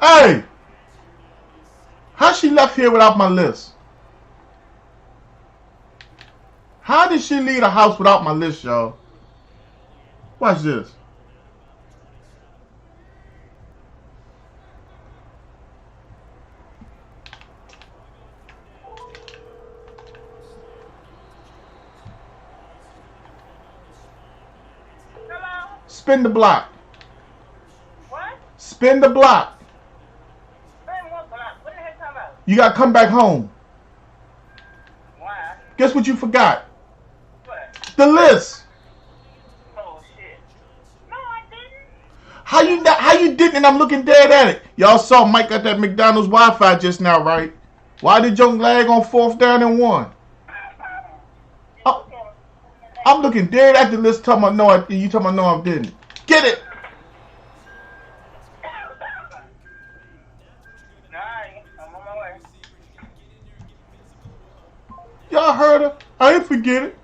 Hey! How she left here without my list? How did she leave the house without my list, y'all? Watch this. Hello? Spin the block. What? Spin the block. What the heck you talking about? You gotta come back home. Why? Guess what you forgot? What? The list. Oh, shit. No, I didn't. How you didn't and I'm looking dead at it? Y'all saw Mike got that McDonald's Wi-Fi just now, right? Why did Young lag on 4th down and 1? I'm looking dead at the list talking about no, you talking about no, I didn't. Get it! Alright, I'm on my way. Y'all heard her? I ain't forget it.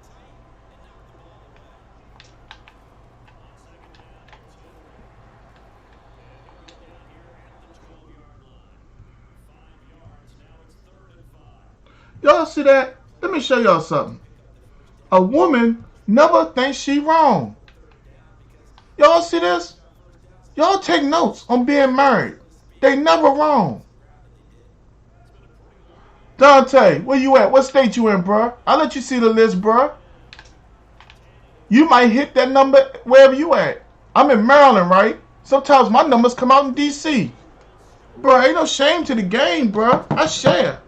Y'all see that? Let me show y'all something. A woman never thinks she wrong. Y'all see this? Y'all take notes on being married. They never wrong. Dante, where you at? What state you in, bruh? I'll let you see the list, bruh. You might hit that number wherever you at. I'm in Maryland, right? Sometimes my numbers come out in D.C. Bruh, ain't no shame to the game, bruh. I share.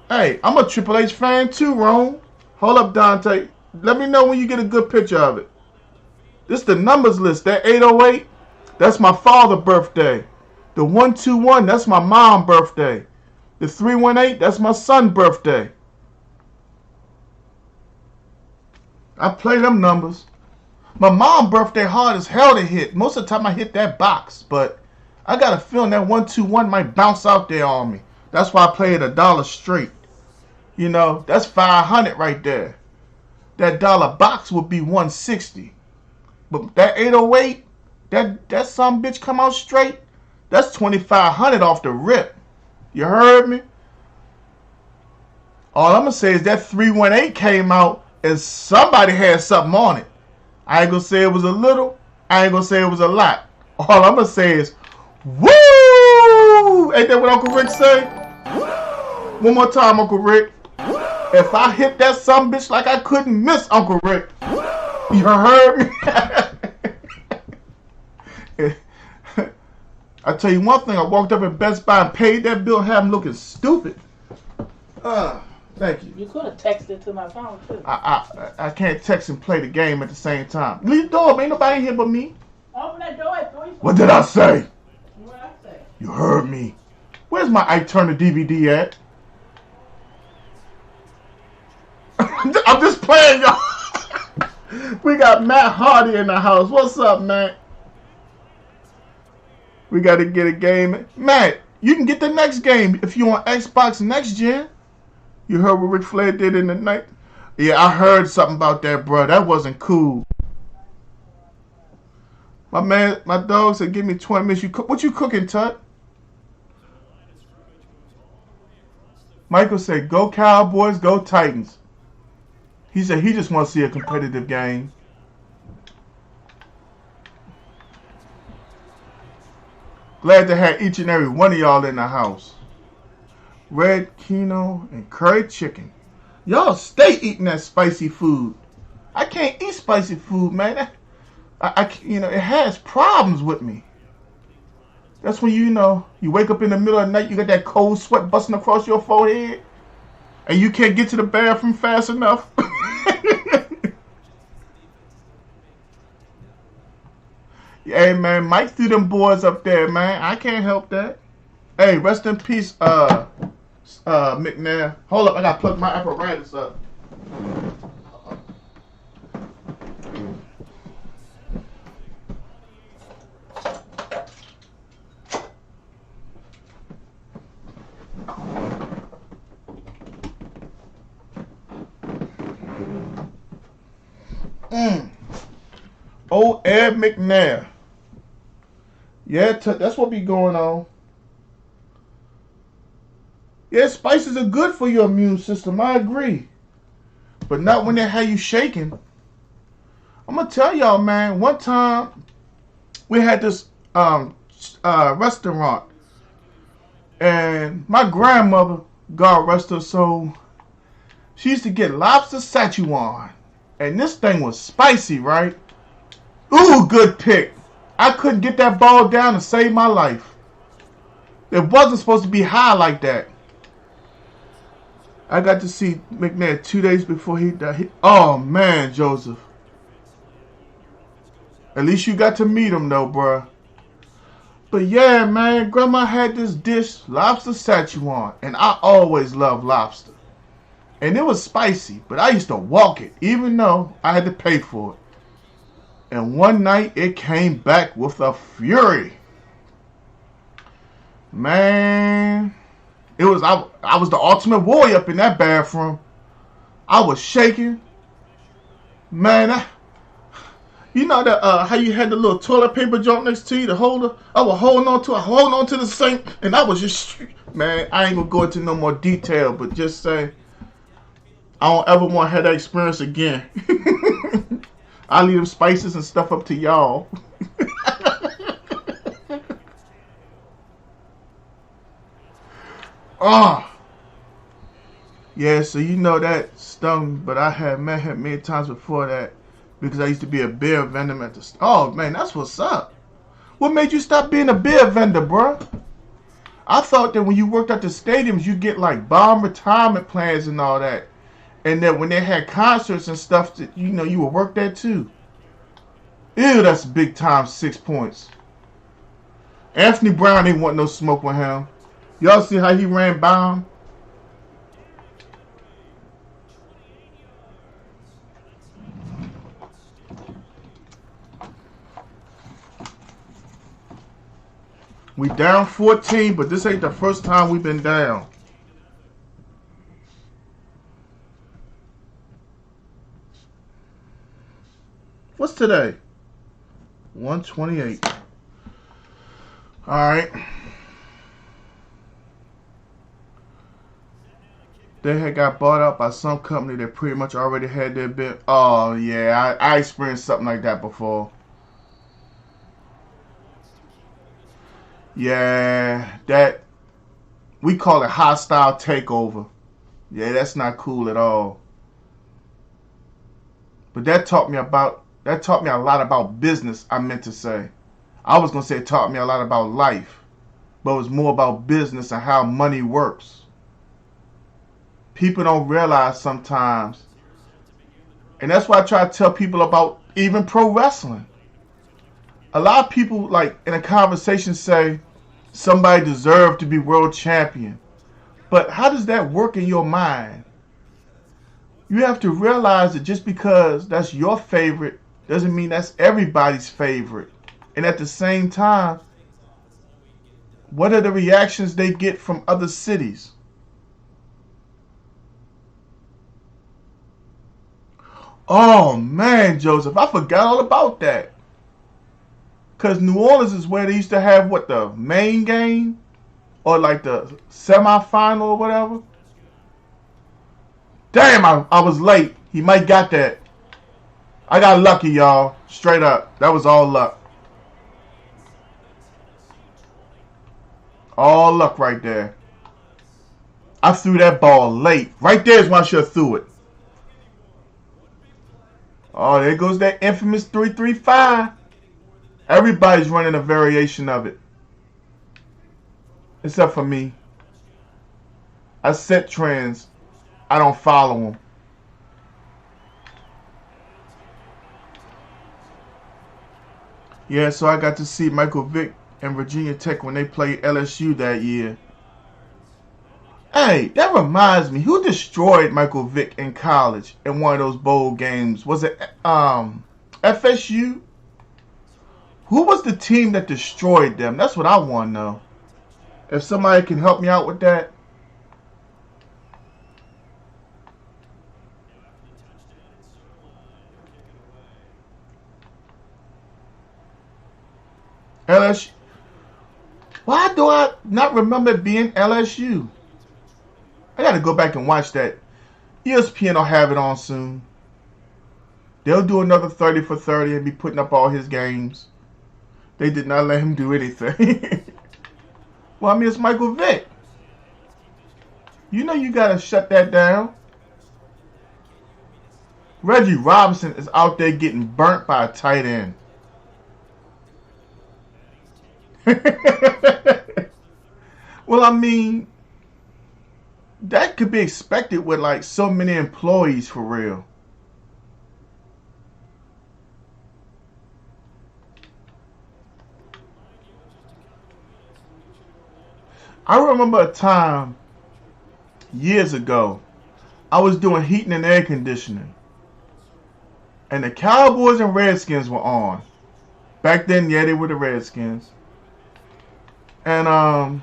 Hey, I'm a Triple H fan too, Rome. Hold up, Dante. Let me know when you get a good picture of it. This is the numbers list. That 808, that's my father's birthday. The 121, that's my mom's birthday. The 318, that's my son's birthday. I play them numbers. My mom's birthday hard as hell to hit. Most of the time I hit that box, but I got a feeling that 121 might bounce out there on me. That's why I play it $1 straight. You know, that's 500 right there. That dollar box would be 160. But that 808, that some bitch come out straight, that's 2,500 off the rip. You heard me? All I'm going to say is that 318 came out and somebody had something on it. I ain't going to say it was a little. I ain't going to say it was a lot. All I'm going to say is, woo! Ain't that what Uncle Rick say? One more time, Uncle Rick. If I hit that some bitch like I couldn't miss, Uncle Rick. You heard me? I tell you one thing, I walked up at Best Buy and paid that bill, had him looking stupid. Thank you. You could have texted to my phone too. I can't text and play the game at the same time. Leave the door up, ain't nobody here but me. Open that door at 3. What did I say? What I say? You heard me. Where's my Ike Turner DVD at? I'm just playing, y'all. We got Matt Hardy in the house. What's up, Matt? We got to get a game. Matt, you can get the next game if you on Xbox Next Gen. You heard what Ric Flair did in the night? Yeah, I heard something about that, bro. That wasn't cool. My man, my dog said, give me 20 minutes. What you cooking, Tut? Michael said, go Cowboys, go Titans. He said he just wants to see a competitive game. Glad to have each and every one of y'all in the house. Red quinoa and curry chicken. Y'all stay eating that spicy food. I can't eat spicy food, man. You know, it has problems with me. That's when you wake up in the middle of the night, you got that cold sweat busting across your forehead, and you can't get to the bathroom fast enough. Hey, man, Mike threw them boys up there, man. I can't help that. Hey, rest in peace, McNair. Hold up, I gotta plug my apparatus up. Old Ed McNair. Yeah, that's what be going on. Yeah, spices are good for your immune system. I agree. But not when they have you shaking. I'm going to tell y'all, man. One time, we had this restaurant. And my grandmother, God rest her soul, she used to get lobster Szechuan. And this thing was spicy, right? Ooh, good pick. I couldn't get that ball down to save my life. It wasn't supposed to be high like that. I got to see McNair 2 days before he died. Oh, man, Joseph. At least you got to meet him, though, bruh. But yeah, man, Grandma had this dish, lobster Szechuan, and I always loved lobster. And it was spicy, but I used to walk it, even though I had to pay for it. And one night, it came back with a fury. Man, I was the ultimate warrior up in that bathroom. I was shaking. Man, you know that how you had the little toilet paper joint next to you, the holder? I was holding on to the sink, and I was just, man, I ain't gonna go into no more detail, but just say, I don't ever want to have that experience again. I leave them spices and stuff up to y'all. Oh. Yeah, so you know that stung, but I had met him many times before that because I used to be a beer vendor at the. Oh man, that's what's up. What made you stop being a beer vendor, bruh? I thought that when you worked at the stadiums, you get like bomb retirement plans and all that, and that when they had concerts and stuff, that you know you would work there too. Ew, that's big time 6 points. Anthony Brown ain't want no smoke with him. Y'all see how he ran by him? We down 14, but this ain't the first time we've been down. What's today? 128. Alright. They had got bought up by some company that pretty much already had their bit. Oh, yeah. I experienced something like that before. Yeah, that we call it hostile takeover. Yeah, that's not cool at all. But that taught me a lot about business, I meant to say. I was going to say it taught me a lot about life, but it was more about business and how money works. People don't realize sometimes, and that's why I try to tell people about even pro wrestling. A lot of people, like in a conversation, say somebody deserved to be world champion. But how does that work in your mind? You have to realize that just because that's your favorite doesn't mean that's everybody's favorite. And at the same time, what are the reactions they get from other cities? Oh man, Joseph, I forgot all about that. Because New Orleans is where they used to have, what, the main game? Or like the semifinal or whatever? Damn, I was late. He might got that. I got lucky, y'all. Straight up. That was all luck. All luck right there. I threw that ball late. Right there is when I should have threw it. Oh, there goes that infamous 3-3-5. Everybody's running a variation of it. Except for me. I set trends. I don't follow them. Yeah, so I got to see Michael Vick and Virginia Tech when they played LSU that year. Hey, that reminds me. Who destroyed Michael Vick in college in one of those bowl games? Was it FSU? Who was the team that destroyed them? That's what I want to know. If somebody can help me out with that. LSU. Why do I not remember it being LSU? I got to go back and watch that. ESPN will have it on soon. They'll do another 30 for 30 and be putting up all his games. They did not let him do anything. Well, I mean, it's Michael Vick. You know you got to shut that down. Reggie Robinson is out there getting burnt by a tight end. Well, I mean, that could be expected with like so many employees for real. I remember a time years ago, I was doing heating and air conditioning. And the Cowboys and Redskins were on. Back then, yeah, they were the Redskins. And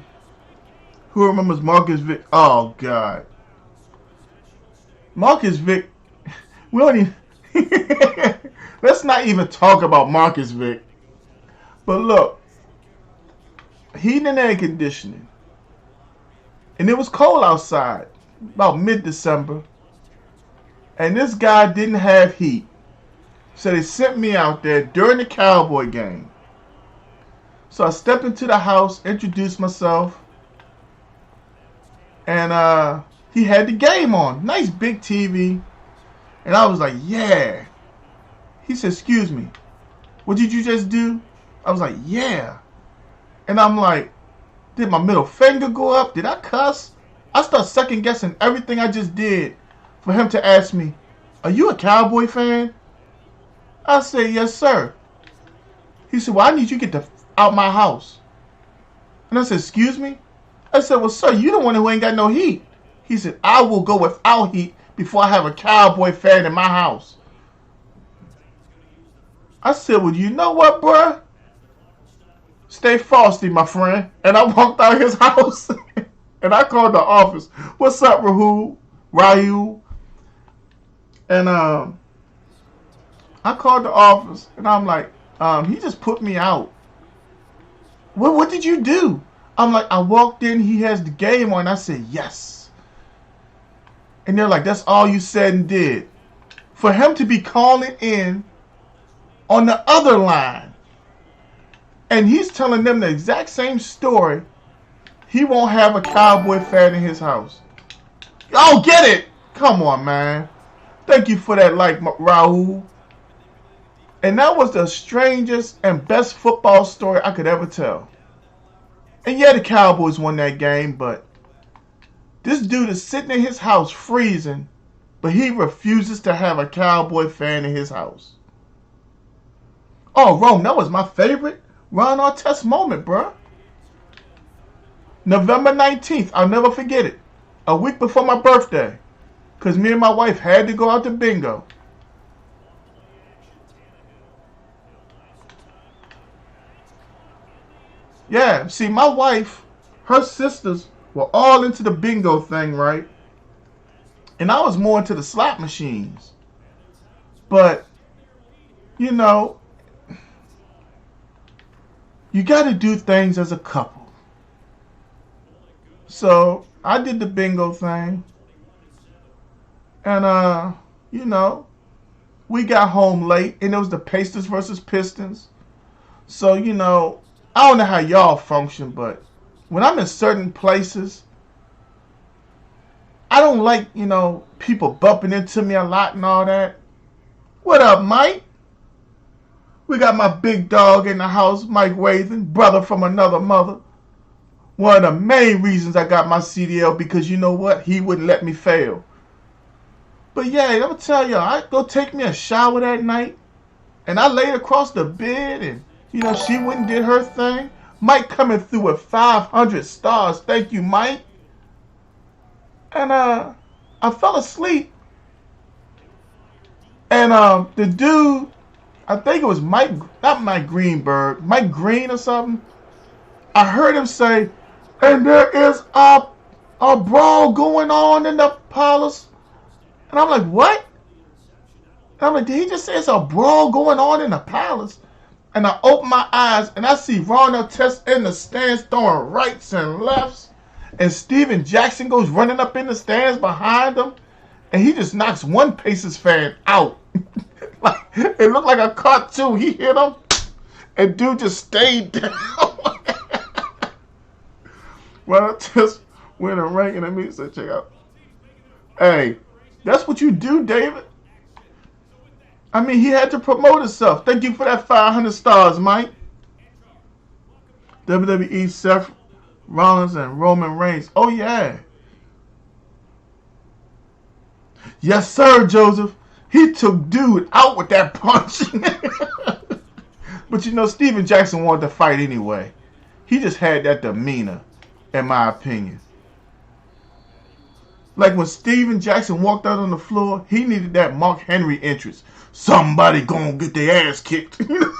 who remembers Marcus Vick? Oh God, Marcus Vick. We don't even. Let's not even talk about Marcus Vick. But look, heating and air conditioning, and it was cold outside, about mid-December, and this guy didn't have heat, so they sent me out there during the Cowboy game. So I stepped into the house, introduced myself. And he had the game on. Nice big TV. And I was like, yeah. He said, excuse me, what did you just do? I was like, yeah. And I'm like, did my middle finger go up? Did I cuss? I start second guessing everything I just did for him to ask me, are you a Cowboy fan? I said, yes, sir. He said, well, I need you to get out my house. And I said, excuse me? I said, well, sir, you the one who ain't got no heat. He said, I will go without heat before I have a Cowboy fan in my house. I said, well, you know what, bruh? Stay frosty, my friend. And I walked out his house and I called the office. What's up, Rahul? And I called the office and I'm like, he just put me out. What did you do? I'm like, I walked in, he has the game on. I said, yes. And they're like, that's all you said and did. For him to be calling in on the other line, and he's telling them the exact same story, he won't have a Cowboy fan in his house. Oh, get it! Come on, man. Thank you for that like, Rahul. And that was the strangest and best football story I could ever tell. And yeah, the Cowboys won that game, but this dude is sitting in his house freezing, but he refuses to have a Cowboy fan in his house. Oh, Rome, that was my favorite Ron Artest moment, bruh. November 19th, I'll never forget it. A week before my birthday. Because me and my wife had to go out to bingo. Yeah, see, my wife, her sisters were all into the bingo thing, right? And I was more into the slot machines. But, you know, you got to do things as a couple. So I did the bingo thing. And, you know, we got home late. And it was the Pacers versus Pistons. So, you know, I don't know how y'all function. But when I'm in certain places, I don't like, you know, people bumping into me a lot and all that. What up, Mike? We got my big dog in the house, Mike Wathen, brother from another mother. One of the main reasons I got my CDL, because you know what? He wouldn't let me fail. But yeah, I'm going to tell y'all, I go take me a shower that night, and I laid across the bed, and, you know, she went and did her thing. Mike coming through with 500 stars. Thank you, Mike. And I fell asleep. And the dude, I think it was Mike, not Mike Greenberg, Mike Green or something. I heard him say, and there is a brawl going on in the palace. And I'm like, what? And I'm like, did he just say it's a brawl going on in the palace? And I open my eyes and I see Ron Artest in the stands throwing rights and lefts. And Steven Jackson goes running up in the stands behind him. And he just knocks one Pacers fan out. Like, it looked like a cartoon. He hit him, and dude just stayed down. Well, I just went and ranking at me. So check out. Hey, that's what you do, David. I mean, he had to promote himself. Thank you for that 500 stars, Mike. WWE Seth Rollins and Roman Reigns. Oh, yeah. Yes, sir, Joseph. He took dude out with that punch. But you know, Steven Jackson wanted to fight anyway. He just had that demeanor, in my opinion. Like when Steven Jackson walked out on the floor, he needed that Mark Henry entrance. Somebody gonna get their ass kicked. You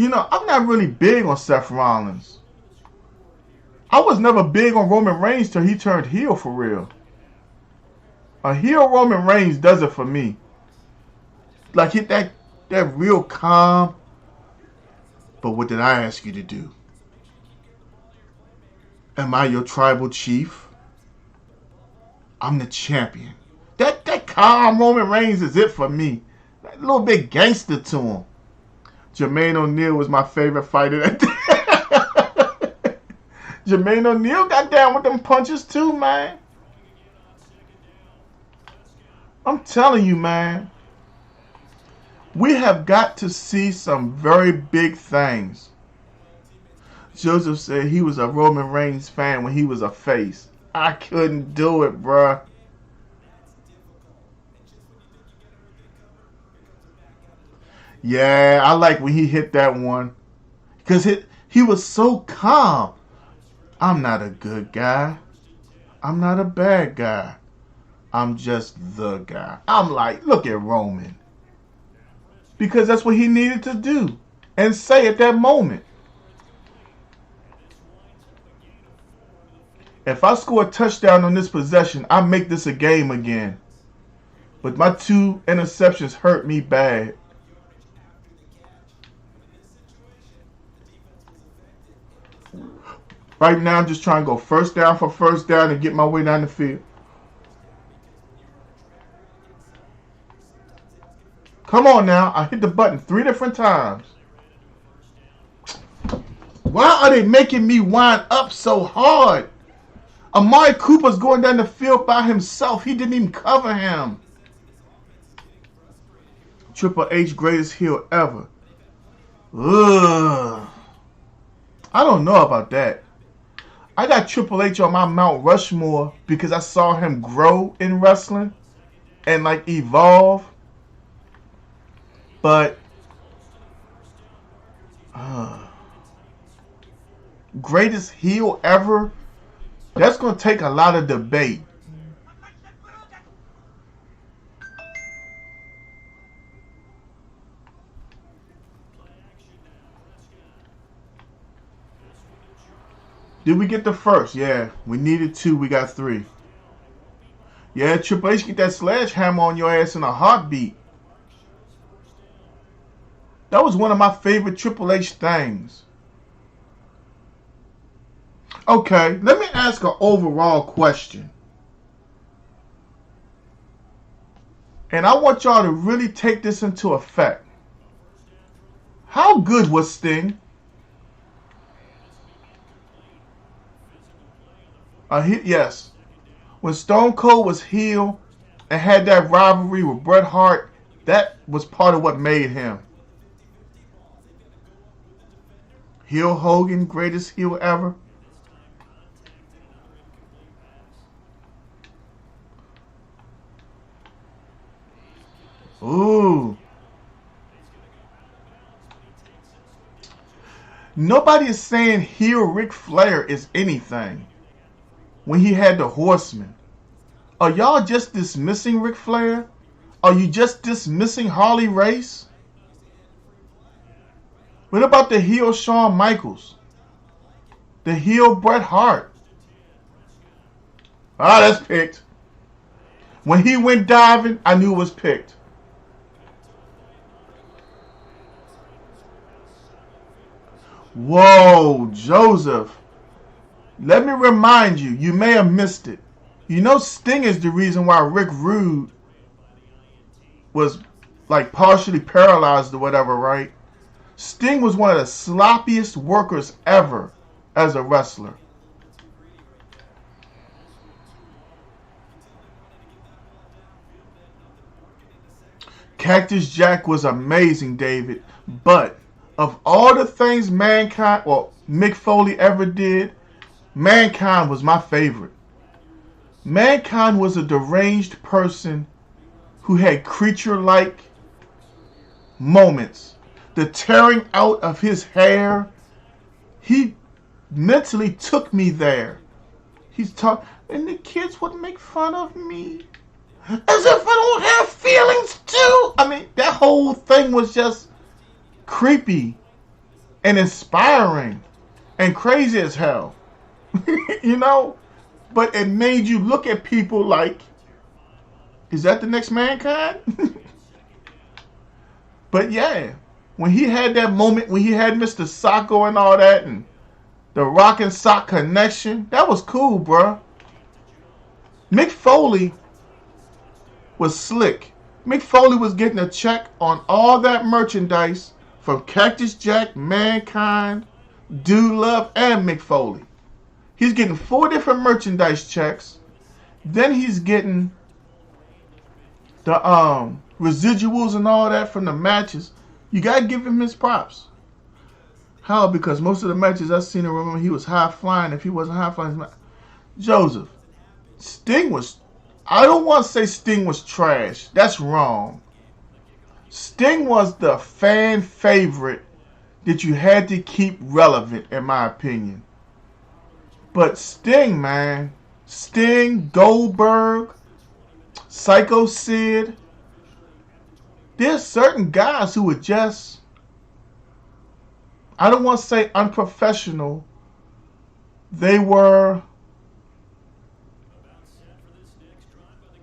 know, I'm not really big on Seth Rollins. I was never big on Roman Reigns till he turned heel for real. A heel Roman Reigns does it for me. Like, hit that real calm. But what did I ask you to do? Am I your tribal chief? I'm the champion. That calm Roman Reigns is it for me. That little bit gangster to him. Jermaine O'Neal was my favorite fighter that day. Jermaine O'Neal got down with them punches too, man. I'm telling you, man. We have got to see some very big things. Joseph said he was a Roman Reigns fan when he was a face. I couldn't do it, bruh. Yeah, I like when he hit that one. Because he was so calm. I'm not a good guy. I'm not a bad guy. I'm just the guy. I'm like, look at Roman. Because that's what he needed to do and say at that moment. If I score a touchdown on this possession, I make this a game again. But my 2 interceptions hurt me bad. Right now, I'm just trying to go first down for first down and get my way down the field. Come on now. I hit the button 3 different times. Why are they making me wind up so hard? Amari Cooper's going down the field by himself. He didn't even cover him. Triple H greatest heel ever. Ugh. I don't know about that. I got Triple H on my Mount Rushmore because I saw him grow in wrestling and like evolve. But greatest heel ever? That's going to take a lot of debate. Did we get the first? Yeah, we needed 2. We got 3. Yeah, Triple H get that sledgehammer on your ass in a heartbeat. That was one of my favorite Triple H things. Okay, let me ask an overall question. And I want y'all to really take this into effect. How good was Sting? Yes. When Stone Cold was heel and had that rivalry with Bret Hart, that was part of what made him. Heel Hogan, greatest heel ever. Ooh. Nobody is saying heel Ric Flair is anything when he had the Horsemen. Are y'all just dismissing Ric Flair? Are you just dismissing Harley Race? What about the heel Shawn Michaels? The heel Bret Hart? Ah, that's picked. When he went diving, I knew it was picked. Whoa, Joseph. Let me remind you, you may have missed it. You know Sting is the reason why Rick Rude was like partially paralyzed or whatever, right? Sting was one of the sloppiest workers ever as a wrestler. Cactus Jack was amazing, David. But of all the things Mankind, well, Mick Foley ever did, Mankind was my favorite. Mankind was a deranged person who had creature-like moments. The tearing out of his hair, he mentally took me there. He's talking, and the kids would make fun of me as if I don't have feelings too. I mean, that whole thing was just creepy and inspiring and crazy as hell. You know? But it made you look at people like, is that the next Mankind? But yeah, when he had that moment, when he had Mr. Socko and all that, and the Rock and Sock connection, that was cool, bruh. Mick Foley was slick. Mick Foley was getting a check on all that merchandise from Cactus Jack, Mankind, Dude Love, and Mick Foley. He's getting 4 different merchandise checks. Then he's getting the residuals and all that from the matches. You gotta give him his props. How? Because most of the matches I've seen him, remember, he was high flying. If he wasn't high flying, Joseph, Sting was, I don't want to say Sting was trash. That's wrong. Sting was the fan favorite that you had to keep relevant, in my opinion. But Sting, man, Sting, Goldberg, Psycho Sid, there's certain guys who were just, I don't want to say unprofessional. They were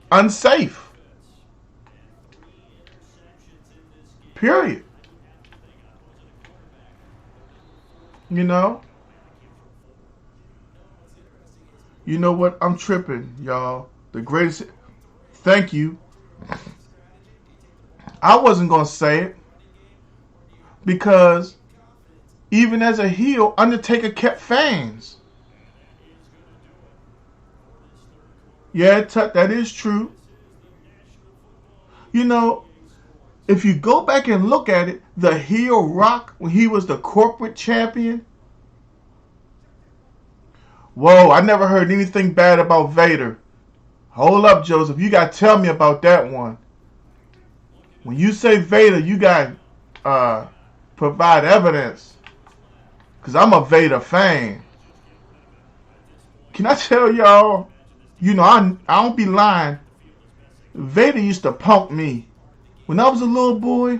unsafe. Period. You know? You know what? I'm tripping, y'all. The greatest. Thank you. I wasn't going to say it because even as a heel, Undertaker kept fans. Yeah, that is true. You know, if you go back and look at it, the heel Rock, when he was the corporate champion, whoa, I never heard anything bad about Vader. Hold up, Joseph. You got to tell me about that one. When you say Vader, you got to provide evidence. Because I'm a Vader fan. Can I tell y'all, you know, I don't be lying. Vader used to punk me. When I was a little boy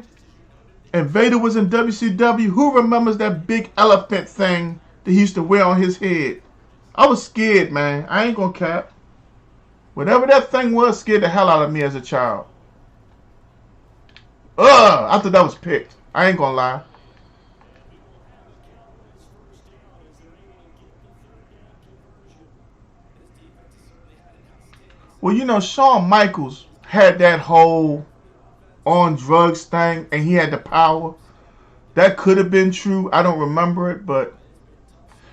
and Vader was in WCW, who remembers that big elephant thing that he used to wear on his head? I was scared, man. I ain't gonna cap. Whatever that thing was, scared the hell out of me as a child. I thought that was picked. I ain't gonna lie. Well, you know, Shawn Michaels had that whole on drugs thing, and he had the power. That could have been true. I don't remember it, but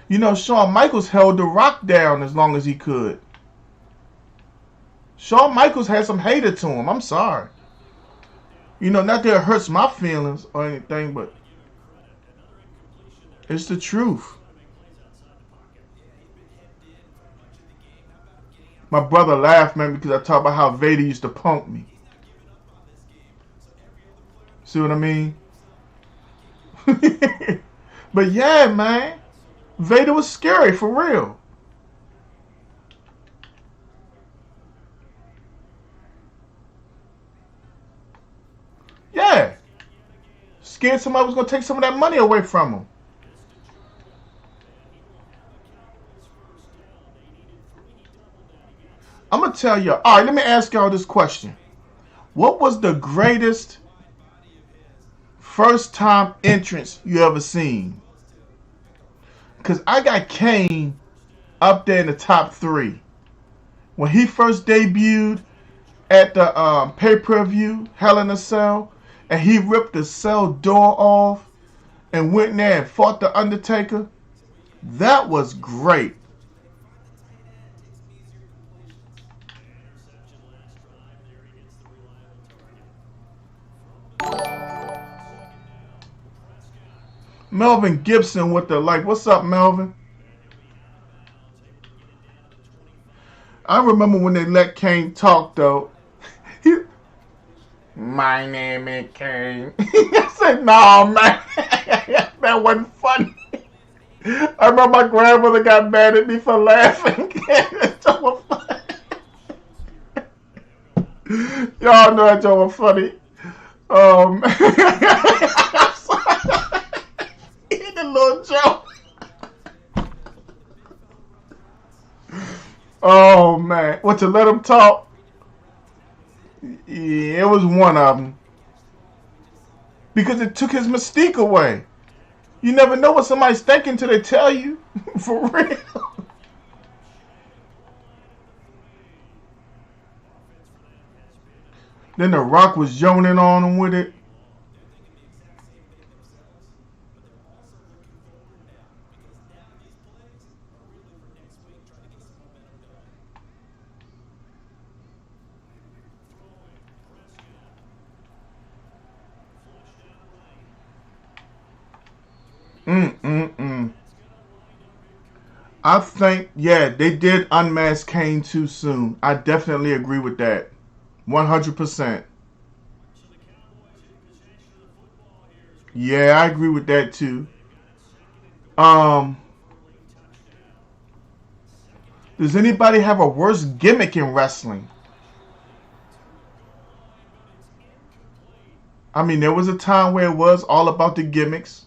you know, Shawn Michaels held The Rock down as long as he could. Shawn Michaels had some hater to him. I'm sorry. You know, not that it hurts my feelings or anything, but it's the truth. My brother laughed, man, because I talk about how Vader used to punk me. See what I mean? But yeah, man, Vader was scary for real. Yeah. Scared somebody was going to take some of that money away from him. I'm going to tell you. All right, let me ask y'all this question. What was the greatest first time entrance you ever seen? Because I got Kane up there in the top 3. When he first debuted at the pay-per-view, Hell in a Cell, and he ripped the cell door off and went in there and fought the Undertaker, that was great. Melvin Gibson with the like. What's up, Melvin? I remember when they let Kane talk, though. My name is Kane. I said, no, man. That wasn't funny. I remember my grandmother got mad at me for laughing. Y'all know that joke was funny. The little joke. Oh, man. What, to let him talk? Yeah, it was one of them. Because it took his mystique away. You never know what somebody's thinking until they tell you. For real. Then The Rock was joning on him with it. Mm-mm-mm. I think, yeah, they did unmask Kane too soon. I definitely agree with that. 100%. Yeah, I agree with that too. Um, does anybody have a worse gimmick in wrestling? I mean, there was a time where it was all about the gimmicks.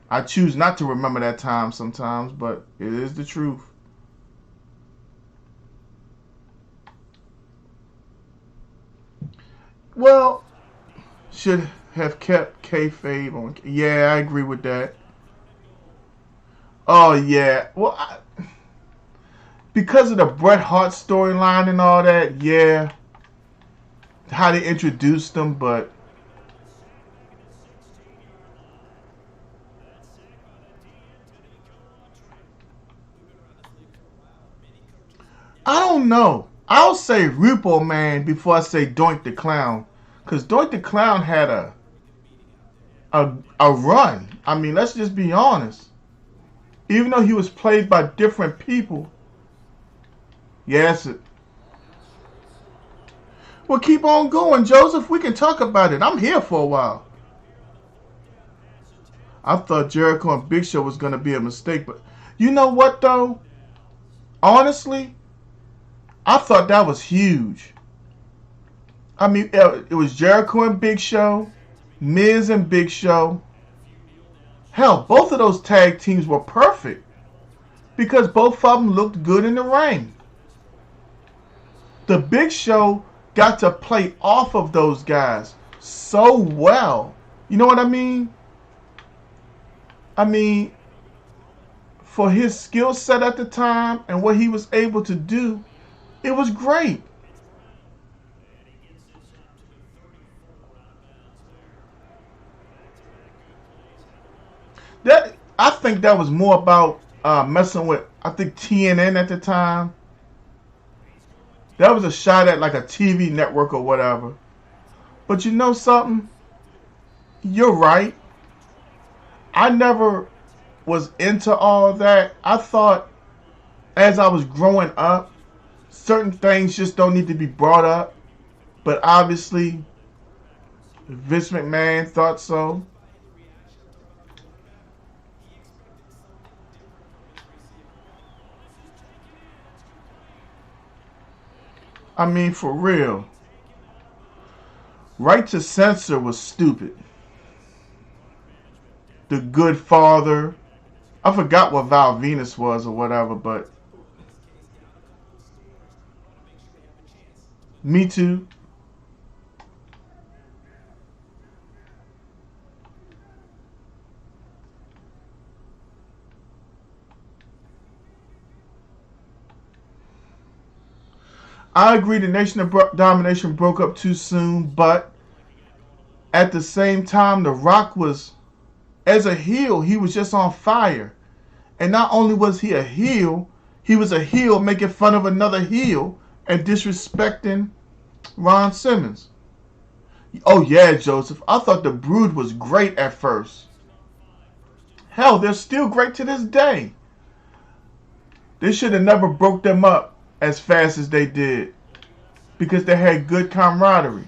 I choose not to remember that time sometimes, but it is the truth. Well, should have kept kayfabe on. Yeah, I agree with that. Oh yeah. Well, because of the Bret Hart storyline and all that, yeah, how they introduced them, but I don't know. I'll say Repo Man before I say Doink the Clown, because Doink the Clown had a run. I mean, let's just be honest. Even though he was played by different people, yes. Well, keep on going, Joseph. We can talk about it. I'm here for a while. I thought Jericho and Big Show was going to be a mistake, but you know what, though? Honestly, I thought that was huge. I mean, it was Jericho and Big Show, Miz and Big Show. Hell, both of those tag teams were perfect because both of them looked good in the ring. The Big Show got to play off of those guys so well. You know what I mean? I mean, for his skill set at the time and what he was able to do, it was great. That I think that was more about messing with, I think, TNN at the time. That was a shot at like a TV network or whatever. But you know something? You're right. I never was into all of that. I thought as I was growing up, certain things just don't need to be brought up. But obviously, Vince McMahon thought so. I mean, for real. Right to Censor was stupid. The Good Father. I forgot what Val Venus was or whatever, but me too. I agree the Nation of Domination broke up too soon, but at the same time, The Rock was, as a heel, he was just on fire. And not only was he was a heel making fun of another heel and disrespecting Ron Simmons. Oh yeah, Joseph, I thought the Brood was great at first. Hell, they're still great to this day. They should have never broke them up as fast as they did because they had good camaraderie.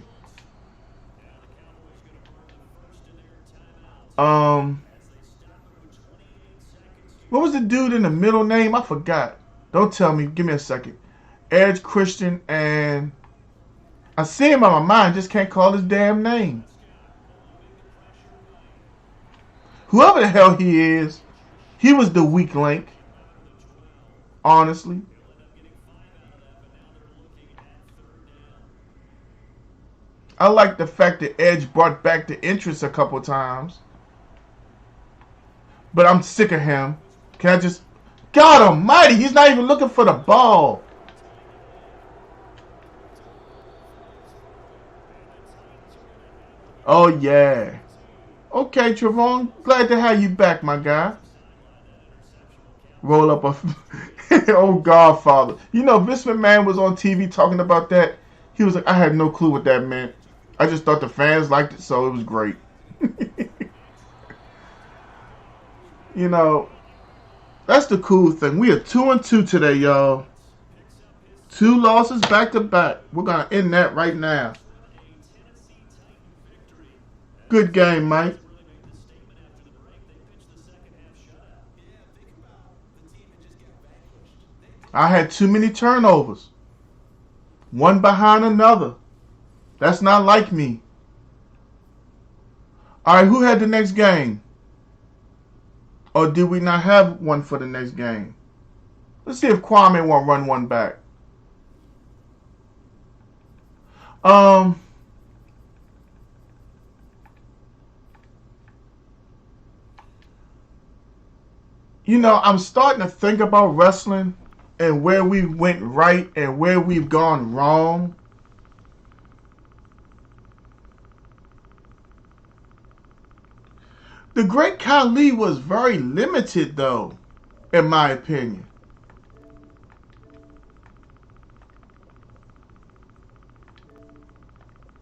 What was the dude in the middle name? I forgot. Don't tell me. Give me a second. Edge, Christian, and I see him on my mind. Just can't call his damn name. Whoever the hell he is, he was the weak link. Honestly. I like the fact that Edge brought back the interest a couple times. But I'm sick of him. Can I just... God almighty, he's not even looking for the ball. Oh, yeah. Okay, Trevon. Glad to have you back, my guy. Roll up a... oh, Godfather. You know, Vince McMahon was on TV talking about that. He was like, I had no clue what that meant. I just thought the fans liked it, so it was great. You know, that's the cool thing. We are 2-2 today, y'all. 2 losses back to back. We're going to end that right now. Good game, Mike. I had too many turnovers. One behind another. That's not like me. All right, who had the next game? Or did we not have one for the next game? Let's see if Kwame won't run one back. You know, I'm starting to think about wrestling and where we went right and where we've gone wrong. The Great Khali was very limited, though, in my opinion.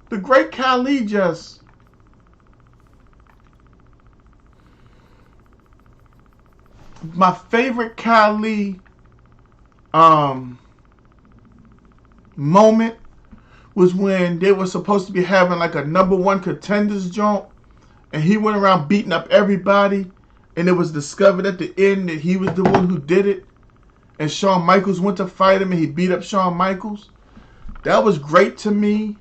The Great Khali just... My favorite Khali moment was when they were supposed to be having like a #1 contenders joint, and he went around beating up everybody, and it was discovered at the end that he was the one who did it, and Shawn Michaels went to fight him and he beat up Shawn Michaels. That was great to me.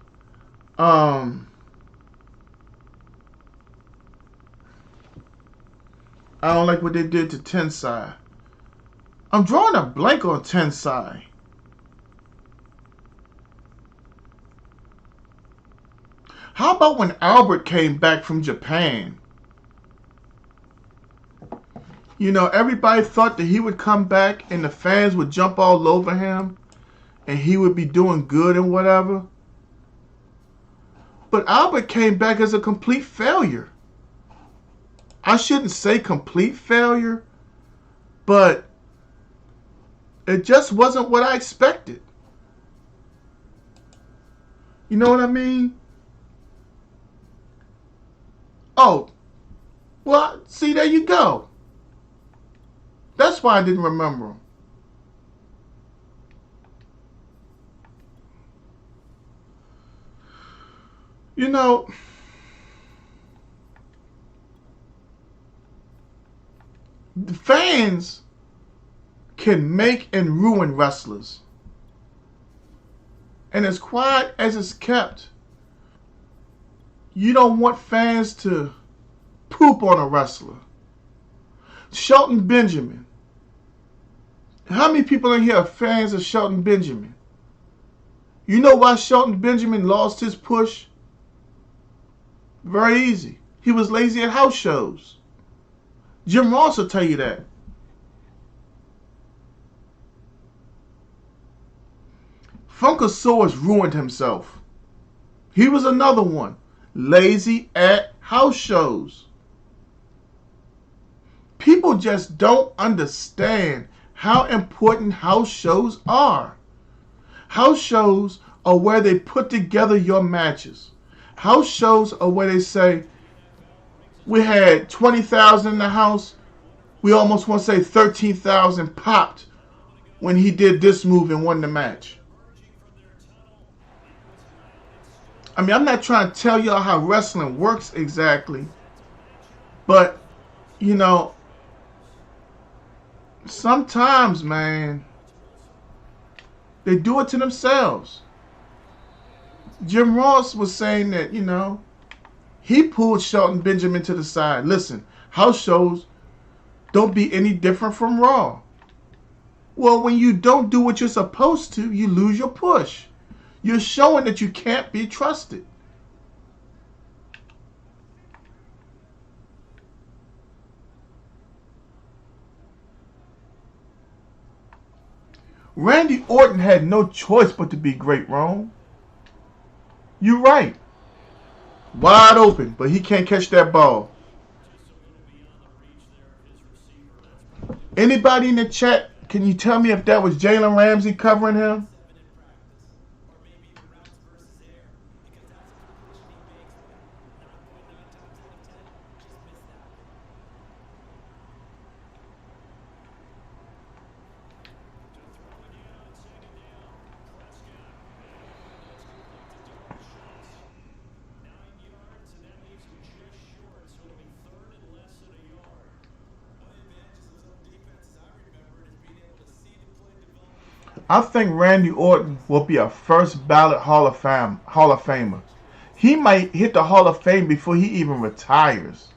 I don't like what they did to Tensai. I'm drawing a blank on Tensai. How about when Albert came back from Japan? You know, everybody thought that he would come back and the fans would jump all over him and he would be doing good and whatever. But Albert came back as a complete failure. I shouldn't say complete failure, but it just wasn't what I expected. You know what I mean? Oh, well, see, there you go. That's why I didn't remember him. You know, the fans can make and ruin wrestlers. And as quiet as it's kept, you don't want fans to poop on a wrestler. Shelton Benjamin. How many people in here are fans of Shelton Benjamin? You know why Shelton Benjamin lost his push? Very easy. He was lazy at house shows. Jim Ross will tell you that. Funkasaurus ruined himself. He was another one. Lazy at house shows. People just don't understand how important house shows are. House shows are where they put together your matches. House shows are where they say, we had 20,000 in the house. We almost want to say 13,000 popped when he did this move and won the match. I mean, I'm not trying to tell y'all how wrestling works exactly, but, you know, sometimes, man, they do it to themselves. Jim Ross was saying that, you know, he pulled Shelton Benjamin to the side. Listen, house shows don't be any different from Raw. Well, when you don't do what you're supposed to, you lose your push. You're showing that you can't be trusted. Randy Orton had no choice but to be great, Rome. You're right. Wide open, but he can't catch that ball. Anybody in the chat, can you tell me if that was Jalen Ramsey covering him? I think Randy Orton will be a first ballot Hall of Famer. He might hit the Hall of Fame before he even retires.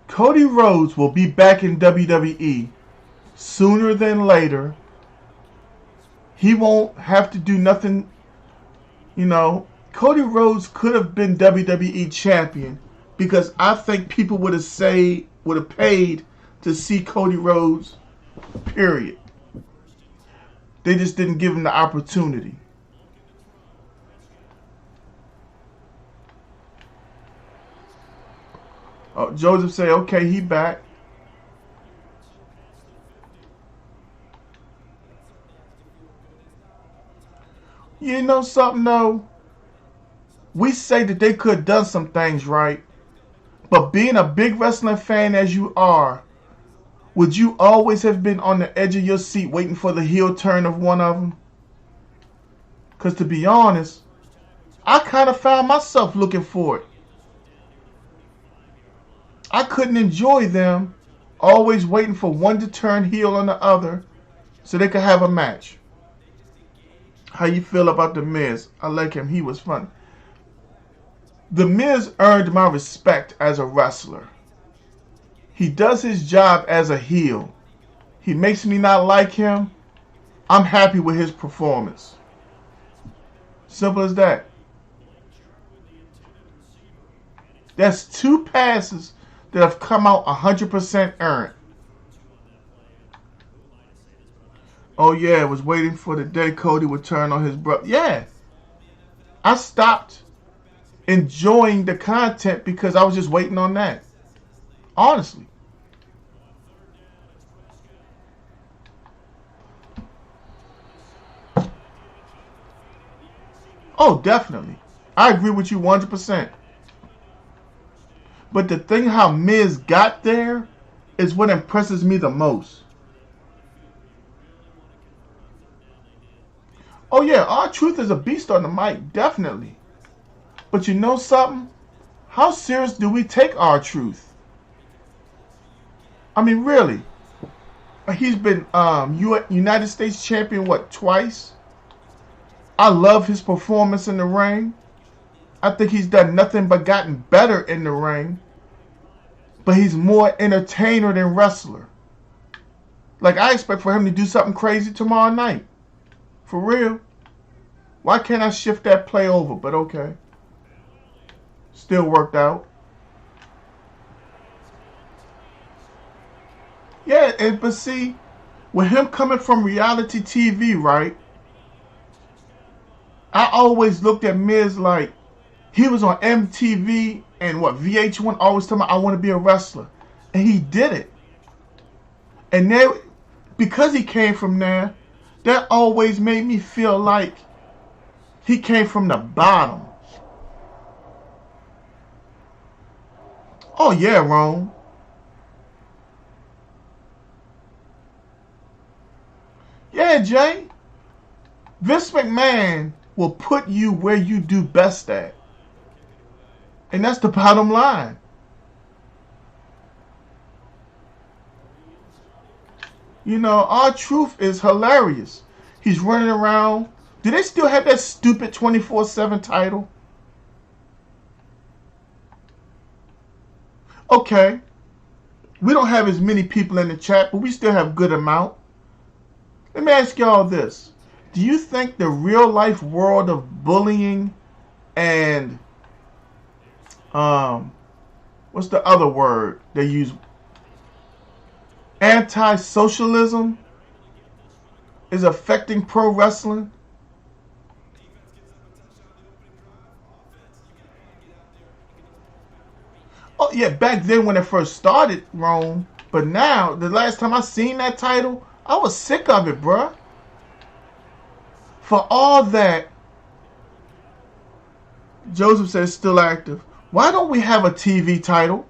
Cody Rhodes will be back in WWE sooner than later. He won't have to do nothing. You know, Cody Rhodes could have been WWE champion because I think people would have paid to see Cody Rhodes, period. They just didn't give him the opportunity. Oh, Joseph say, okay, he back. You know something though? We say that they could have done some things right. But being a big wrestling fan as you are, would you always have been on the edge of your seat waiting for the heel turn of one of them? Because to be honest, I kind of found myself looking for it. I couldn't enjoy them always waiting for one to turn heel on the other so they could have a match. How you feel about The Miz? I like him. He was fun. The Miz earned my respect as a wrestler. He does his job as a heel. He makes me not like him. I'm happy with his performance. Simple as that. That's 2 passes that have come out 100% earned. Oh yeah, was waiting for the day Cody would turn on his brother. Yeah. I stopped enjoying the content because I was just waiting on that. Honestly. Oh, definitely. I agree with you 100%. But the thing how Miz got there is what impresses me the most. Oh yeah, R-Truth is a beast on the mic, definitely. But you know something? How serious do we take R-Truth? I mean, really? He's been United States champion, what, twice? I love his performance in the ring. I think he's done nothing but gotten better in the ring. But he's more entertainer than wrestler. Like, I expect for him to do something crazy tomorrow night. For real. Why can't I shift that play over? But okay. Still worked out. Yeah, but see, with him coming from reality TV, right? I always looked at Miz like he was on MTV and what, VH1 always told me I want to be a wrestler. And he did it. And there, because he came from there, that always made me feel like he came from the bottom. Oh yeah, Rome. Yeah, Jay. Vince McMahon will put you where you do best at. And that's the bottom line. You know, R-Truth is hilarious. He's running around. Do they still have that stupid 24/7 title? Okay. We don't have as many people in the chat, but we still have a good amount. Let me ask y'all this. Do you think the real life world of bullying and what's the other word they use? Anti-socialism is affecting pro wrestling? Oh yeah, back then when it first started, Rome. But now, the last time I seen that title, I was sick of it, bruh. For all that, Joseph says still active. Why don't we have a TV title?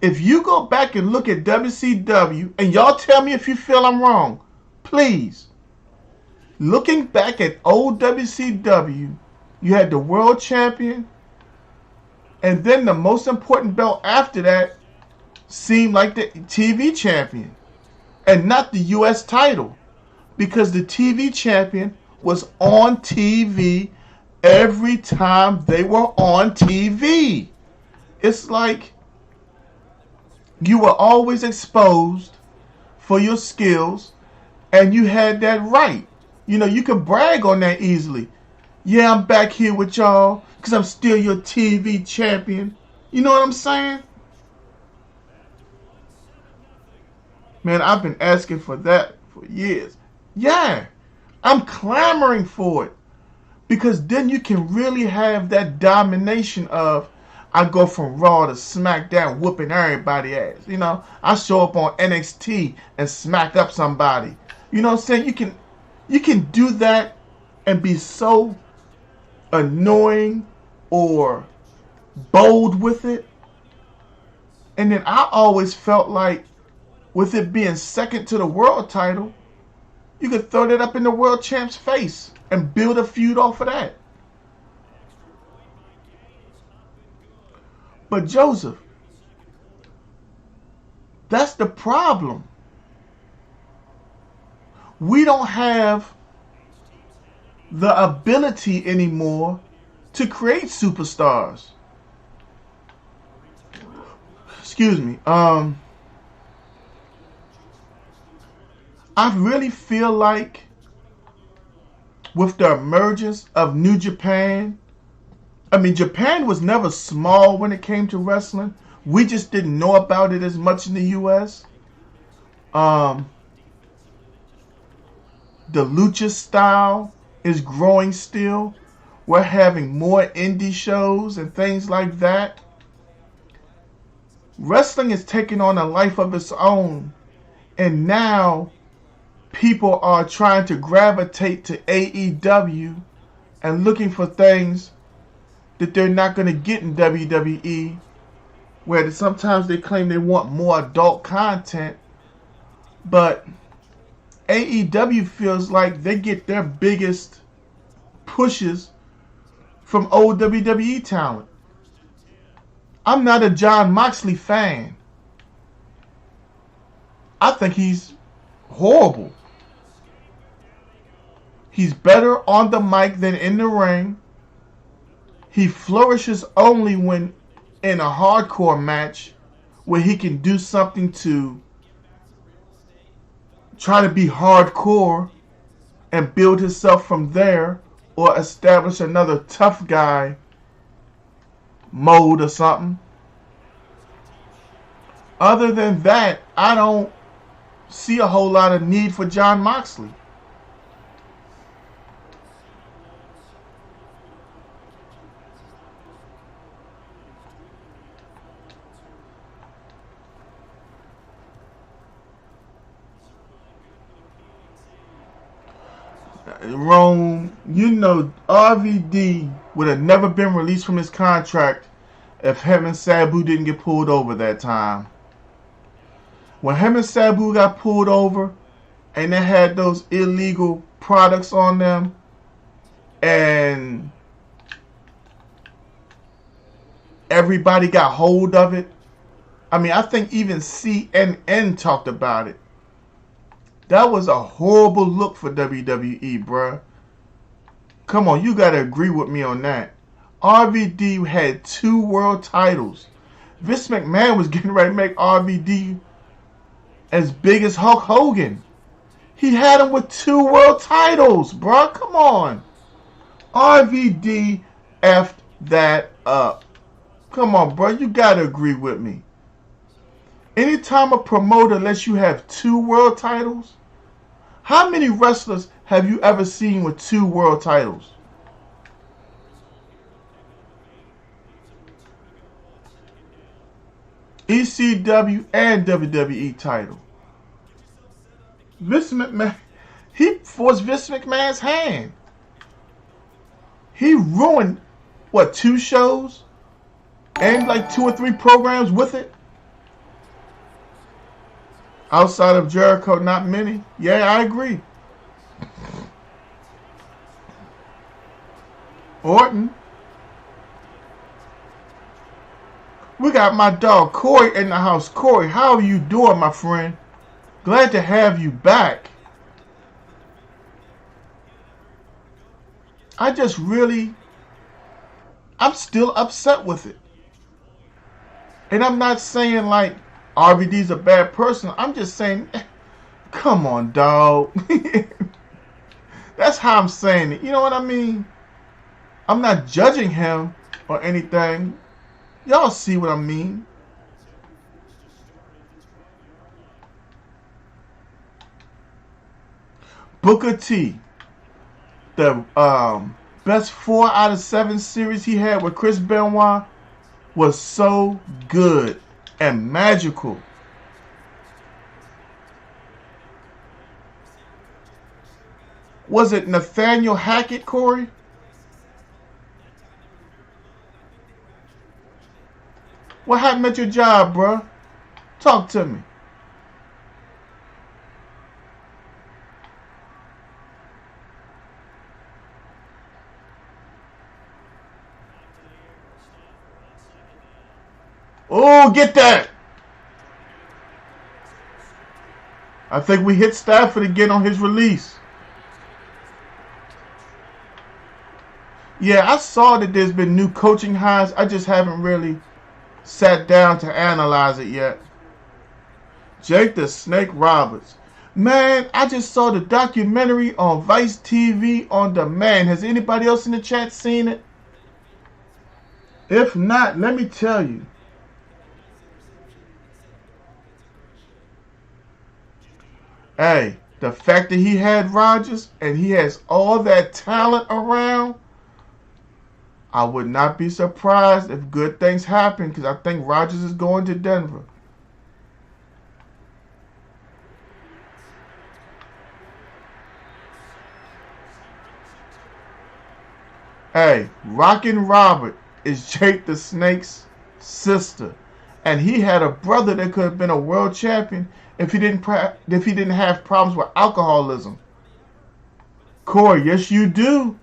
If you go back and look at WCW, and y'all tell me if you feel I'm wrong, please. Looking back at old WCW, you had the world champion, and then the most important belt after that seemed like the TV champion and not the U.S. title, because the TV champion was on TV every time they were on TV. It's like you were always exposed for your skills, and you had that right. You know, you could brag on that easily. Yeah, I'm back here with y'all because I'm still your TV champion. You know what I'm saying? Man, I've been asking for that for years. Yeah, I'm clamoring for it. Because then you can really have that domination of, I go from Raw to SmackDown whooping everybody ass. You know, I show up on NXT and smack up somebody. You know what I'm saying? You can do that and be so annoying or bold with it. And then I always felt like with it being second to the world title, you could throw that up in the world champ's face and build a feud off of that. But Joseph, that's the problem. We don't have the ability anymore to create superstars. Excuse me. I really feel like with the emergence of New Japan, I mean, Japan was never small when it came to wrestling. We just didn't know about it as much in the U.S. The lucha style is growing still. We're having more indie shows and things like that. Wrestling is taking on a life of its own. And now people are trying to gravitate to AEW and looking for things that they're not going to get in WWE, where sometimes they claim they want more adult content, but AEW feels like they get their biggest pushes from old WWE talent. I'm not a Jon Moxley fan. I think he's horrible. He's better on the mic than in the ring. He flourishes only when in a hardcore match where he can do something to try to be hardcore and build himself from there, or establish another tough guy mode or something. Other than that, I don't see a whole lot of need for Jon Moxley. Rome, you know, RVD would have never been released from his contract if him and Sabu didn't get pulled over that time. When him and Sabu got pulled over and they had those illegal products on them, and everybody got hold of it. I mean, I think even CNN talked about it. That was a horrible look for WWE, bruh. Come on, you gotta agree with me on that. RVD had 2 world titles. Vince McMahon was getting ready to make RVD as big as Hulk Hogan. He had him with 2 world titles, bruh. Come on. RVD effed that up. Come on, bruh. You gotta agree with me. Anytime a promoter lets you have 2 world titles, how many wrestlers have you ever seen with 2 world titles? ECW and WWE title. Vince McMahon, he forced Vince McMahon's hand. He ruined, what, 2 shows? And like 2 or 3 programs with it? Outside of Jericho, not many. Yeah, I agree. Orton. We got my dog Corey in the house. Corey, how are you doing, my friend? Glad to have you back. I just really, I'm still upset with it. And I'm not saying like RVD's a bad person. I'm just saying, come on, dog. That's how I'm saying it. You know what I mean? I'm not judging him or anything. Y'all see what I mean? Booker T, the best 4 out of 7 series he had with Chris Benoit was so good and magical. Was it Nathaniel Hackett, Corey? What happened at your job, bruh? Talk to me. Oh, get that! I think we hit Stafford again on his release. Yeah, I saw that there's been new coaching hires. I just haven't really sat down to analyze it yet. Jake the Snake Roberts. Man, I just saw the documentary on Vice TV on demand. Has anybody else in the chat seen it? If not, let me tell you. Hey, the fact that he had Rodgers and he has all that talent around, I would not be surprised if good things happen because I think Rodgers is going to Denver. Hey, Rockin' Robert is Jake the Snake's sister. And he had a brother that could have been a world champion if he didn't have problems with alcoholism. Corey, yes you do.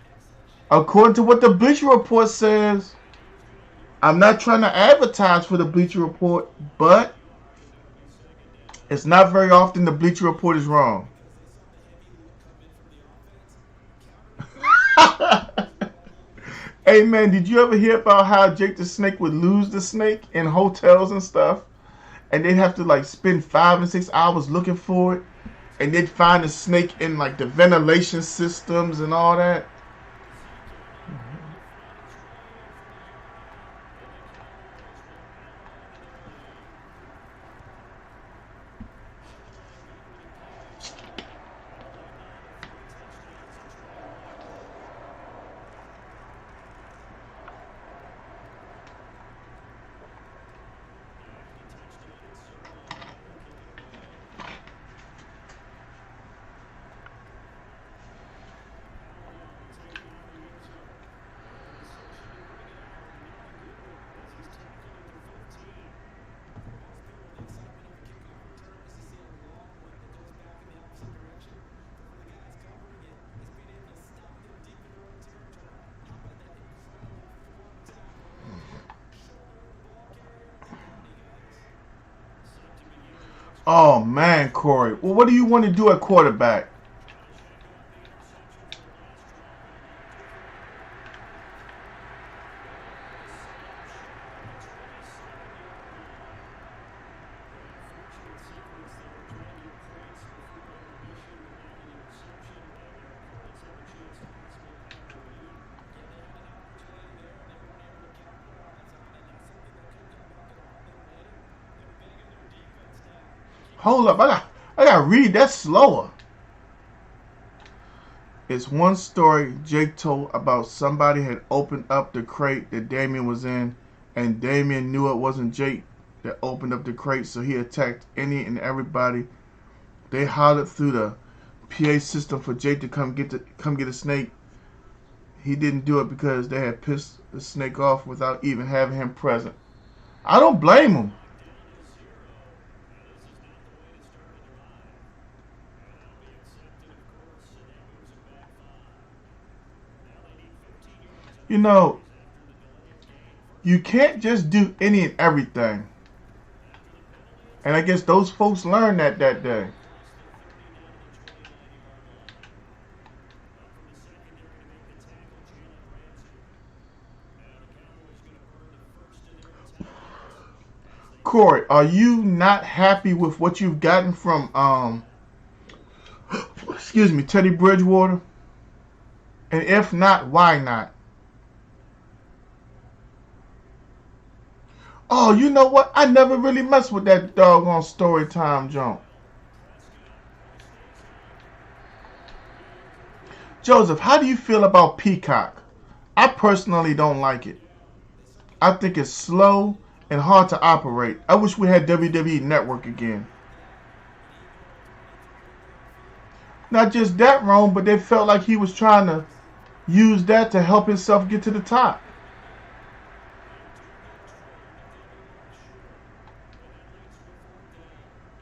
According to what the Bleacher Report says. I'm not trying to advertise for the Bleacher Report, but it's not very often the Bleacher Report is wrong. Hey man, did you ever hear about how Jake the Snake would lose the snake in hotels and stuff? And they'd have to like spend 5 and 6 hours looking for it. And they'd find the snake in like the ventilation systems and all that. Oh man, Corey. Well, what do you want to do at quarterback? Hold up, I gotta read that slower. It's one story Jake told about somebody had opened up the crate that Damien was in, and Damien knew it wasn't Jake that opened up the crate, so he attacked any and everybody. They hollered through the PA system for Jake to come get a snake. He didn't do it because they had pissed the snake off without even having him present. I don't blame him. You know, You can't just do any and everything. And I guess those folks learned that day. Corey, are you not happy with what you've gotten from excuse me, Teddy Bridgewater? And if not, why not? Oh, you know what? I never really messed with that doggone story time junk. Joseph, how do you feel about Peacock? I personally don't like it. I think it's slow and hard to operate. I wish we had WWE Network again. Not just that, Rome, but they felt like he was trying to use that to help himself get to the top.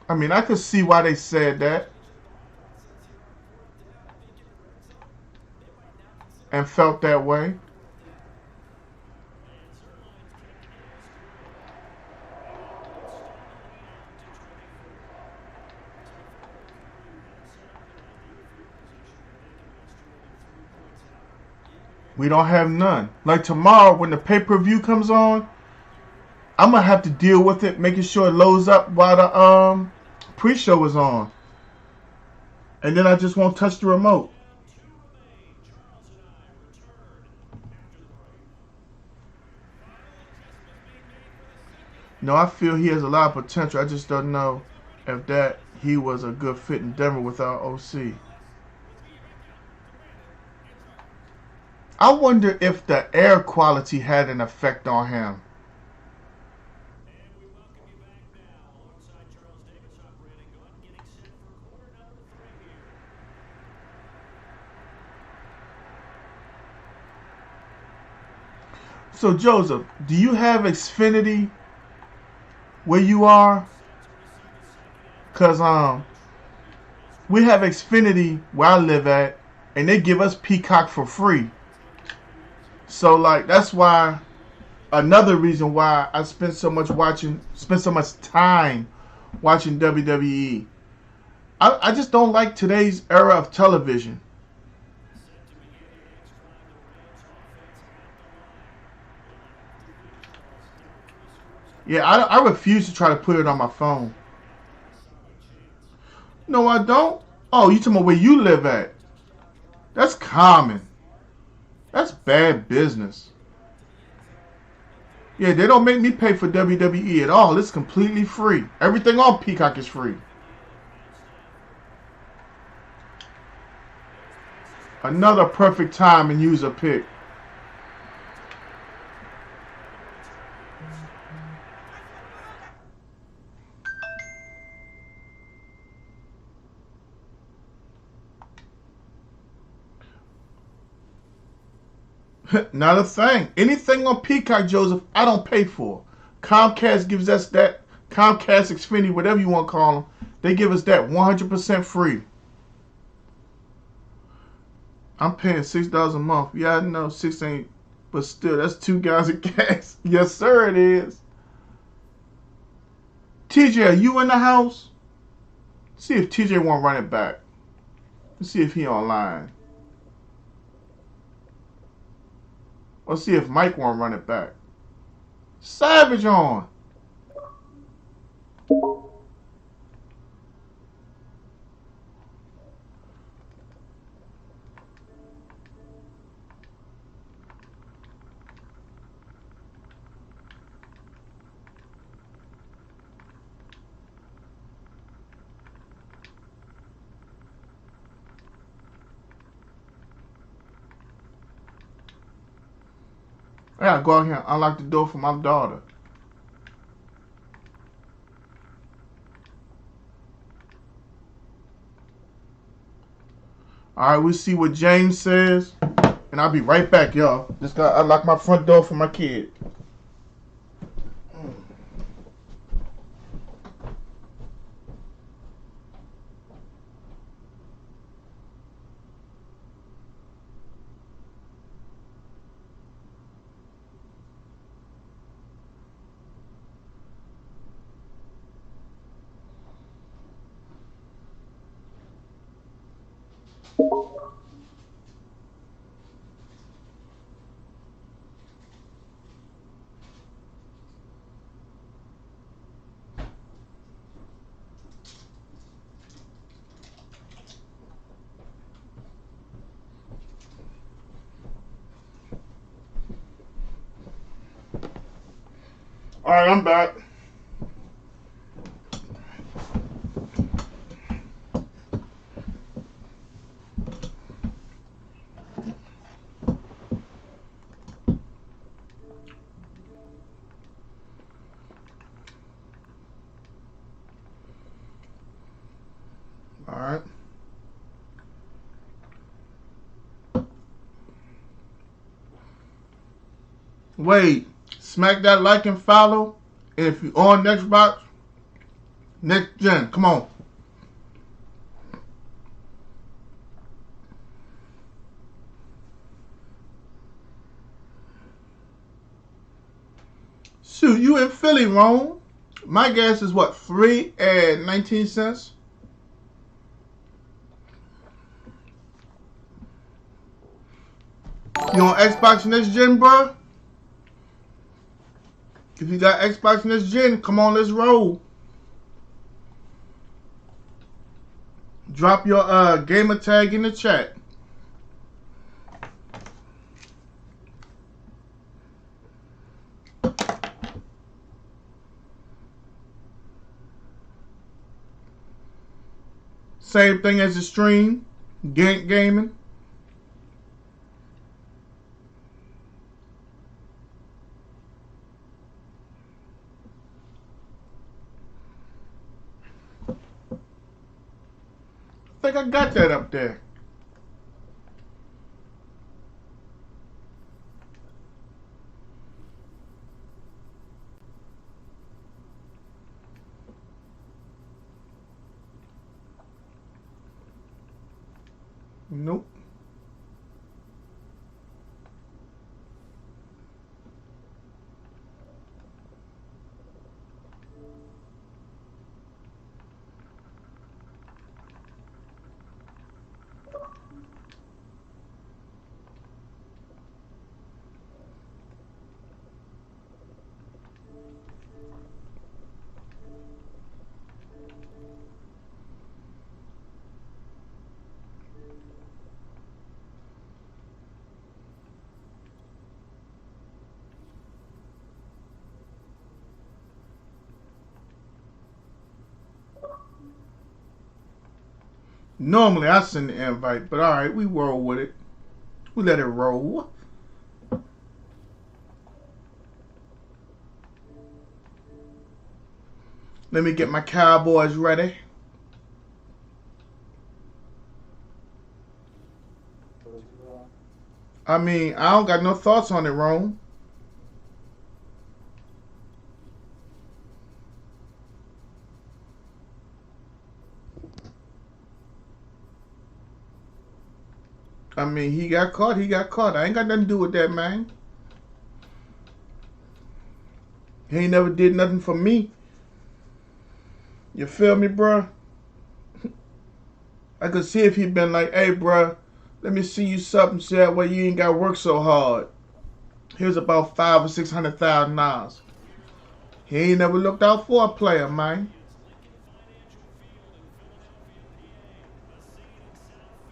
I mean, I could see why they said that and felt that way. We don't have none. Like tomorrow when the pay-per-view comes on, I'm going to have to deal with it, making sure it loads up while the pre-show is on. And then I just won't touch the remote. No, I feel he has a lot of potential. I just don't know if that he was a good fit in Denver without OC. I wonder if the air quality had an effect on him. So Joseph, do you have Xfinity where you are? Cause we have Xfinity where I live at, and they give us Peacock for free. So like that's why another reason why I spend so much time watching WWE. I just don't like today's era of television. Yeah, I refuse to try to put it on my phone. No, I don't. Oh, you talking about where you live at? That's common. That's bad business. Yeah, they don't make me pay for WWE at all. It's completely free. Everything on Peacock is free. Another perfect time and user pick. Not a thing. Anything on Peacock, Joseph, I don't pay for. Comcast gives us that. Comcast, Xfinity, whatever you want to call them. They give us that 100% free. I'm paying $6 a month. Yeah, I know 6 ain't, but still, that's $2 of gas. Yes, sir, it is. TJ, are you in the house? See if TJ won't run it back. Let's see if he online. Or see if Mike won't run it back. Savage on. I gotta go out here and unlock the door for my daughter. Alright, we'll see what James says. And I'll be right back, y'all. Just gotta unlock my front door for my kid. Alright, I'm back. Alright. Wait, smack that like and follow. And if you're on Xbox, next gen, come on. Shoot, you in Philly, Rome. My gas is what, $3.19? You on Xbox Next Gen, bro? If you got Xbox Next Gen, come on, let's roll. Drop your gamer tag in the chat. Same thing as the stream, gaming. I think I got that up there. Nope. Normally I send the invite, but alright, we roll with it. We let it roll. Let me get my Cowboys ready. I mean, I don't got no thoughts on it, Rome. I mean, he got caught. He got caught. I ain't got nothing to do with that, man. He ain't never did nothing for me. You feel me, bruh? I could see if he'd been like, hey, bruh, let me see you something so that way you ain't got to work so hard. Here's about $500,000 or $600,000. He ain't never looked out for a player, man.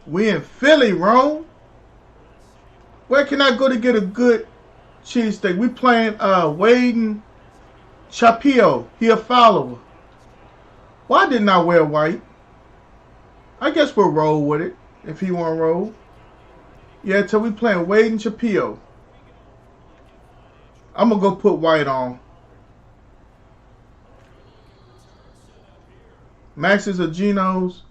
We in Philly, Rome. Where can I go to get a good cheesesteak? We playing Wade and Chapio. He a follower. Why didn't I wear white? I guess we'll roll with it if he want to roll. Yeah, till we playing Wade and Chapio. I'm going to go put white on. Max's or Geno's.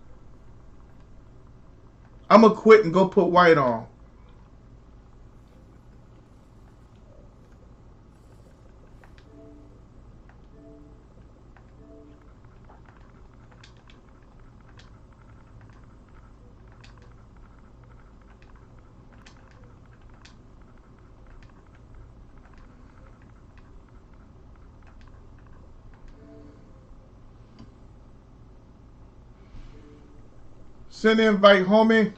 I'm going to quit and go put white on. Send invite, homie.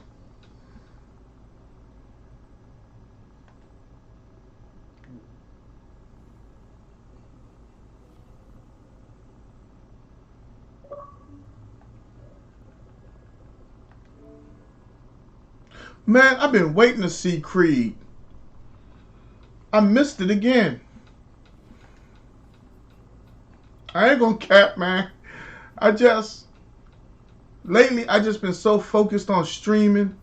Man, I've been waiting to see Creed. I missed it again. I ain't gonna cap, man. Lately, I just been so focused on streaming.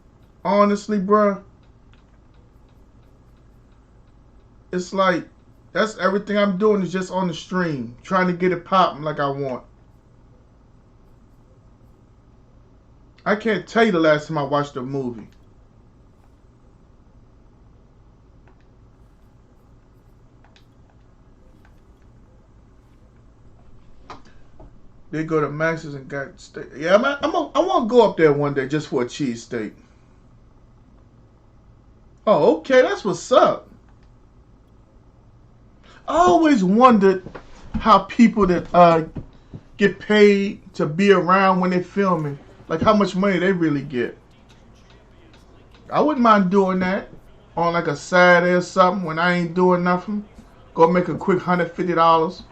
Honestly, bruh. It's like, that's everything I'm doing is just on the stream. Trying to get it popping like I want. I can't tell you the last time I watched a movie. They go to Max's and got steak. Yeah, I want to go up there one day just for a cheesesteak. Oh, okay, that's what's up. I always wondered how people that get paid to be around when they're filming, like how much money they really get. I wouldn't mind doing that on like a Saturday or something when I ain't doing nothing. Go make a quick $150.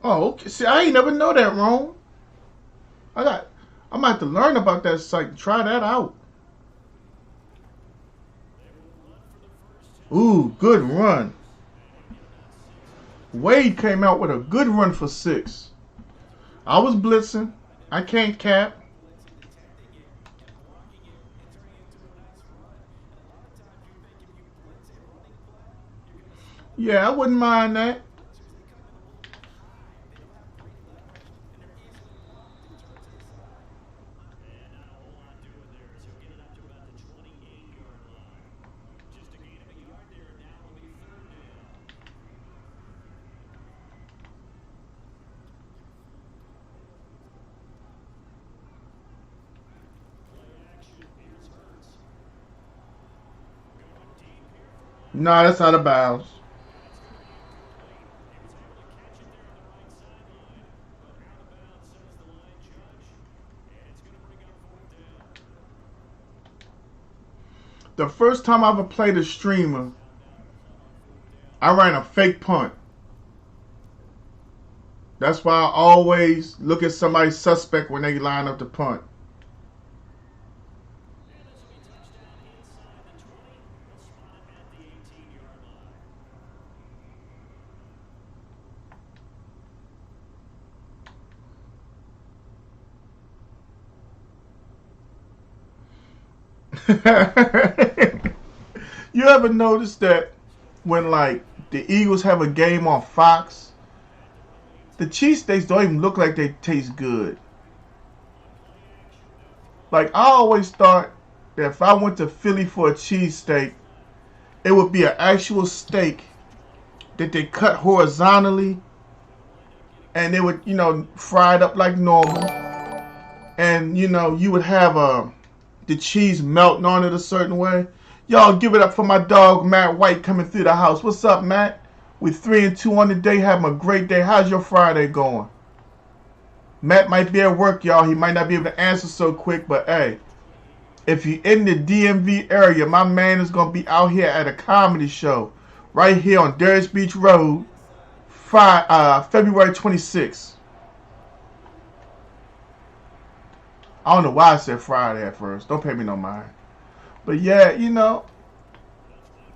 Oh, okay. See, I ain't never know that, Ron. I might have to learn about that site and try that out. Ooh, good run. Wade came out with a good run for 6. I was blitzing. I can't cap. Yeah, I wouldn't mind that. Nah, that's out of bounds. The first time I ever played a streamer, I ran a fake punt. That's why I always look at somebody suspect when they line up to punt. You ever notice that when like the Eagles have a game on Fox, the cheesesteaks don't even look like they taste good? Like I always thought that if I went to Philly for a cheesesteak, it would be an actual steak that they cut horizontally and they would, fry it up like normal. And you would have the cheese melting on it a certain way. Y'all give it up for my dog Matt White coming through the house. What's up, Matt? We 3-2 on the day, having a great day. How's your Friday going? Matt might be at work, y'all. He might not be able to answer so quick, but hey, if you're in the DMV area, my man is going to be out here at a comedy show right here on Darius Beach Road, February 26th. I don't know why I said Friday at first. Don't pay me no mind. But yeah, you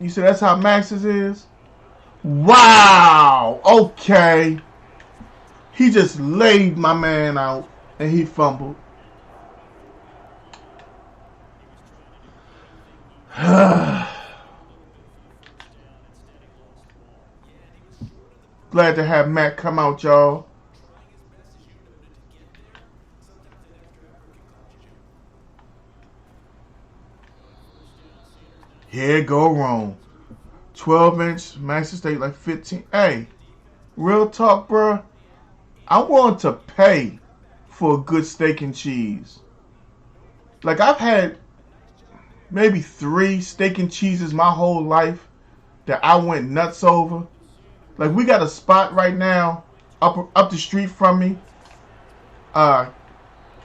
said that's how Max's is? Wow! Okay. He just laid my man out and he fumbled. Glad to have Matt come out, y'all. Here go wrong. 12-inch Max's steak like 15. Hey, real talk, bro. I want to pay for a good steak and cheese. Like I've had maybe 3 steak and cheeses my whole life that I went nuts over. Like, we got a spot right now up the street from me.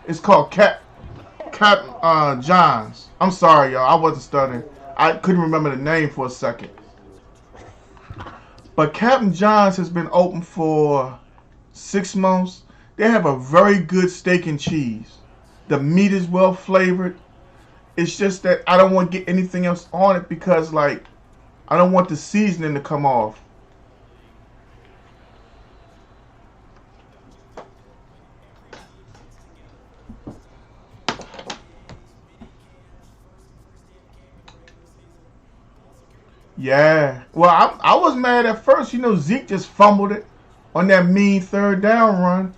It's called Captain John's. I'm sorry, y'all. I wasn't studying. I couldn't remember the name for a second. But Captain John's has been open for 6 months. They have a very good steak and cheese. The meat is well flavored. It's just that I don't want to get anything else on it because, like, I don't want the seasoning to come off. Yeah. Well, I was mad at first. You know, Zeke just fumbled it on that mean 3rd down run.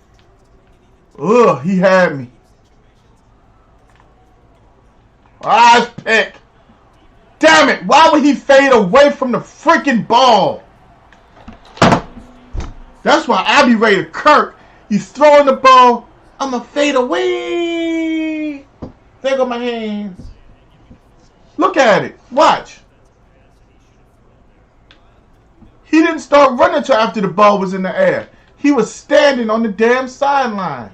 Ugh, he had me. Nice pick. Damn it. Why would he fade away from the freaking ball? That's why I be ready to Kirk. He's throwing the ball. I'm going to fade away. There go my hands. Look at it. Watch. He didn't start running until after the ball was in the air. He was standing on the damn sideline.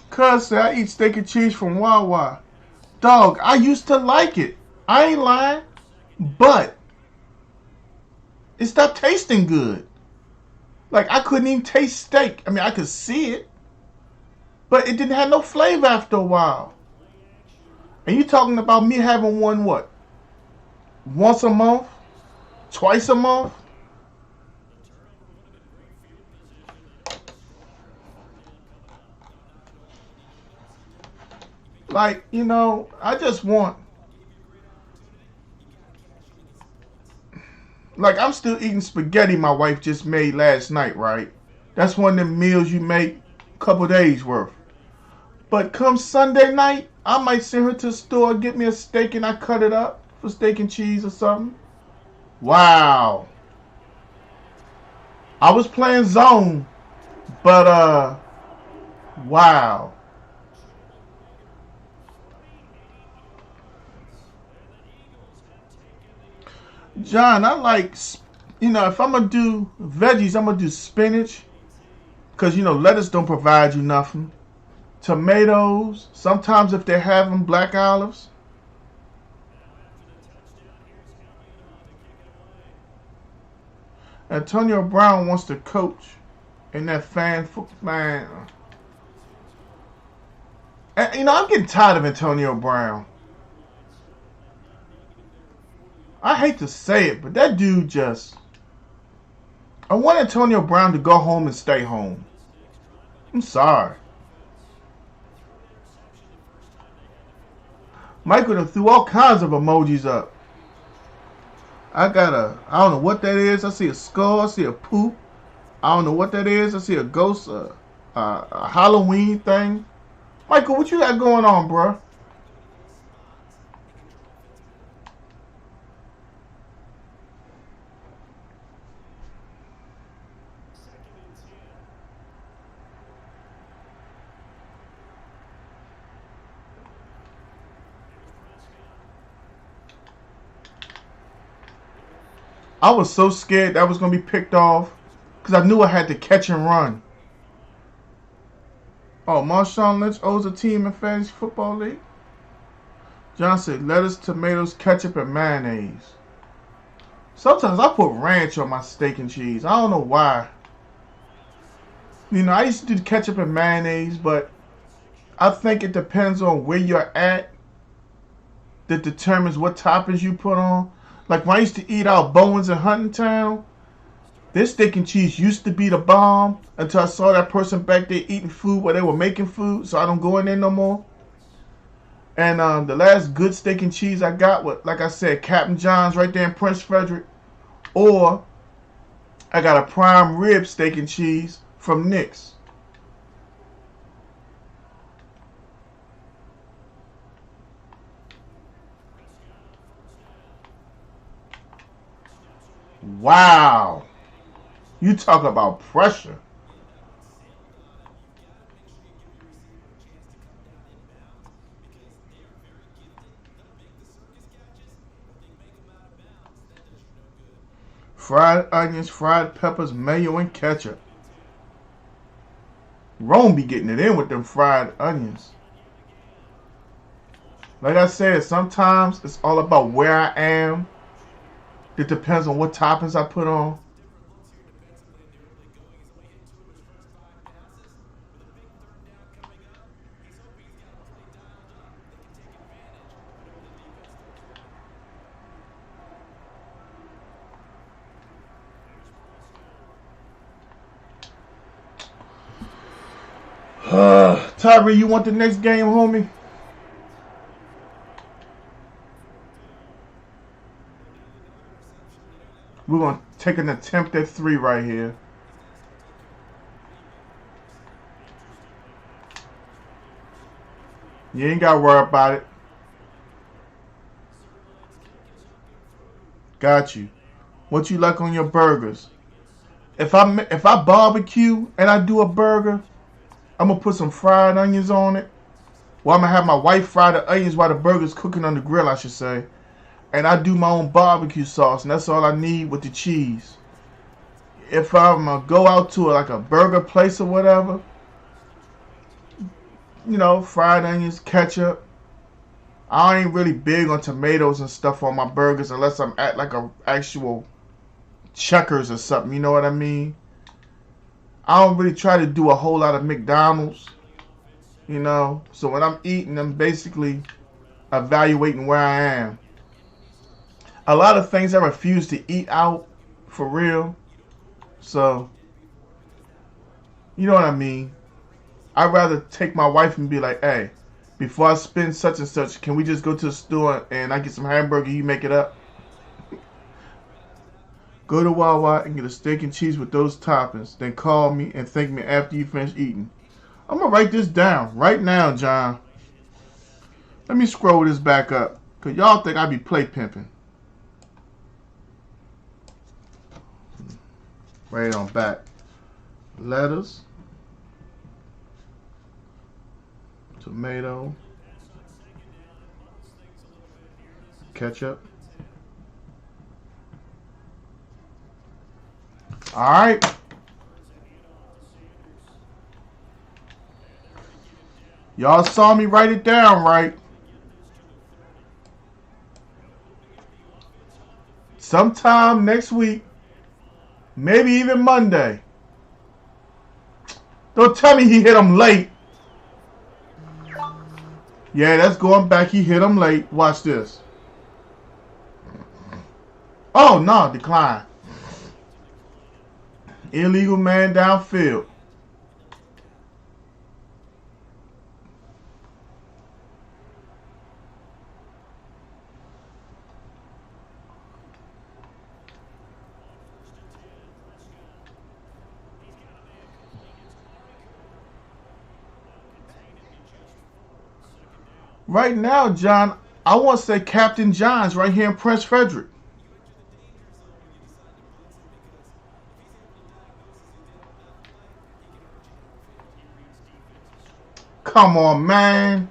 Cuz say I eat steak and cheese from Wawa. Dog, I used to like it. I ain't lying. But it stopped tasting good. Like, I couldn't even taste steak. I mean, I could see it. But it didn't have no flavor after a while. And you talking about me having one, what? Once a month? Twice a month? Like, you know, I just want... Like, I'm still eating spaghetti my wife just made last night, right? That's one of them meals you make a couple days worth. But come Sunday night, I might send her to the store, get me a steak, and I cut it up for steak and cheese or something. Wow. I was playing zone, but, wow. John, I like, you know, if I'm going to do veggies, I'm going to do spinach. Because, you know, lettuce don't provide you nothing. Tomatoes, sometimes if they have them, black olives. Antonio Brown wants to coach in that fan. And, you know, I'm getting tired of Antonio Brown. I hate to say it, but that dude just... I want Antonio Brown to go home and stay home. I'm sorry. Michael done threw all kinds of emojis up. I don't know what that is. I see a skull. I see a poop. I don't know what that is. I see a ghost, a Halloween thing. Michael, what you got going on, bro? I was so scared that was going to be picked off because I knew I had to catch and run. Oh, Marshawn Lynch owes a team in Fantasy Football League. John said lettuce, tomatoes, ketchup, and mayonnaise. Sometimes I put ranch on my steak and cheese. I don't know why. You know, I used to do the ketchup and mayonnaise, but I think it depends on where you're at that determines what toppings you put on. Like when I used to eat out Bowen's in Huntingtown, their steak and cheese used to be the bomb until I saw that person back there eating food where they were making food, so I don't go in there no more. And the last good steak and cheese I got was, like I said, Captain John's right there in Prince Frederick. Or I got a prime rib steak and cheese from Nick's. Wow. You talk about pressure. Fried onions, fried peppers, mayo, and ketchup. Rome be getting it in with them fried onions. Like I said, sometimes it's all about where I am. It depends on what toppings I put on. Tyree, you want the next game, homie? We're going to take an attempt at 3 right here. You ain't got to worry about it. Got you. What you like on your burgers? If I barbecue and I do a burger, I'm going to put some fried onions on it. Well, I'm going to have my wife fry the onions while the burger's cooking on the grill, I should say. And I do my own barbecue sauce, and that's all I need with the cheese. If I'm going to go out to like a burger place or whatever, you know, fried onions, ketchup. I ain't really big on tomatoes and stuff on my burgers unless I'm at like a actual Checkers or something, you know what I mean? I don't really try to do a whole lot of McDonald's, you know. So when I'm eating, I'm basically evaluating where I am. A lot of things I refuse to eat out, for real. So, you know what I mean? I'd rather take my wife and be like, hey, before I spend such and such, can we just go to the store and I get some hamburger, you make it up? Go to Wawa and get a steak and cheese with those toppings. Then call me and thank me after you finish eating. I'm going to write this down right now, John. Let me scroll this back up. Because y'all think I be play pimping. Right on back. Lettuce. Tomato. Ketchup. Alright. Y'all saw me write it down, right? Sometime next week, maybe even Monday. Don't tell me he hit him late. Yeah, that's going back. He hit him late. Watch this. Oh, no, decline. Illegal man downfield. Right now, John, I want to say Captain John's right here in Prince Frederick. Come on, man.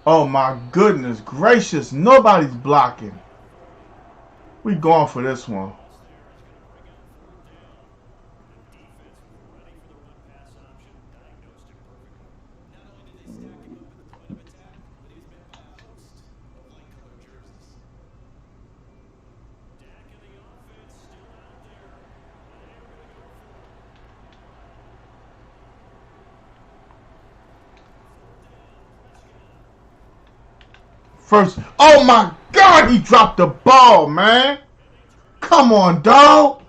Oh my goodness gracious, nobody's blocking. We going for this one. First, oh my God, he dropped the ball, man. Come on, dog.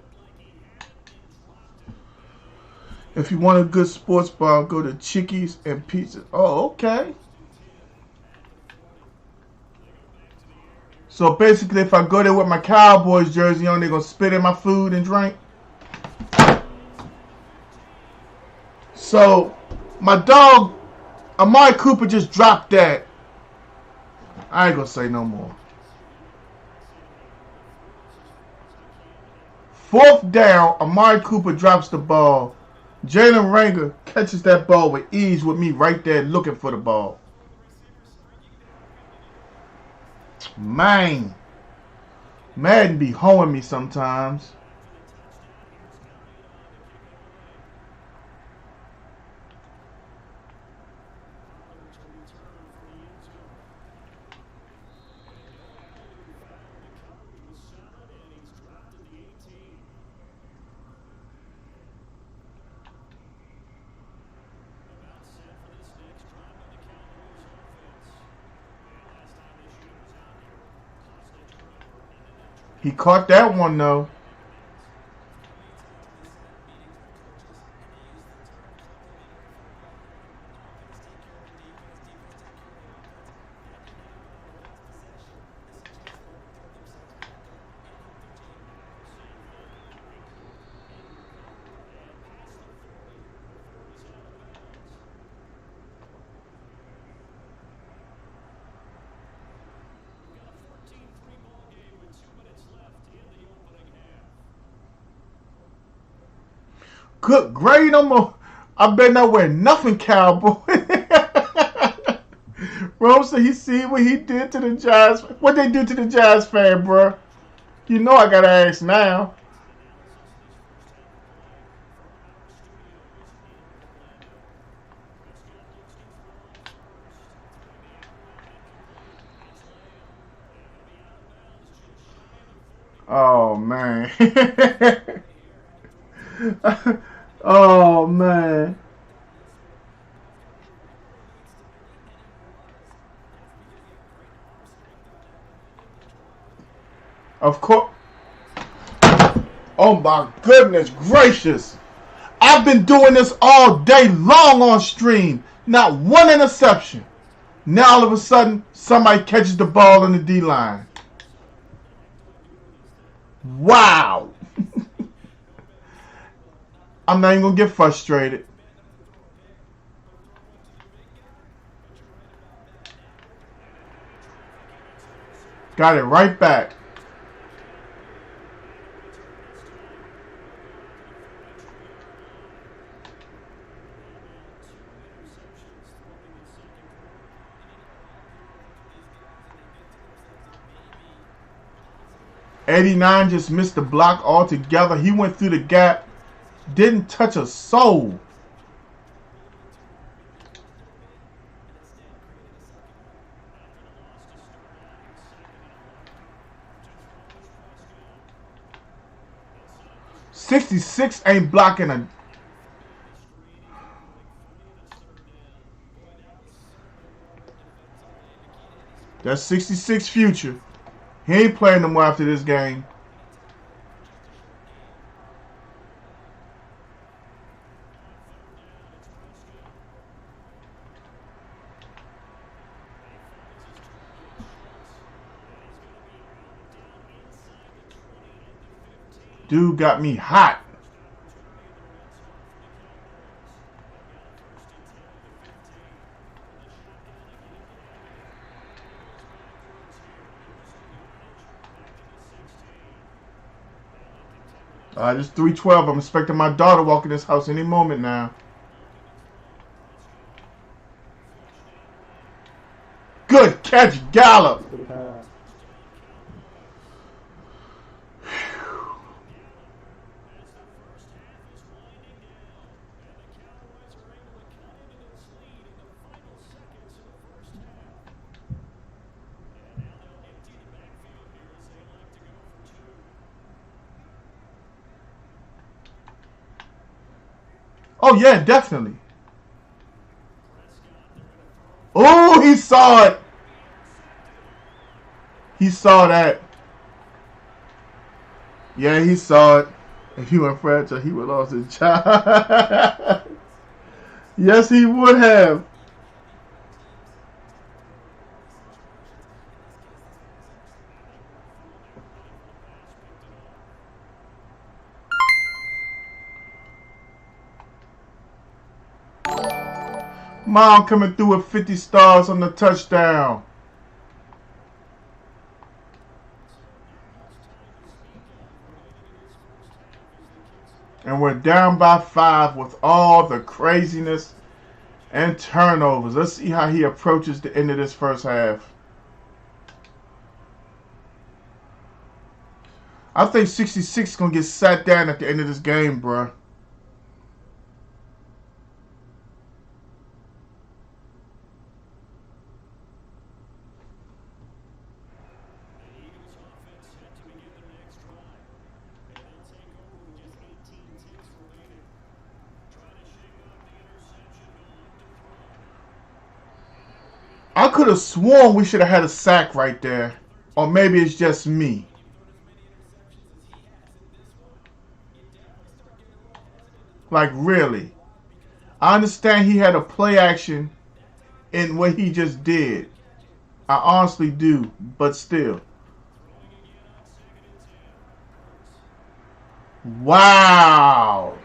If you want a good sports bar, go to Chickies and Pizza. Oh, okay. So basically, if I go there with my Cowboys jersey on, they're going to spit in my food and drink. So, my dog, Amari Cooper, just dropped that. I ain't gonna say no more. 4th down, Amari Cooper drops the ball. Jalen Ranger catches that ball with ease with me right there looking for the ball. Man, Madden be hoeing me sometimes. He caught that one though. Good grade, I better not wear nothing, cowboy. Bro, so he see what he did to the Giants. What they do to the Giants fan, bro? You know I gotta ask now. Oh man. Oh man. Of course. Oh my goodness gracious. I've been doing this all day long on stream. Not one interception. Now all of a sudden, somebody catches the ball on the D-line. Wow. I'm not even going to get frustrated. Got it right back. '89 just missed the block altogether. He went through the gap. Didn't touch a soul. '66 ain't blocking a... That's '66 future. He ain't playing no more after this game. Dude got me hot. It's 3:12. I'm expecting my daughter walk in this house any moment now. Good catch, Gallup. Oh, yeah, definitely. Oh, he saw it. He saw that. Yeah, he saw it. If he went fragile, he would have lost his job. Yes, he would have. Mom coming through with 50 stars on the touchdown. And we're down by 5 with all the craziness and turnovers. Let's see how he approaches the end of this first half. I think 66 is going to get sat down at the end of this game, bruh. I could have sworn we should have had a sack right there. Or maybe it's just me. Like, really. I understand he had a play action in what he just did. I honestly do. But still. Wow.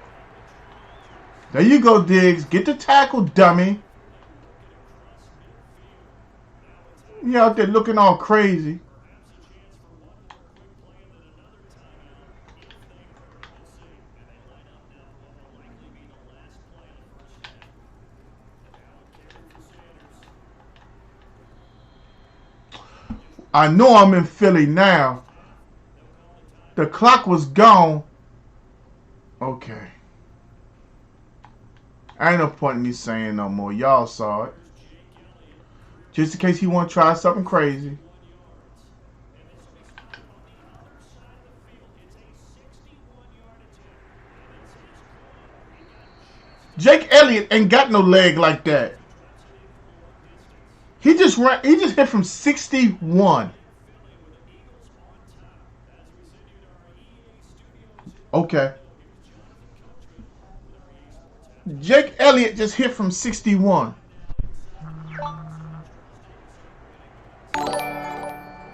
There you go, Diggs. Get the tackle, dummy. You out there looking all crazy. I know I'm in Philly now. The clock was gone. Okay. Ain't no point in me saying no more. Y'all saw it. Just in case he want to try something crazy. Jake Elliott ain't got no leg like that. He just hit from 61. Okay. Jake Elliott just hit from 61.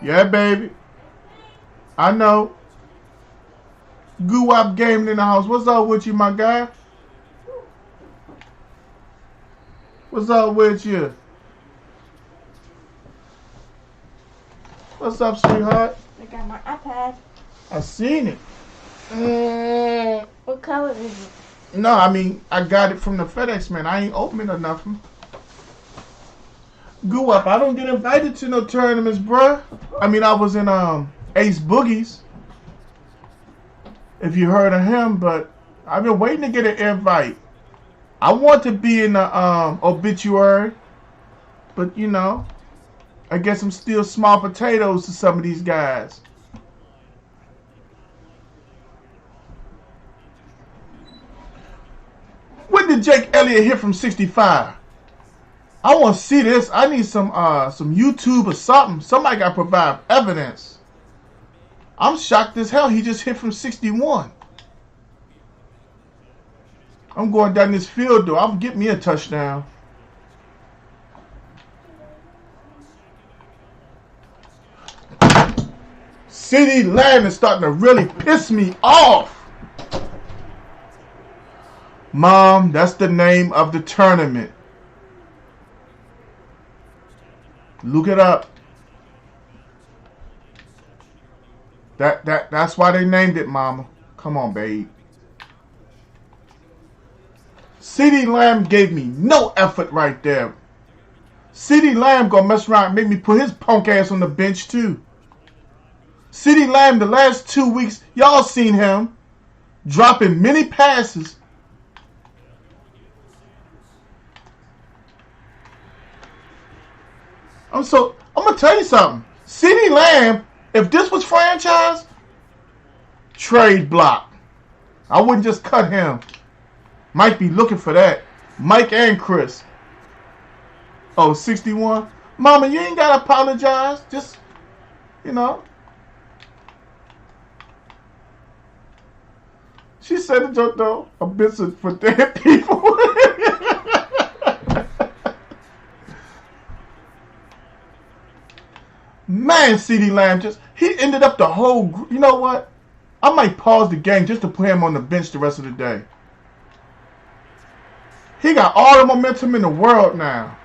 Yeah, baby. I know. Goo-wop gaming in the house. What's up with you, my guy? What's up with you? What's up, sweetheart? I got my iPad. I seen it. What color is it? No, I mean, I got it from the FedEx man. I ain't opening or nothing. Goo up. I don't get invited to no tournaments, bruh. I mean, I was in Ace Boogie's, if you heard of him, but I've been waiting to get an invite. I want to be in the obituary, but you know, I guess I'm still small potatoes to some of these guys. When did Jake Elliott hit from 65? I want to see this. I need some YouTube or something. Somebody got to provide evidence. I'm shocked as hell he just hit from 61. I'm going down this field, though. I'm getting me a touchdown. CeeDee Lamb is starting to really piss me off. Mom, that's the name of the tournament. Look it up. That's why they named it, Mama. Come on, babe. CeeDee Lamb gave me no effort right there. CeeDee Lamb gonna mess around and make me put his punk ass on the bench too. CeeDee Lamb, the last 2 weeks, y'all seen him dropping many passes. I'm gonna tell you something. CeeDee Lamb, if this was franchise, trade block. I wouldn't just cut him. Might be looking for that. Mike and Chris. Oh, 61? Mama, you ain't gotta apologize. Just, you know. She said it, though. A bit for dead people. Man, CeeDee Lamb he ended up the whole, you know what? I might pause the game just to put him on the bench the rest of the day. He got all the momentum in the world now.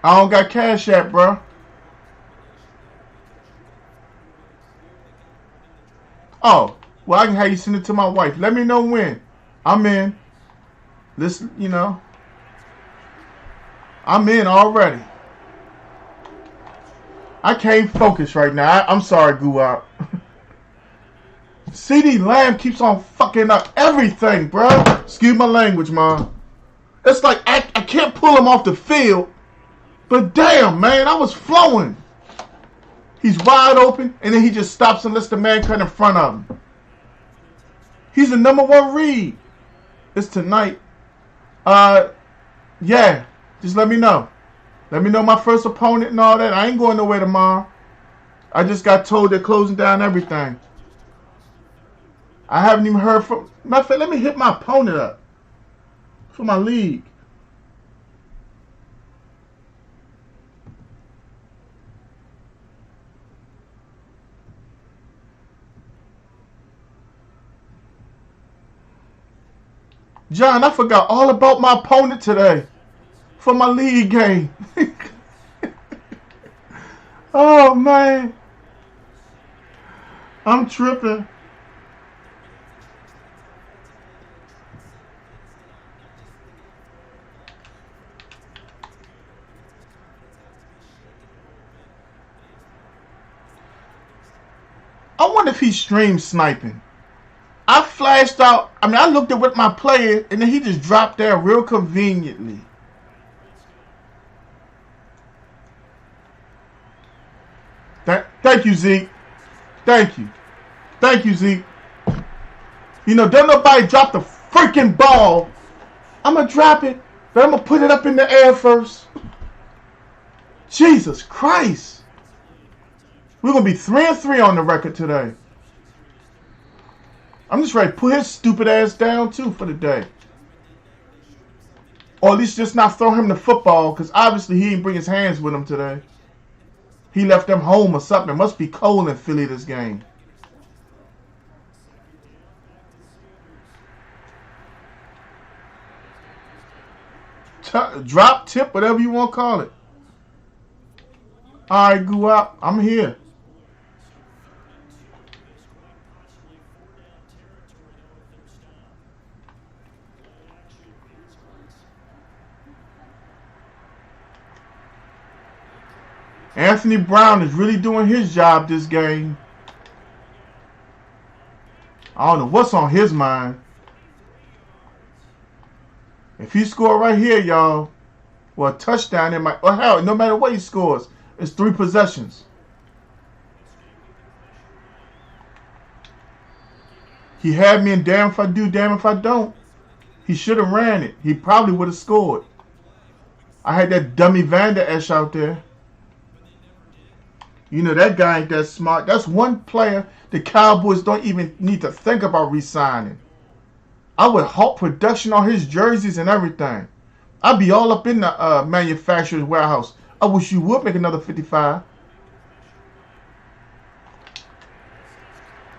I don't got Cash App, bro. Oh, well, I can have you send it to my wife. Let me know when. I'm in. Listen, you know. I'm in already. I can't focus right now. I'm sorry, Guwap. CD Lamb keeps on fucking up everything, bro. Excuse my language, man. It's like I can't pull him off the field. But damn, man, I was flowing. He's wide open, and then he just stops and lets the man cut in front of him. He's the #1 read. It's tonight. Yeah. Just let me know. Let me know my first opponent and all that. I ain't going nowhere tomorrow. I just got told they're closing down everything. I haven't even heard from... Matter of fact, let me hit my opponent up for my league. John, I forgot all about my opponent today for my league game. Oh, man. I'm tripping. I wonder if he's stream sniping. I flashed out. I mean, I looked at with my player, and then he just dropped there real conveniently. Thank you, Zeke. Thank you. Thank you, Zeke. You know, don't nobody drop the freaking ball. I'm going to drop it, but I'm going to put it up in the air first. Jesus Christ. We're going to be 3-3 on the record today. I'm just ready to put his stupid ass down, too, for the day. Or at least just not throw him the football, because obviously he didn't bring his hands with him today. He left them home or something. It must be cold in Philly this game. Drop, tip, whatever you want to call it. All right, Guwap, I'm here. Anthony Brown is really doing his job this game. I don't know what's on his mind. If he score right here, y'all, well, a touchdown, it might, or hell, no matter what he scores, it's 3 possessions. He had me in damn if I do, damn if I don't. He should have ran it. He probably would have scored. I had that dummy Van Der Esch out there. You know, that guy ain't that smart. That's one player the Cowboys don't even need to think about re-signing. I would halt production on his jerseys and everything. I'd be all up in the manufacturer's warehouse. I wish you would make another 55.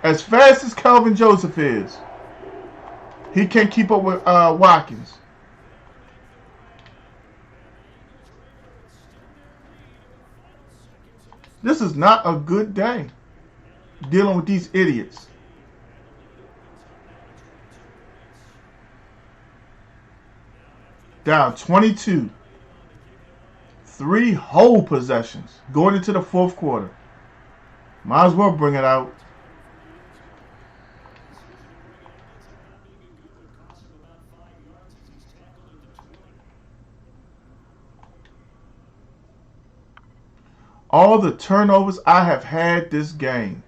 As fast as Calvin Joseph is, he can't keep up with Watkins. This is not a good day dealing with these idiots. Down 22. 3 whole possessions going into the 4th quarter. Might as well bring it out. All the turnovers I have had this game.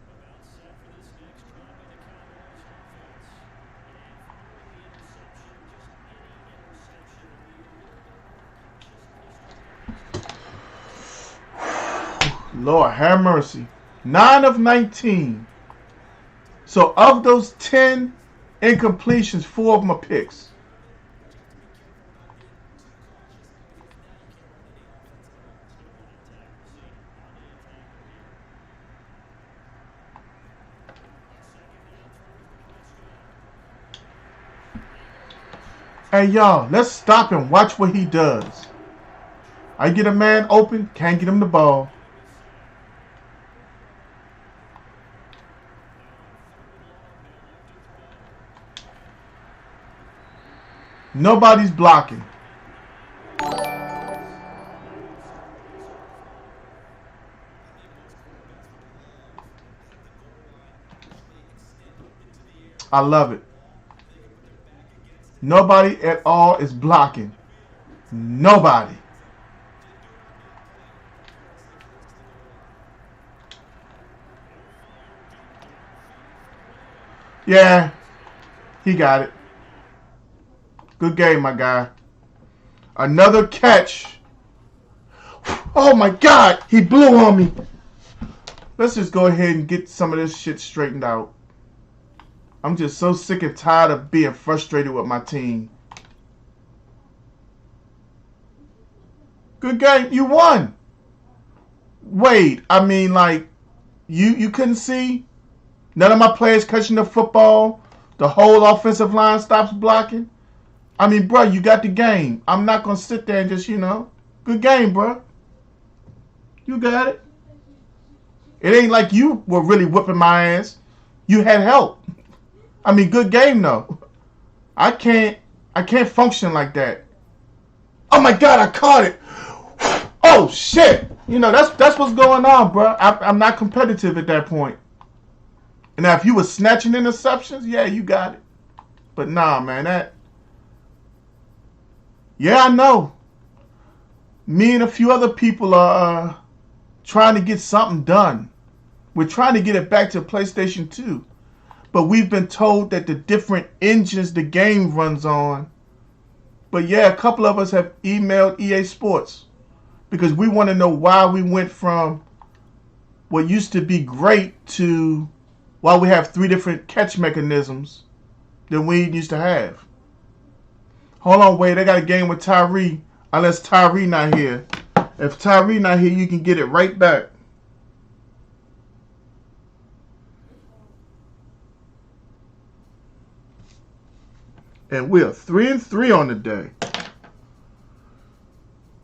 Lord have mercy. 9 of 19. So of those 10 incompletions, 4 of them are picks. Hey, y'all, let's stop and watch what he does. I get a man open, can't get him the ball. Nobody's blocking. I love it. Nobody at all is blocking. Nobody. Yeah, he got it. Good game, my guy. Another catch. Oh my God, he blew on me. Let's just go ahead and get some of this shit straightened out. I'm just so sick and tired of being frustrated with my team. Good game. You won. Wait, I mean, like, you couldn't see? None of my players catching the football. The whole offensive line stops blocking. I mean, bro, you got the game. I'm not going to sit there and just, good game, bro. You got it. It ain't like you were really whipping my ass. You had help. I mean, good game, though. I can't function like that. Oh, my God, I caught it. Oh, shit. That's what's going on, bro. I'm not competitive at that point. And now, if you were snatching interceptions, yeah, you got it. But nah, man, yeah, I know. Me and a few other people are trying to get something done. We're trying to get it back to PlayStation 2. But we've been told that the different engines the game runs on. But yeah, a couple of us have emailed EA Sports because we want to know why we went from what used to be great to why we have 3 different catch mechanisms than we used to have. Hold on, wait, I got a game with Tyree. Unless Tyree not here. If Tyree not here, you can get it right back. And we're 3-3 on the day.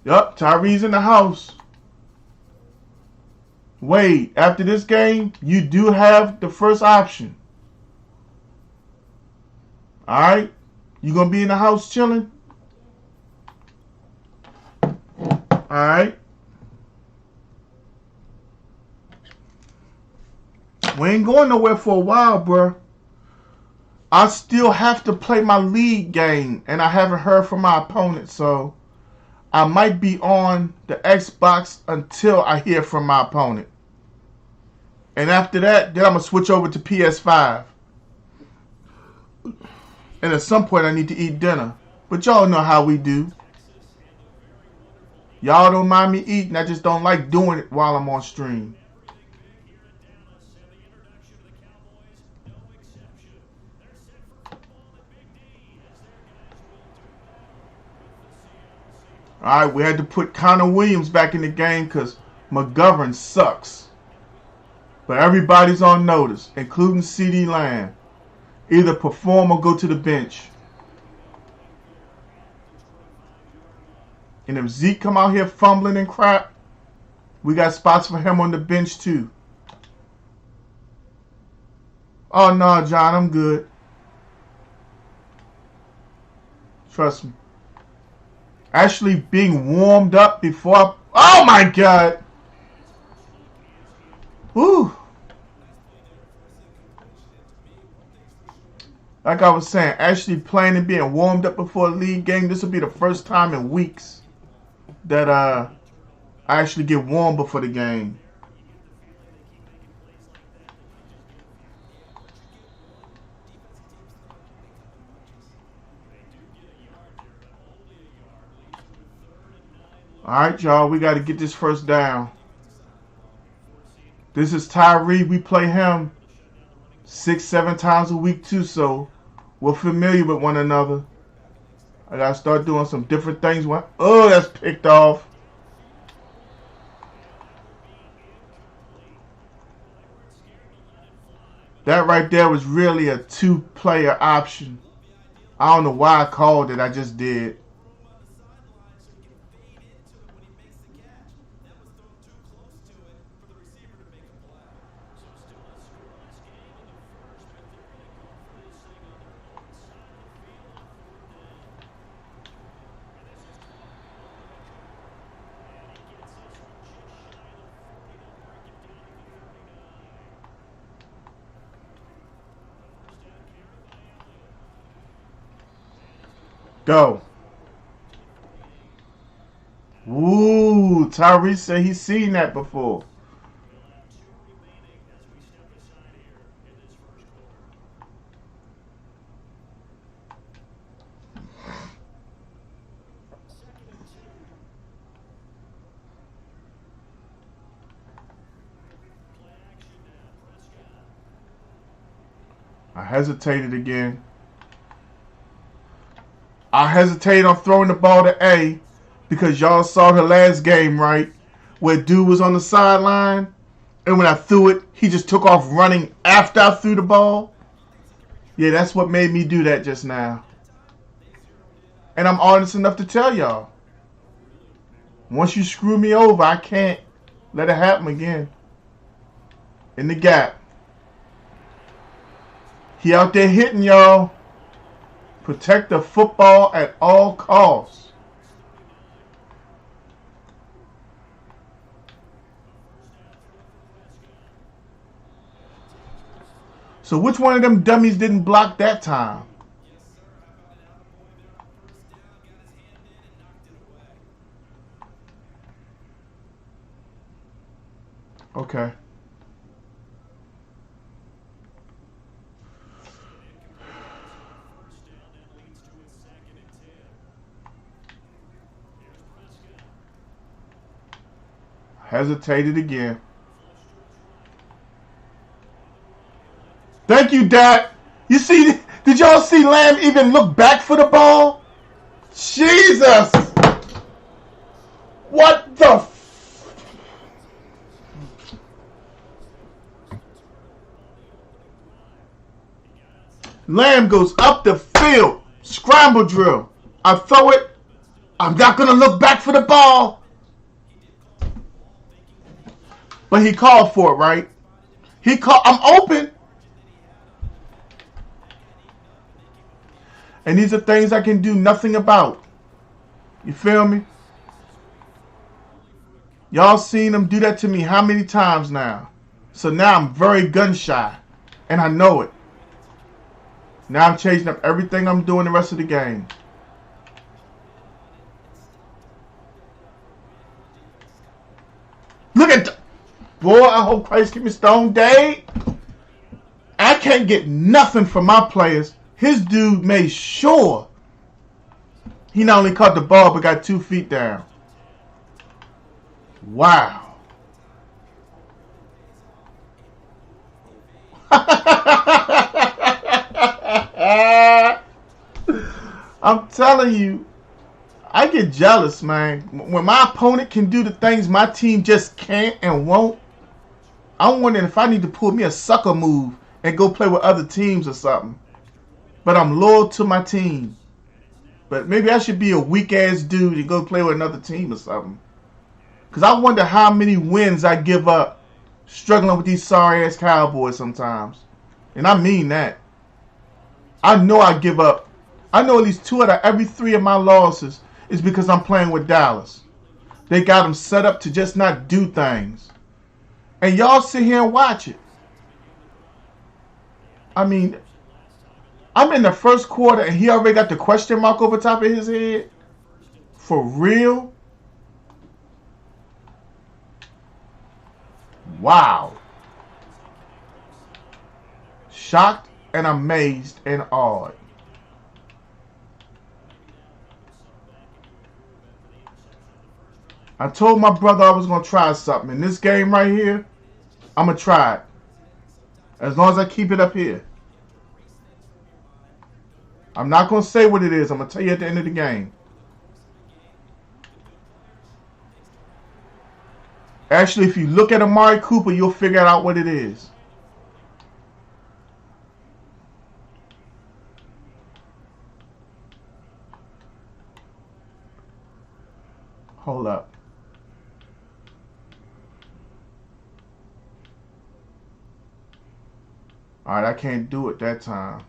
Yup, Tyree's in the house. Wait, after this game, you do have the first option. Alright? You gonna be in the house chilling? Alright? We ain't going nowhere for a while, bruh. I still have to play my league game, and I haven't heard from my opponent, so I might be on the Xbox until I hear from my opponent. And after that, then I'm going to switch over to PS5. And at some point, I need to eat dinner. But y'all know how we do. Y'all don't mind me eating. I just don't like doing it while I'm on stream. Alright, we had to put Connor Williams back in the game because McGovern sucks. But everybody's on notice, including CeeDee Lamb. Either perform or go to the bench. And if Zeke come out here fumbling and crap, we got spots for him on the bench too. Oh no, John, I'm good. Trust me. Actually being warmed up before oh my God! Woo! Like I was saying, actually playing and being warmed up before a league game, this will be the first time in weeks that I actually get warm before the game. Alright, y'all, we got to get this first down. This is Tyree. We play him 6-7 times a week too, so we're familiar with one another. I got to start doing some different things. Oh, that's picked off. That right there was really a 2-player option. I don't know why I called it. I just did. Go. Ooh, Tyrese said he's seen that before. I hesitated again. I hesitated on throwing the ball to A because y'all saw the last game, right? Where dude was on the sideline, and when I threw it, he just took off running after I threw the ball. Yeah, that's what made me do that just now. And I'm honest enough to tell y'all, once you screw me over, I can't let it happen again. In the gap. He out there hitting y'all. Protect the football at all costs. So which one of them dummies didn't block that time? Okay. Hesitated again. Thank you, Dak. You see, did y'all see Lamb even look back for the ball? Jesus! What the Lamb goes up the field. Scramble drill. I throw it. I'm not going to look back for the ball. But he called for it, right? He called. I'm open. And these are things I can do nothing about. You feel me? Y'all seen him do that to me how many times now? So now I'm very gun shy. And I know it. Now I'm changing up everything I'm doing the rest of the game. Look at the... Boy, I hope Christ keep me stoned day. I can't get nothing from my players. His dude made sure he not only caught the ball, but got 2 feet down. Wow. I'm telling you, I get jealous, man. When my opponent can do the things my team just can't and won't, I'm wondering if I need to pull me a sucker move and go play with other teams or something. But I'm loyal to my team. But maybe I should be a weak-ass dude and go play with another team or something. Because I wonder how many wins I give up struggling with these sorry-ass Cowboys sometimes. And I mean that. I know I give up. I know at least 2 out of every 3 of my losses is because I'm playing with Dallas. They got them set up to just not do things. And y'all sit here and watch it. I mean, I'm in the first quarter and he already got the question mark over top of his head? For real? Wow. Shocked and amazed and awed. I told my brother I was going to try something. In this game right here, I'm going to try it. As long as I keep it up here. I'm not going to say what it is. I'm going to tell you at the end of the game. Actually, if you look at Amari Cooper, you'll figure out what it is. Hold up. Alright, I can't do it that time.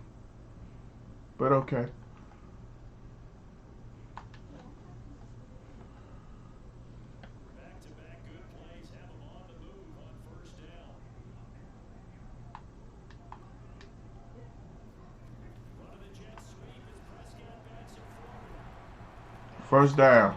But okay. First down.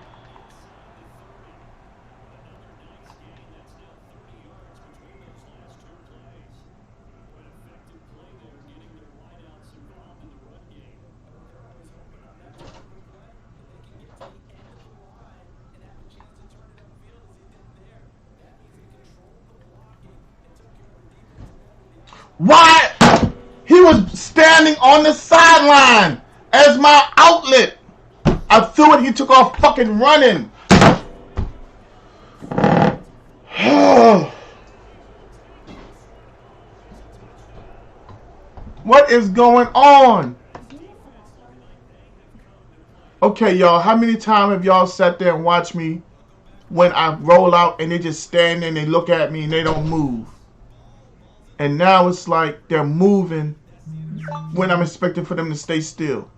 Why? He was standing on the sideline as my outlet. I threw it. He took off fucking running. What is going on? Okay, y'all. How many times have y'all sat there and watched me when I roll out and they just stand there and they look at me and they don't move? And now it's like they're moving when I'm expecting for them to stay still.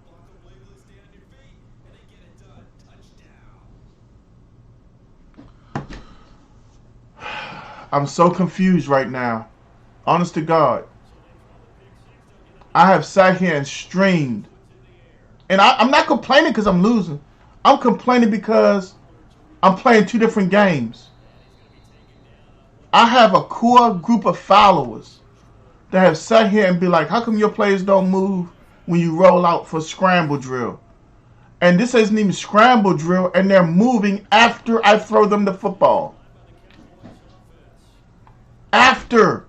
I'm so confused right now. Honest to God. I have sat here and streamed. And I'm not complaining because I'm losing. I'm complaining because I'm playing two different games. I have a core group of followers that have sat here and be like, how come your players don't move when you roll out for scramble drill? And this isn't even scramble drill, and they're moving after I throw them the football. After.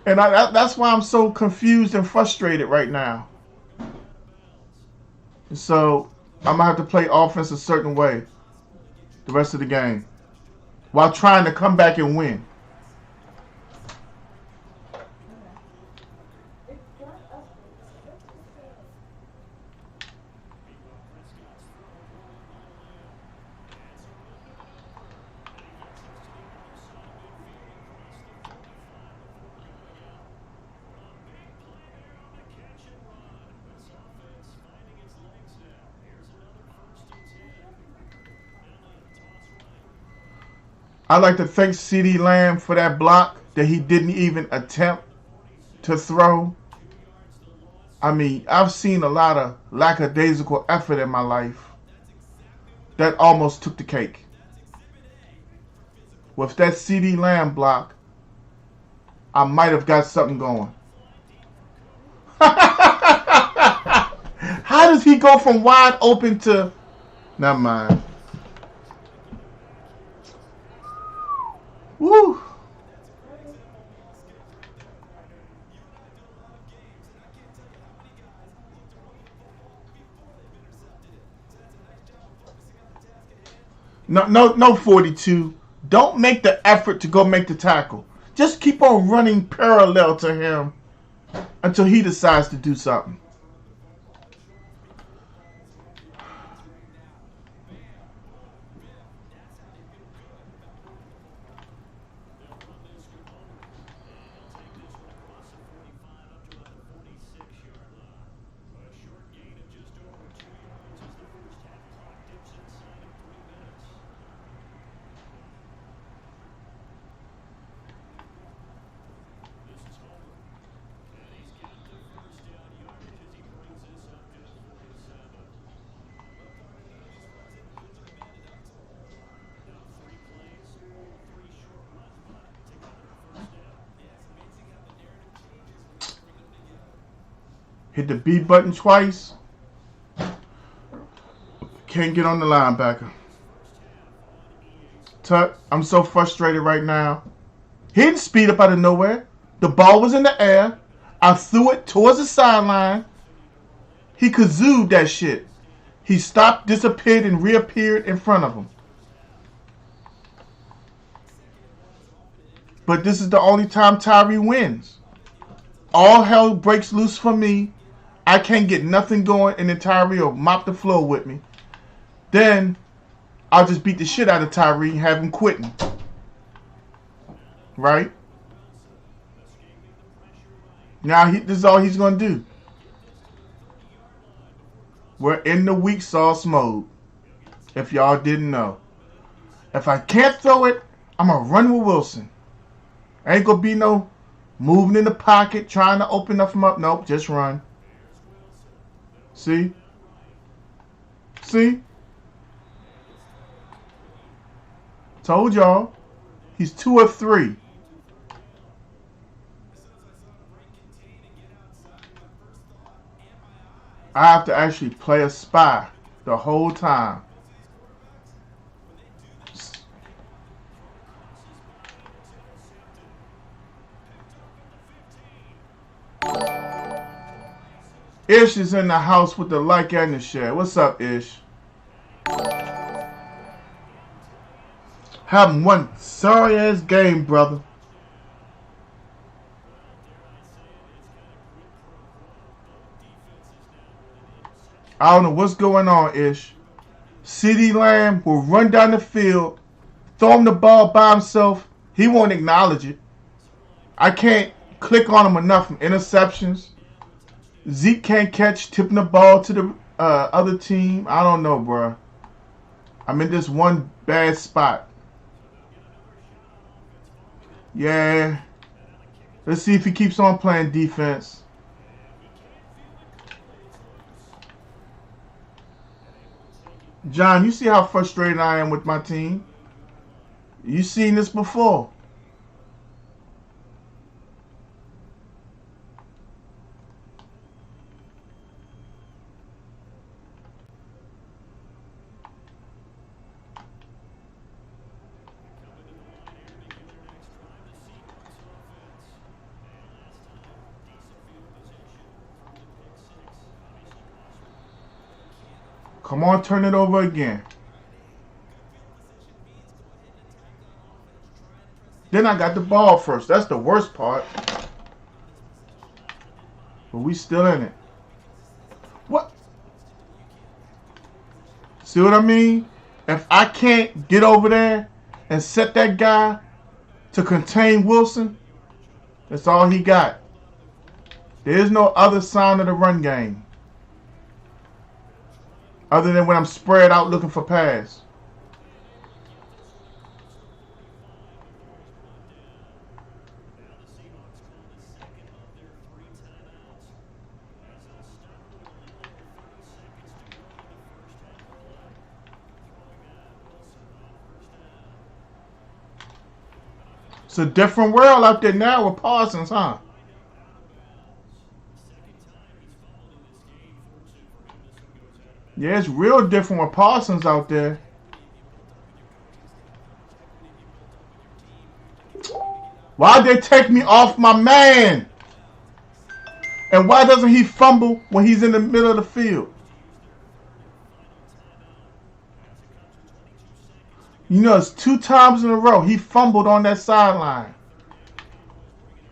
And that's why I'm so confused and frustrated right now. So I'm going to have to play offense a certain way the rest of the game while trying to come back and win. I'd like to thank CeeDee Lamb for that block that he didn't even attempt to throw. I mean, I've seen a lot of lackadaisical effort in my life that almost took the cake. With that CeeDee Lamb block, I might have got something going. How does he go from wide open to... Never mind. Woo! No 42. Don't make the effort to go make the tackle. Just keep on running parallel to him until he decides to do something. Hit the B button twice. Can't get on the linebacker. Tut, I'm so frustrated right now. He didn't speed up out of nowhere. The ball was in the air. I threw it towards the sideline. He kazooed that shit. He stopped, disappeared, and reappeared in front of him. But this is the only time Tyree wins. All hell breaks loose for me. I can't get nothing going, and then Tyree will mop the floor with me. Then I'll just beat the shit out of Tyree and have him quitting. Right? Now this is all he's going to do. We're in the weak sauce mode. If y'all didn't know. If I can't throw it, I'm going to run with Wilson. Ain't going to be no moving in the pocket, trying to open up him up. Nope, just run. See? See? Told y'all. He's 2 of 3. I have to actually play a spy the whole time. Ish is in the house with the like and the share. What's up, Ish? Having one sorry ass game, brother. I don't know what's going on, Ish. CeeDee Lamb will run down the field, throw him the ball by himself. He won't acknowledge it. I can't click on him enough from interceptions. Zeke can't catch, tipping the ball to the other team. I don't know, bro. I'm in this one bad spot. Yeah. Let's see if he keeps on playing defense. John, you see how frustrated I am with my team? You've seen this before. Come on, turn it over again. Then I got the ball first. That's the worst part. But we still in it. What? See what I mean? If I can't get over there and set that guy to contain Wilson, that's all he got. There is no other sign of the run game. Other than when I'm spread out looking for pass. It's a different world out there now with Parsons, huh? Yeah, it's real different with Parsons out there. Why'd they take me off my man? And why doesn't he fumble when he's in the middle of the field? You know, it's 2 times in a row he fumbled on that sideline.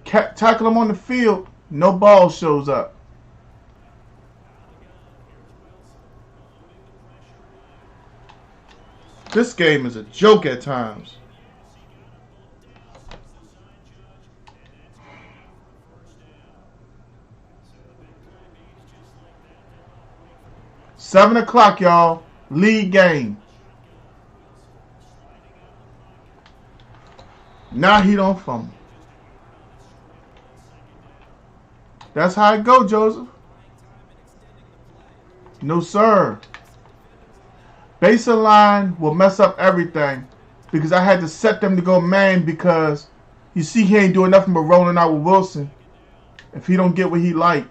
Tackle him on the field, no ball shows up. This game is a joke at times. Seven o'clock, y'all. League game. Now he don't fumble. That's how it go, Joseph. No, sir. Baseline will mess up everything because I had to set them to go man because you see he ain't doing nothing but rolling out with Wilson if he don't get what he like.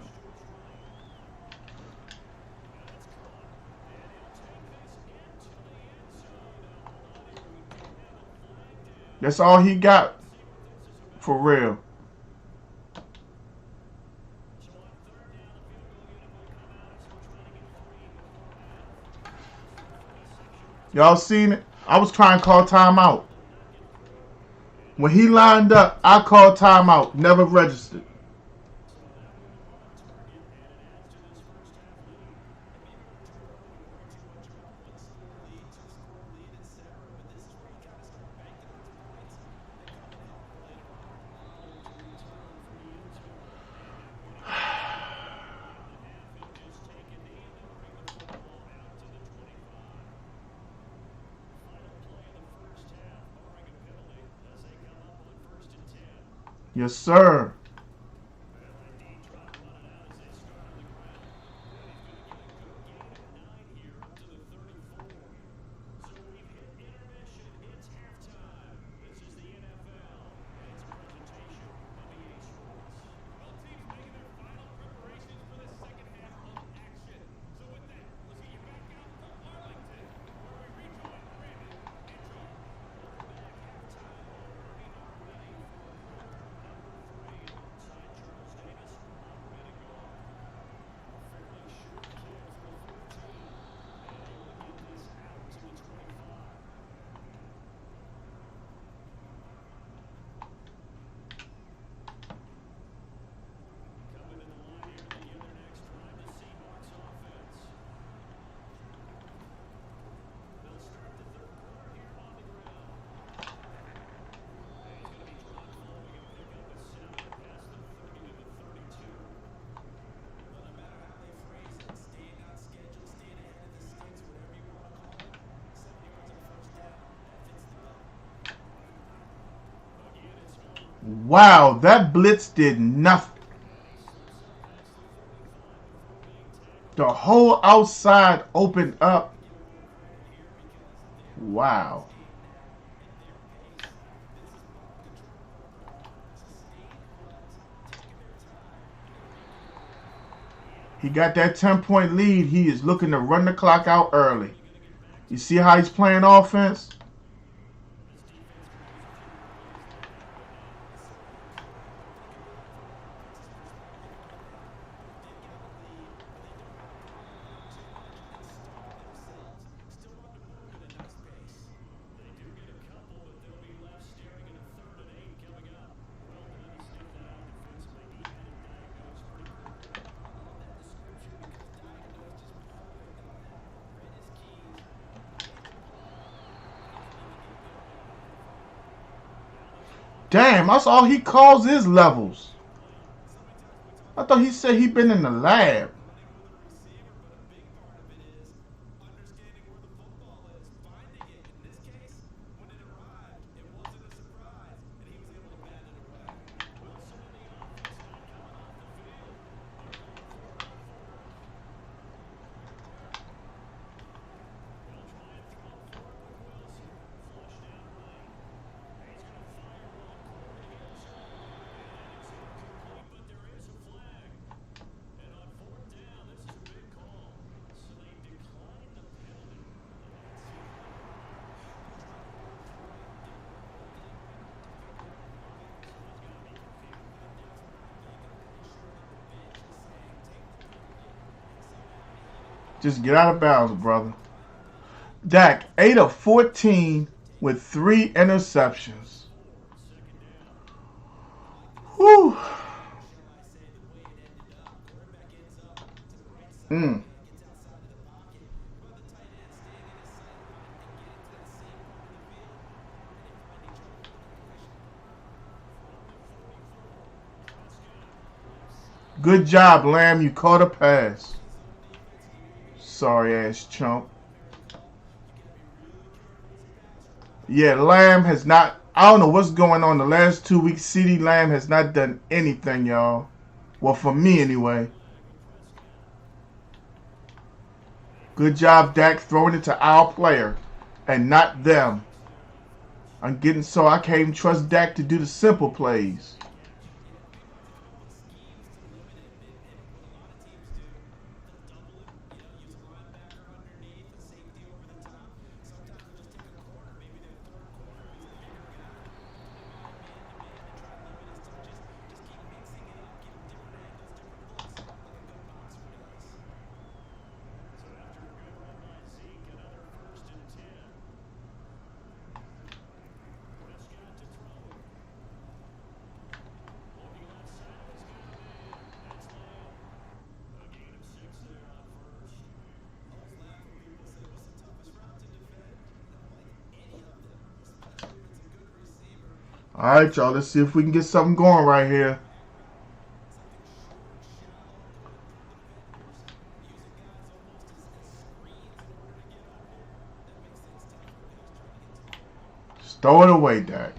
That's all he got for real. Y'all seen it? I was trying to call timeout. When he lined up, I called timeout. Never registered. Yes, sir. Wow, that blitz did nothing. The whole outside opened up. Wow. He got that 10-point lead. He is looking to run the clock out early. You see how he's playing offense? Damn, that's all he calls his levels. I thought he said he'd been in the lab. Just get out of bounds, brother. Dak, 8 of 14 with 3 interceptions. Whew. Good job, Lamb. You caught a pass. Sorry ass chump. Yeah, Lamb has not. I don't know what's going on the last 2 weeks. CeeDee Lamb has not done anything, y'all. Well, for me anyway. Good job, Dak, throwing it to our player and not them. I'm getting so I can't even trust Dak to do the simple plays. Alright, y'all. Let's see if we can get something going right here. Just throw it away, Dak.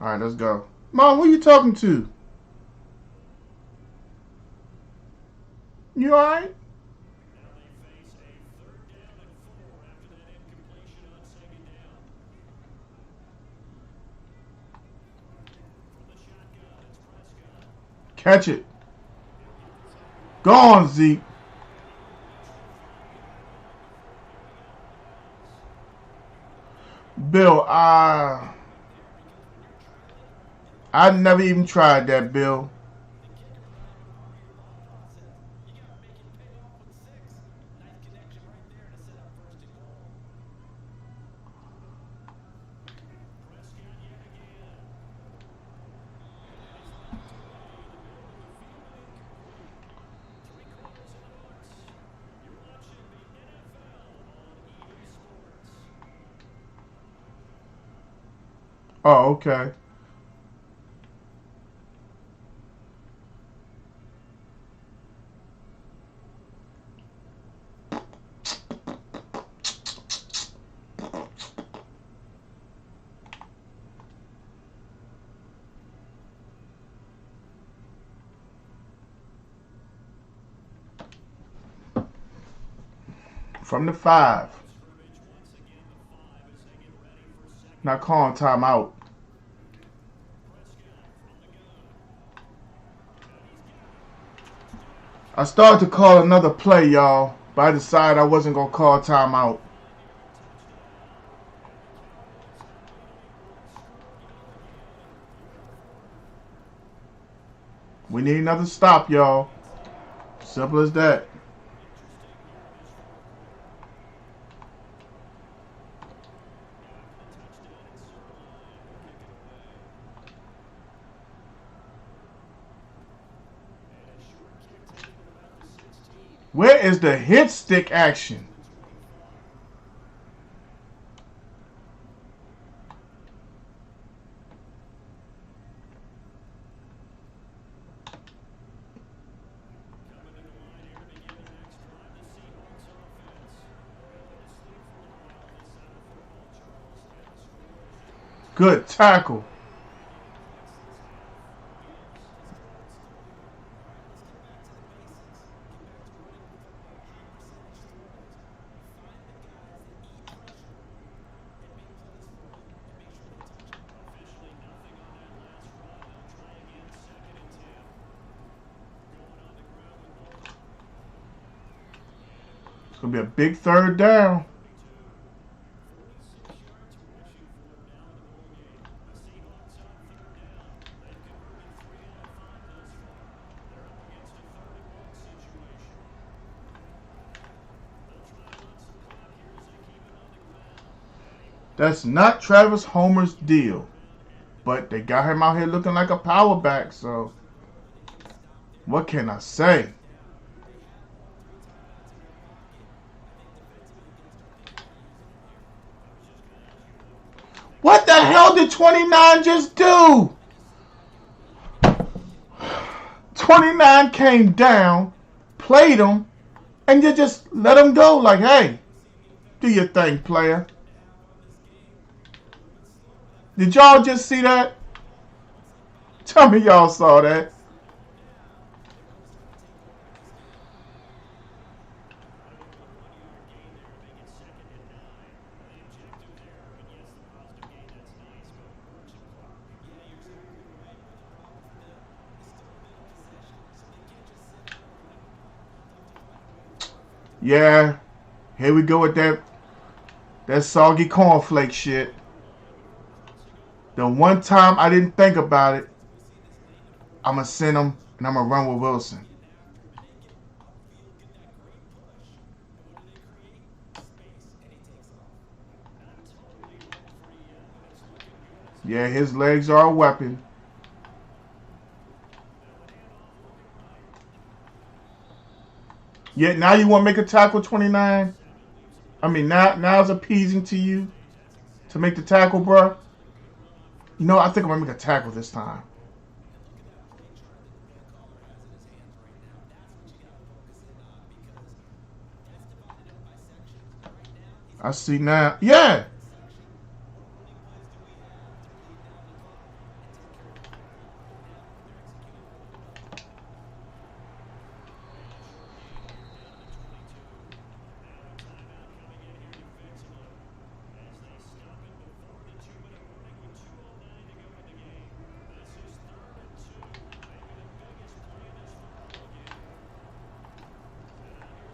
Alright, let's go. Mom, who you talking to? You alright? Catch it. Go on, Zeke. Bill, I never even tried that, Bill. Oh, okay. From the 5. Not calling timeout. I started to call another play, y'all, but I decided I wasn't going to call timeout. We need another stop, y'all. Simple as that. Where is the hit stick action? Good tackle. It's going to be a big 3rd down. That's not Travis Homer's deal. But they got him out here looking like a power back, so what can I say? What the hell did 29 just do? 29 came down, played him, and you just let him go like, hey, do your thing, player. Did y'all just see that? Tell me y'all saw that. Yeah, here we go with that soggy cornflake shit. The one time I didn't think about it, I'm going to send him and I'm going to run with Wilson. Yeah, his legs are a weapon. Yeah, now you want to make a tackle, 29? I mean, now it's appeasing to you to make the tackle, bruh. You know, I think I'm going to make a tackle this time. I see now. Yeah.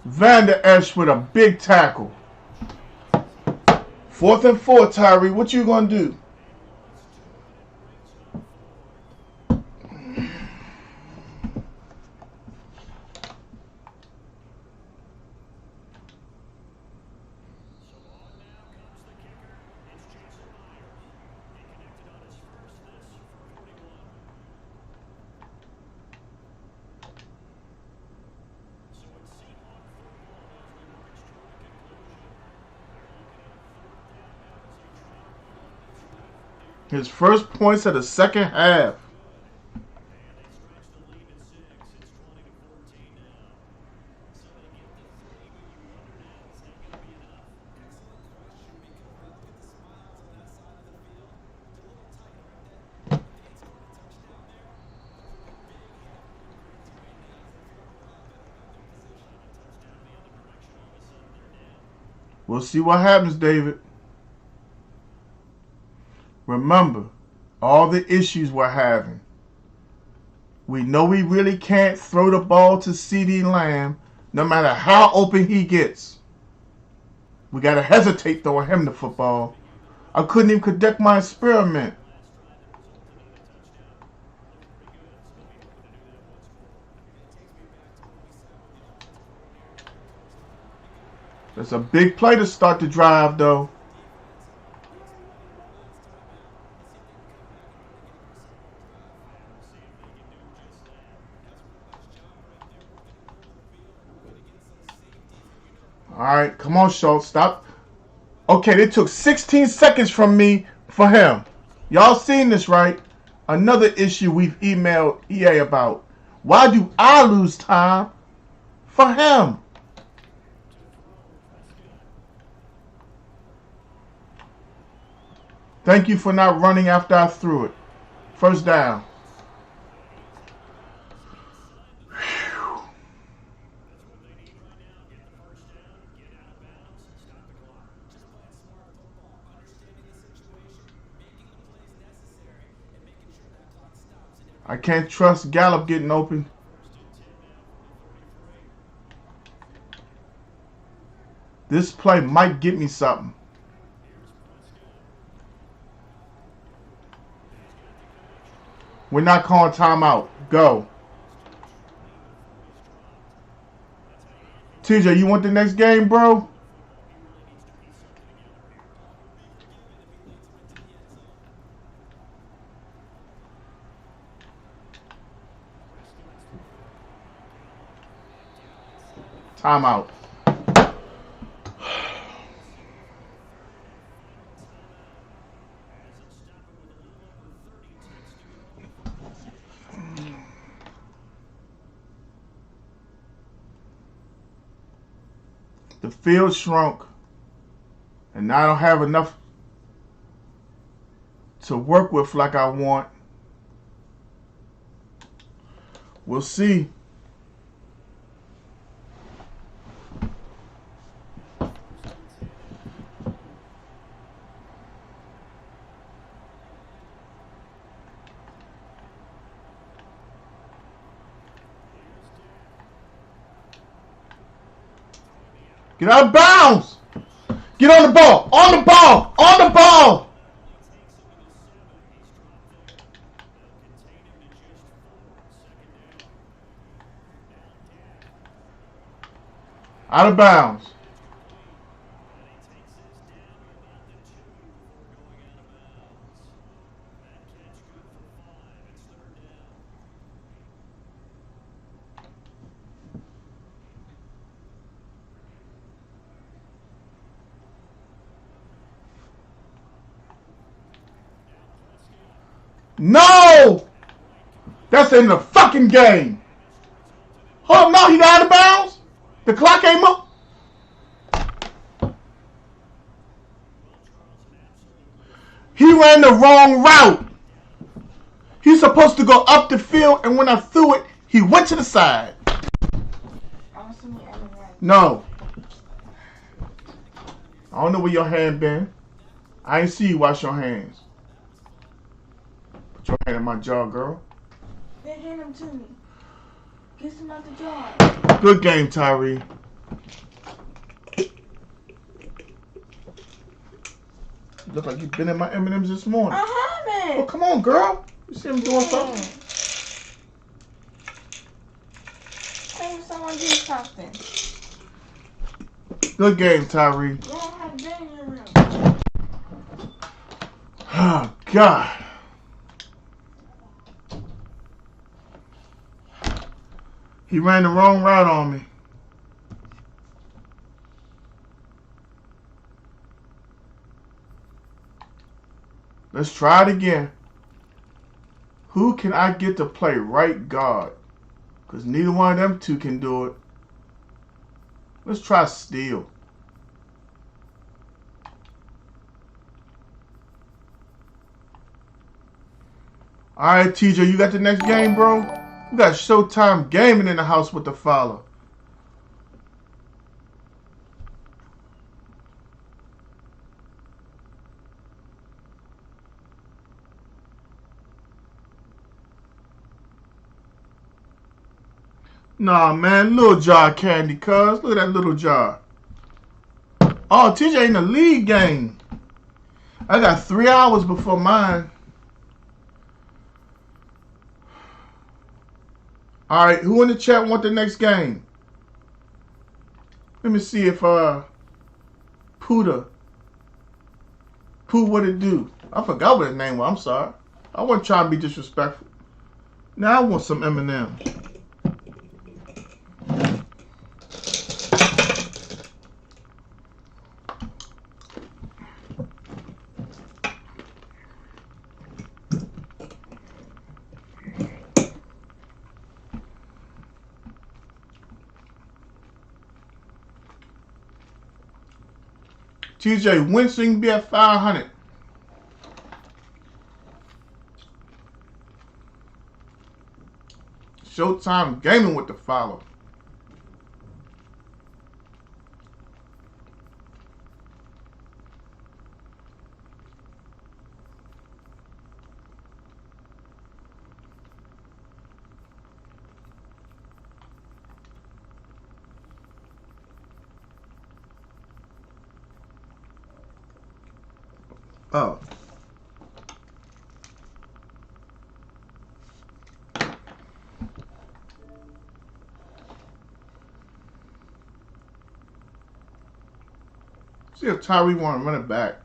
Van Der Esch with a big tackle. 4th and 4, Tyree. What you gonna do? His first points of the second half. We'll see what happens, David. Remember, all the issues we're having. We know we really can't throw the ball to CeeDee Lamb no matter how open he gets. We got to hesitate throwing him the football. I couldn't even conduct my experiment. That's a big play to start the drive, though. All right, come on, Schultz, stop. Okay, they took 16 seconds from me for him. Y'all seen this, right? Another issue we've emailed EA about. Why do I lose time for him? Thank you for not running after I threw it. First down. Whew. I can't trust Gallup getting open. This play might get me something. We're not calling timeout. Go. TJ, you want the next game, bro? Timeout. The field shrunk, and I don't have enough to work with like I want. We'll see. Get out of bounds! Get on the ball! On the ball! On the ball! Out of bounds. No! That's in the fucking game. Oh no, he got out of bounds? The clock came up? He ran the wrong route. He's supposed to go up the field, and when I threw it, he went to the side. No. I don't know where your hand been. I ain't see you wash your hands. Put your hand in my jaw, girl. Then hand them to me. Get some out the jar. Good game, Tyree. Look like you've been in my M&M's this morning. I haven't. Oh, come on, girl. You see him doing something? Maybe someone did something. Good game, Tyree. Yeah, I have been in your room. Oh, God. He ran the wrong route on me. Let's try it again. Who can I get to play right guard? Because neither one of them two can do it. Let's try Steele. Alright, TJ, you got the next game, bro? We got Showtime Gaming in the house with the follow. Nah, man, little jar of candy, cuz. Look at that little jar. Oh, TJ in the league game. I got 3 hours before mine. Alright, who in the chat want the next game? Let me see if Pooh, what it do? I forgot what his name was. I'm sorry. I wasn't trying to be disrespectful. Now I want some M&M. TJ, Winston be at 500. Showtime Gaming with the follow. Oh. See if Tyree want to run it back.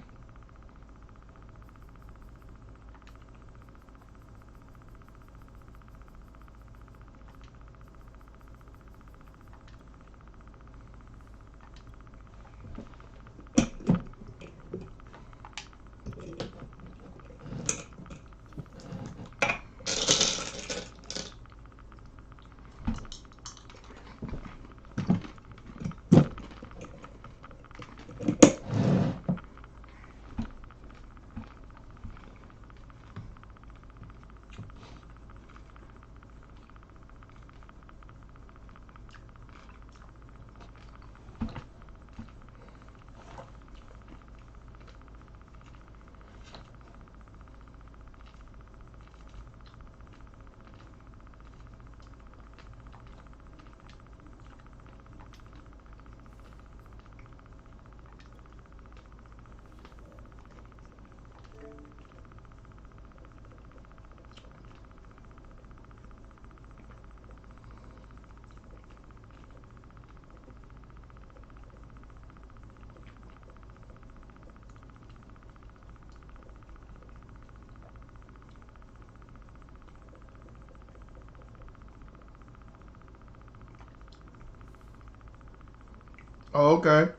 Oh, okay.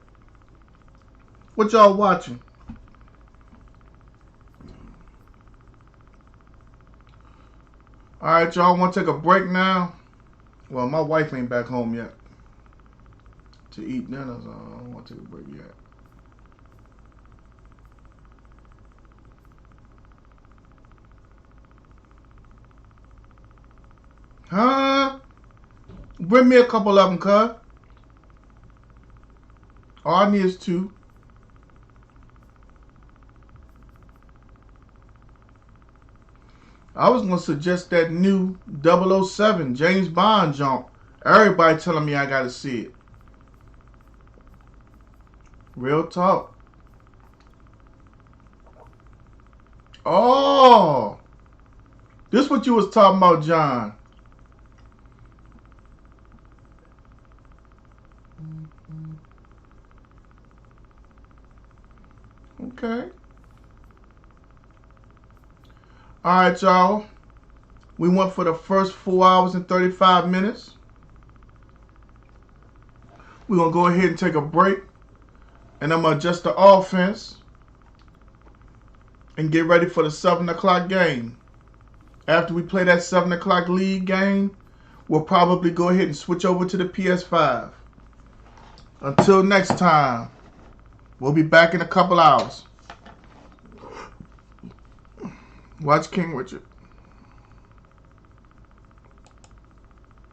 What y'all watching? Alright, y'all want to take a break now? Well, my wife ain't back home yet to eat dinner, so I don't want to take a break yet. Huh? Bring me a couple of them, cuz. All I need is 2. I was going to suggest that new 007 James Bond jump. Everybody telling me I got to see it. Real talk. Oh. This what you was talking about, John. Okay. Alright, y'all. We went for the first 4 hours and 35 minutes. We're going to go ahead and take a break. And I'm going to adjust the offense. and get ready for the 7 o'clock game. After we play that 7 o'clock league game, we'll probably go ahead and switch over to the PS5. Until next time, we'll be back in a couple hours. Watch King Richard.